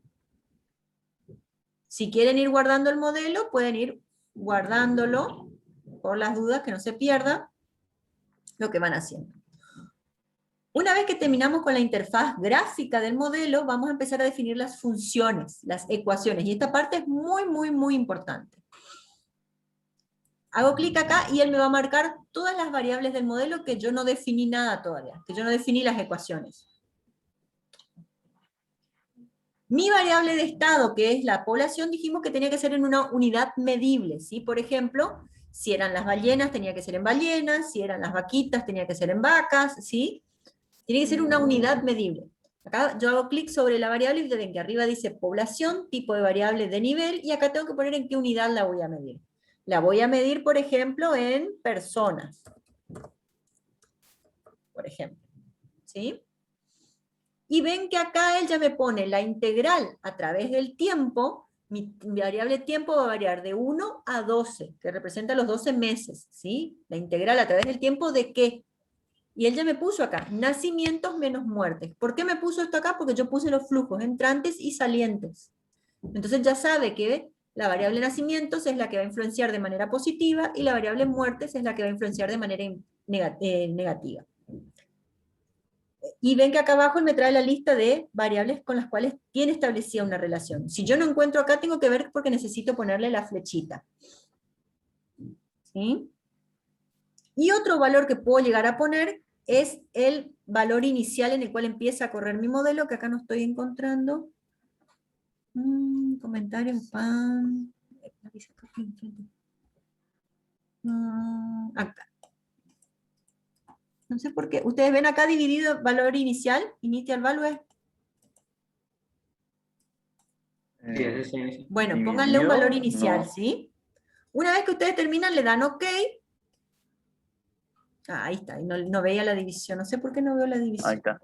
S1: Si quieren ir guardando el modelo, pueden ir guardándolo por las dudas que no se pierda lo que van haciendo. Una vez que terminamos con la interfaz gráfica del modelo, vamos a empezar a definir las funciones, las ecuaciones, y esta parte es muy, muy, muy importante. Hago clic acá y él me va a marcar todas las variables del modelo que yo no definí nada todavía, que yo no definí las ecuaciones. Mi variable de estado, que es la población, dijimos que tenía que ser en una unidad medible, ¿sí? Por ejemplo, si eran las ballenas, tenía que ser en ballenas, si eran las vaquitas, tenía que ser en vacas, ¿sí? Tiene que ser una unidad medible. Acá yo hago clic sobre la variable y ven que arriba dice población, tipo de variable de nivel, y acá tengo que poner en qué unidad la voy a medir. La voy a medir, por ejemplo, en personas. Por ejemplo. ¿Sí? Y ven que acá él ya me pone la integral a través del tiempo. Mi variable tiempo va a variar de 1 a 12, que representa los 12 meses. ¿Sí? La integral a través del tiempo de qué. Y él ya me puso acá, nacimientos menos muertes. ¿Por qué me puso esto acá? Porque yo puse los flujos entrantes y salientes. Entonces ya sabe que la variable nacimientos es la que va a influenciar de manera positiva y la variable muertes es la que va a influenciar de manera negativa. Y ven que acá abajo me trae la lista de variables con las cuales tiene establecida una relación. Si yo no encuentro acá, tengo que ver porque necesito ponerle la flechita. ¿Sí? Y otro valor que puedo llegar a poner es el valor inicial en el cual empieza a correr mi modelo, que acá no estoy encontrando. Comentarios, spam. Acá. No sé por qué. ¿Ustedes ven acá dividido valor inicial? Initial value.
S4: Sí, ese sí.
S1: Bueno, pónganle un
S2: dividido,
S1: valor inicial,
S2: no.
S1: ¿sí? Una vez que ustedes terminan, le dan OK. Ahí está, no veía la división. No sé por qué no veo la división.
S2: Ahí está.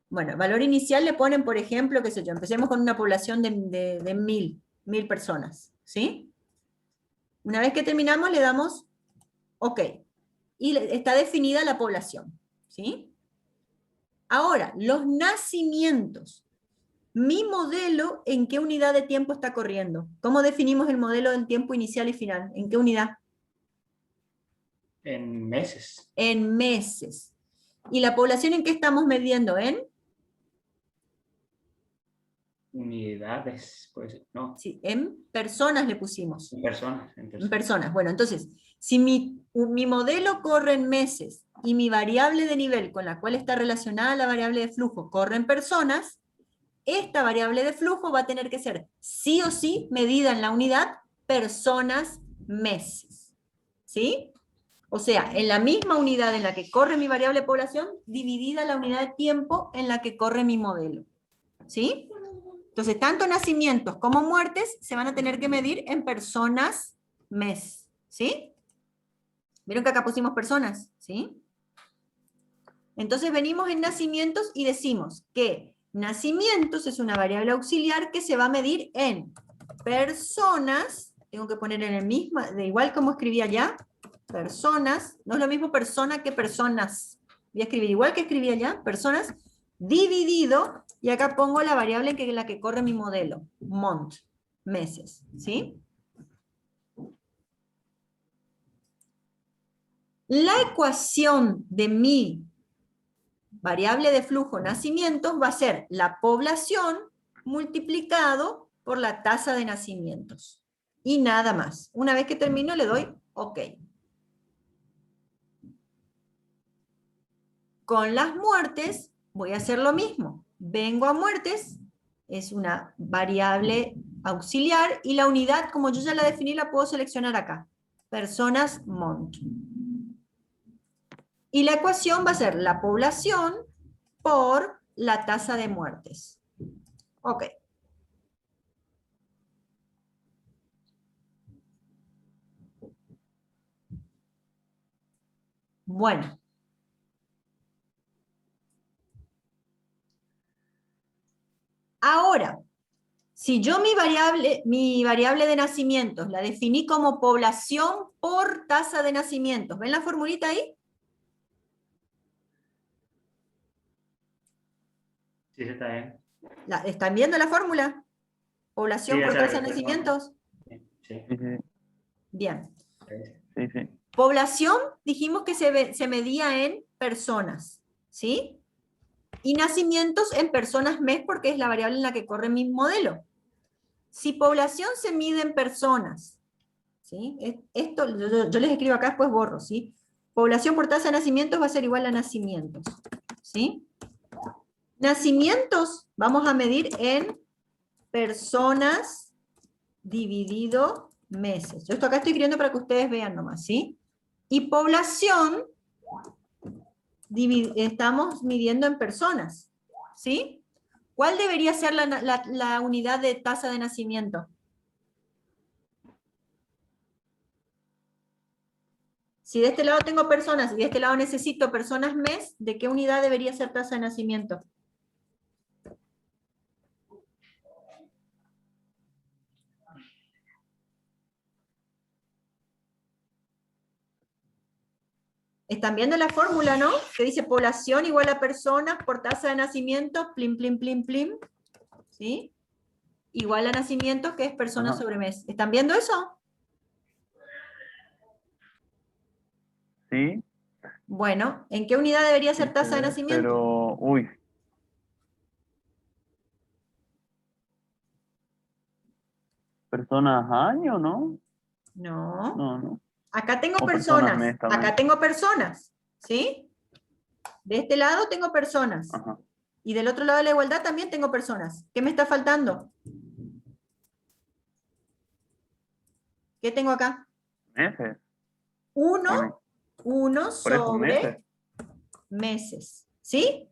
S1: Bueno, valor inicial le ponen, por ejemplo, qué sé yo, empecemos con una población de 1000 personas, ¿sí? Una vez que terminamos le damos OK. Y está definida la población, ¿sí? Ahora, los nacimientos. Mi modelo, ¿en qué unidad de tiempo está corriendo? ¿Cómo definimos el modelo del tiempo inicial y final? ¿En qué unidad?
S4: En meses.
S1: En meses. ¿Y la población en qué estamos midiendo? ¿En?
S4: Unidades, pues, no.
S1: Sí, en personas le pusimos.
S4: En personas.
S1: En personas. Bueno, entonces, si mi modelo corre en meses y mi variable de nivel con la cual está relacionada la variable de flujo corre en personas, esta variable de flujo va a tener que ser sí o sí medida en la unidad personas meses. ¿Sí? O sea, en la misma unidad en la que corre mi variable de población, dividida la unidad de tiempo en la que corre mi modelo. ¿Sí? Entonces, tanto nacimientos como muertes se van a tener que medir en personas mes. ¿Sí? ¿Vieron que acá pusimos personas? ¿Sí? Entonces venimos en nacimientos y decimos que nacimientos es una variable auxiliar que se va a medir en personas, tengo que poner en el mismo, de igual como escribí allá, personas, no es lo mismo persona que personas. Voy a escribir igual que escribí allá, personas, dividido, y acá pongo la variable en la que corre mi modelo, month, meses, ¿sí? La ecuación de mi variable de flujo nacimientos va a ser la población multiplicado por la tasa de nacimientos. Y nada más. Una vez que termino le doy OK. Con las muertes voy a hacer lo mismo. Vengo a muertes, es una variable auxiliar, y la unidad, como yo ya la definí, la puedo seleccionar acá. Personas month. Y la ecuación va a ser la población por la tasa de muertes. OK. Bueno. Ahora, si yo mi variable de nacimientos la definí como población por tasa de nacimientos, ¿ven la formulita ahí?
S4: Sí, está bien.
S1: ¿Están viendo la fórmula? Población
S4: Sí,
S1: por
S4: esa
S1: tasa de
S4: es.
S1: nacimientos.
S4: Sí.
S2: Sí, sí,
S1: Bien.
S2: sí, sí.
S1: Población dijimos que se medía en personas, ¿sí? Y nacimientos en personas mes, porque es la variable en la que corre mi modelo. Si población se mide en personas, ¿sí? Esto yo les escribo acá, después borro, ¿sí? Población por tasa de nacimientos va a ser igual a nacimientos, ¿sí? Nacimientos vamos a medir en personas dividido meses. Yo esto acá estoy escribiendo para que ustedes vean nomás, ¿sí? Y población estamos midiendo en personas, ¿sí? ¿Cuál debería ser la unidad de tasa de nacimiento? Si de este lado tengo personas y de este lado necesito personas mes, ¿de qué unidad debería ser tasa de nacimiento? ¿Están viendo la fórmula, no? Que dice población igual a personas por tasa de nacimiento, plim, plim, plim, plim, ¿sí? Igual a nacimientos, que es personas sobre mes. ¿Están viendo eso?
S2: Sí.
S1: Bueno, ¿en qué unidad debería ser
S2: Sí,
S1: tasa de nacimiento?
S2: pero, uy. ¿Personas año, no?
S1: No.
S2: No.
S1: Acá tengo
S2: O personas
S1: personas.
S2: mes también.
S1: Acá tengo personas, ¿sí? De este lado tengo personas.
S2: Ajá.
S1: Y del otro lado de la igualdad también tengo personas. ¿Qué me está faltando? ¿Qué tengo acá?
S2: Meses.
S1: 1
S2: Por eso,
S1: sobre meses. ¿Sí?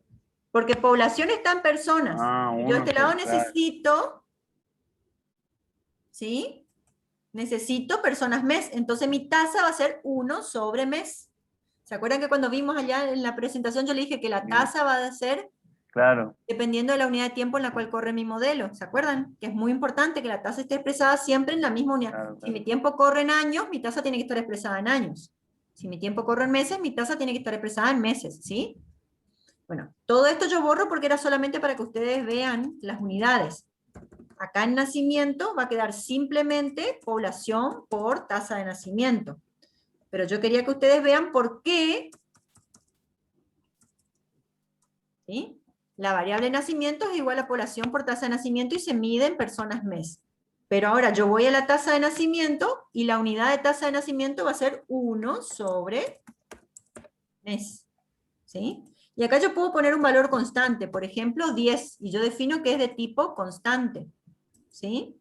S1: Porque población está en personas.
S2: Ah,
S1: Yo de este lado
S2: claro.
S1: necesito, ¿sí? Necesito personas mes. Entonces mi tasa va a ser 1 sobre mes. ¿Se acuerdan que cuando vimos allá en la presentación yo le dije que la tasa va a ser
S2: Claro,
S1: dependiendo de la unidad de tiempo en la cual corre mi modelo. ¿Se acuerdan? Que es muy importante que la tasa esté expresada siempre en la misma unidad.
S2: claro,
S1: Si
S2: claro.
S1: mi tiempo corre en años, mi tasa tiene que estar expresada en años. Si mi tiempo corre en meses, mi tasa tiene que estar expresada en meses, ¿sí? Bueno, todo esto yo borro porque era solamente para que ustedes vean las unidades. Acá en nacimiento va a quedar simplemente población por tasa de nacimiento. Pero yo quería que ustedes vean por qué, ¿sí? La variable nacimiento es igual a población por tasa de nacimiento y se mide en personas mes. Pero ahora yo voy a la tasa de nacimiento y la unidad de tasa de nacimiento va a ser 1 sobre mes. ¿Sí? Y acá yo puedo poner un valor constante, por ejemplo 10, y yo defino que es de tipo constante. ¿Sí?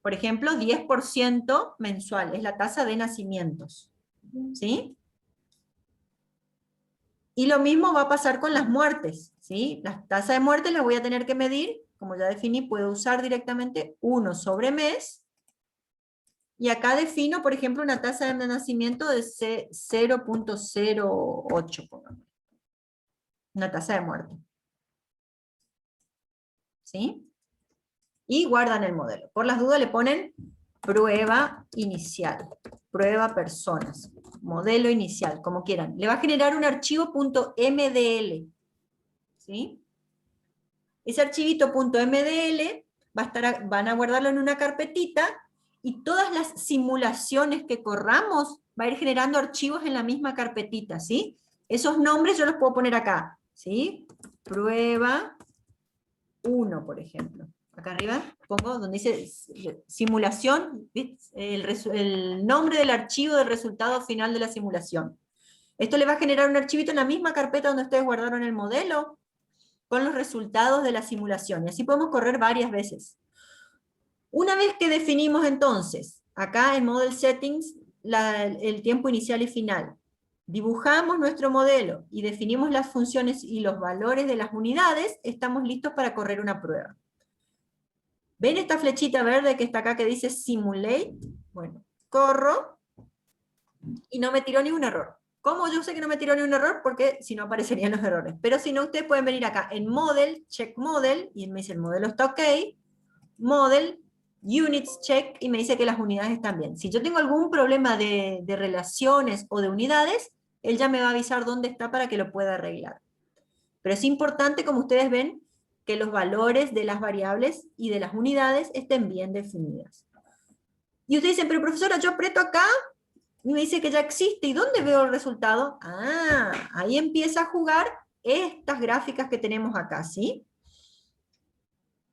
S1: Por ejemplo, 10% mensual, es la tasa de nacimientos. ¿Sí? Y lo mismo va a pasar con las muertes, ¿sí? Las tasas de muerte las voy a tener que medir, como ya definí, puedo usar directamente 1 sobre mes, y acá defino, por ejemplo, una tasa de nacimiento de 0.08, una tasa de muerte. ¿Sí? Y guardan el modelo. Por las dudas le ponen prueba inicial, prueba personas, modelo inicial, como quieran. Le va a generar un archivo .mdl. ¿Sí? Ese archivito .mdl van a guardarlo en una carpetita y todas las simulaciones que corramos va a ir generando archivos en la misma carpetita, ¿sí? Esos nombres yo los puedo poner acá, ¿sí? Prueba 1, por ejemplo. Acá arriba pongo donde dice simulación, el nombre del archivo del resultado final de la simulación. Esto le va a generar un archivito en la misma carpeta donde ustedes guardaron el modelo, con los resultados de la simulación. Y así podemos correr varias veces. Una vez que definimos entonces, acá en Model Settings, el tiempo inicial y final, dibujamos nuestro modelo y definimos las funciones y los valores de las unidades, estamos listos para correr una prueba. ¿Ven esta flechita verde que está acá que dice Simulate? Bueno, corro y no me tiró ni un error. ¿Cómo yo sé que no me tiró ni un error? Porque si no aparecerían los errores. Pero si no, ustedes pueden venir acá en Model, Check Model, y me dice el modelo está ok, Model, Units Check, y me dice que las unidades están bien. Si yo tengo algún problema de relaciones o de unidades, él ya me va a avisar dónde está para que lo pueda arreglar. Pero es importante, como ustedes ven, que los valores de las variables y de las unidades estén bien definidas. Y ustedes dicen, pero profesora, yo aprieto acá, y me dice que ya existe, ¿y dónde veo el resultado? Ah, ahí empieza a jugar estas gráficas que tenemos acá, ¿sí?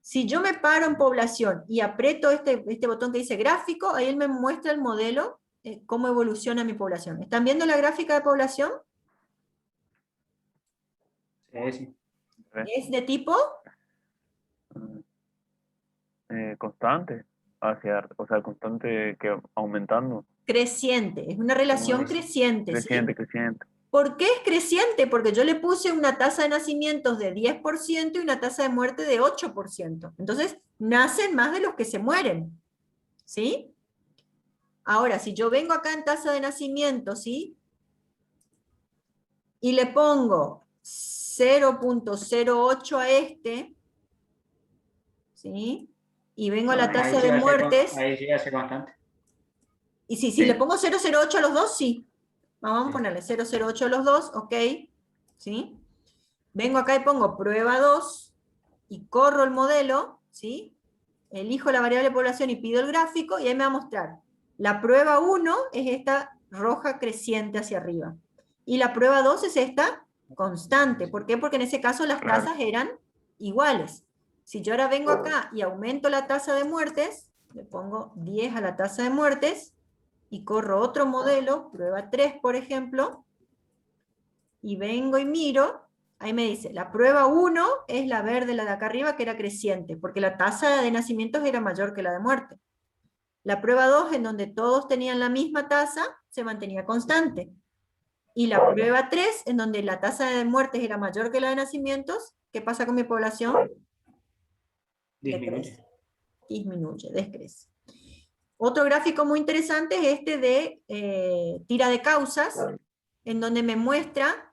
S1: Si yo me paro en población y aprieto este botón que dice gráfico, ahí él me muestra el modelo, cómo evoluciona mi población. ¿Están viendo la gráfica de población?
S4: Sí, sí.
S1: ¿Es de tipo?
S2: Constante, o sea, constante que aumentando.
S1: Creciente, es una relación creciente, ¿sí?
S2: Creciente, creciente.
S1: ¿Por qué es creciente? Porque yo le puse una tasa de nacimientos de 10% y una tasa de muerte de 8%. Entonces, nacen más de los que se mueren, ¿sí? Ahora, si yo vengo acá en tasa de nacimiento, ¿sí? Y le pongo 0.08 a este, ¿sí? Y vengo a la tasa de muertes.
S4: Ahí sí hace constante.
S1: Y si le pongo 0.08 a los dos, sí. Vamos a ponerle 0.08 a los dos, ok. ¿Sí? Vengo acá y pongo prueba 2 y corro el modelo, ¿sí? Elijo la variable población y pido el gráfico y ahí me va a mostrar. La prueba 1 es esta roja creciente hacia arriba. Y la prueba 2 es esta constante. ¿Por qué? Porque en ese caso las tasas eran iguales. Si yo ahora vengo acá y aumento la tasa de muertes, le pongo 10 a la tasa de muertes, y corro otro modelo, prueba 3 por ejemplo, y vengo y miro, ahí me dice, la prueba 1 es la verde, la de acá arriba, que era creciente, porque la tasa de nacimientos era mayor que la de muerte. La prueba 2, en donde todos tenían la misma tasa, se mantenía constante. Y la prueba 3, en donde la tasa de muertes era mayor que la de nacimientos, ¿qué pasa con mi población?
S4: Disminuye.
S1: Disminuye, descrece. Otro gráfico muy interesante es este de tira de causas, en donde me muestra,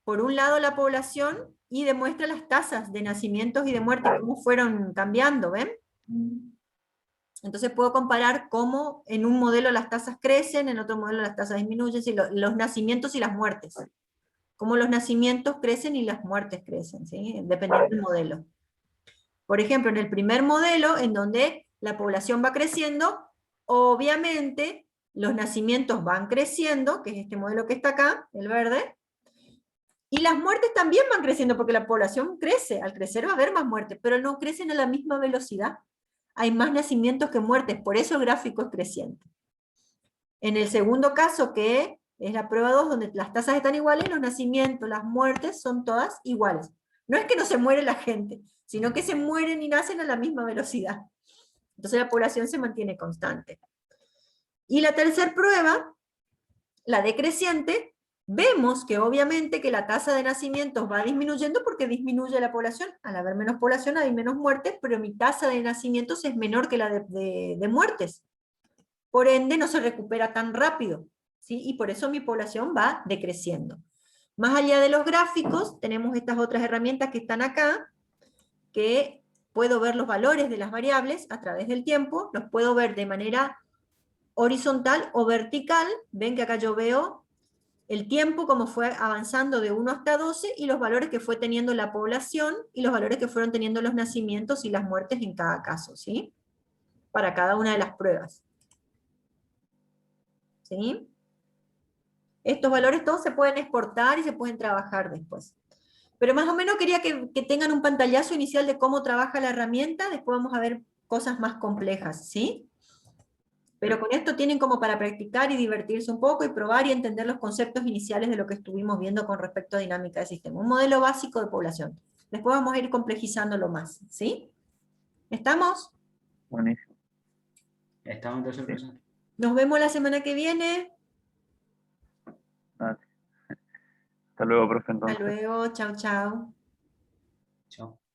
S1: por un lado, la población y demuestra las tasas de nacimientos y de muerte, cómo fueron cambiando, ¿ven? Entonces puedo comparar cómo en un modelo las tasas crecen, en otro modelo las tasas disminuyen, los nacimientos y las muertes. Cómo los nacimientos crecen y las muertes crecen, ¿sí? Dependiendo del modelo. Por ejemplo, en el primer modelo, en donde la población va creciendo, obviamente los nacimientos van creciendo, que es este modelo que está acá, el verde, y las muertes también van creciendo, porque la población crece, al crecer va a haber más muertes, pero no crecen a la misma velocidad. Hay más nacimientos que muertes, por eso el gráfico es creciente. En el segundo caso, que es la prueba 2, donde las tasas están iguales, los nacimientos, las muertes son todas iguales. No es que no se muere la gente, sino que se mueren y nacen a la misma velocidad. Entonces la población se mantiene constante. Y la tercera prueba, la decreciente, vemos que obviamente que la tasa de nacimientos va disminuyendo porque disminuye la población. Al haber menos población hay menos muertes, pero mi tasa de nacimientos es menor que la de muertes. Por ende no se recupera tan rápido, ¿sí? Y por eso mi población va decreciendo. Más allá de los gráficos, tenemos estas otras herramientas que están acá, que puedo ver los valores de las variables a través del tiempo, los puedo ver de manera horizontal o vertical. Ven que acá yo veo el tiempo como fue avanzando de 1 hasta 12 y los valores que fue teniendo la población y los valores que fueron teniendo los nacimientos y las muertes en cada caso, ¿sí? Para cada una de las pruebas. ¿Sí? Estos valores todos se pueden exportar y se pueden trabajar después. Pero más o menos quería que tengan un pantallazo inicial de cómo trabaja la herramienta, después vamos a ver cosas más complejas, ¿sí? Pero con esto tienen como para practicar y divertirse un poco y probar y entender los conceptos iniciales de lo que estuvimos viendo con respecto a dinámica de sistema. Un modelo básico de población. Después vamos a ir complejizándolo más, ¿sí? ¿Estamos?
S2: Buenísimo.
S4: Estamos entonces, profesor.
S1: Nos vemos la semana que viene.
S2: Gracias. Hasta luego, profe,
S1: Hasta
S2: entonces.
S1: luego, chao, chao.
S4: Chao.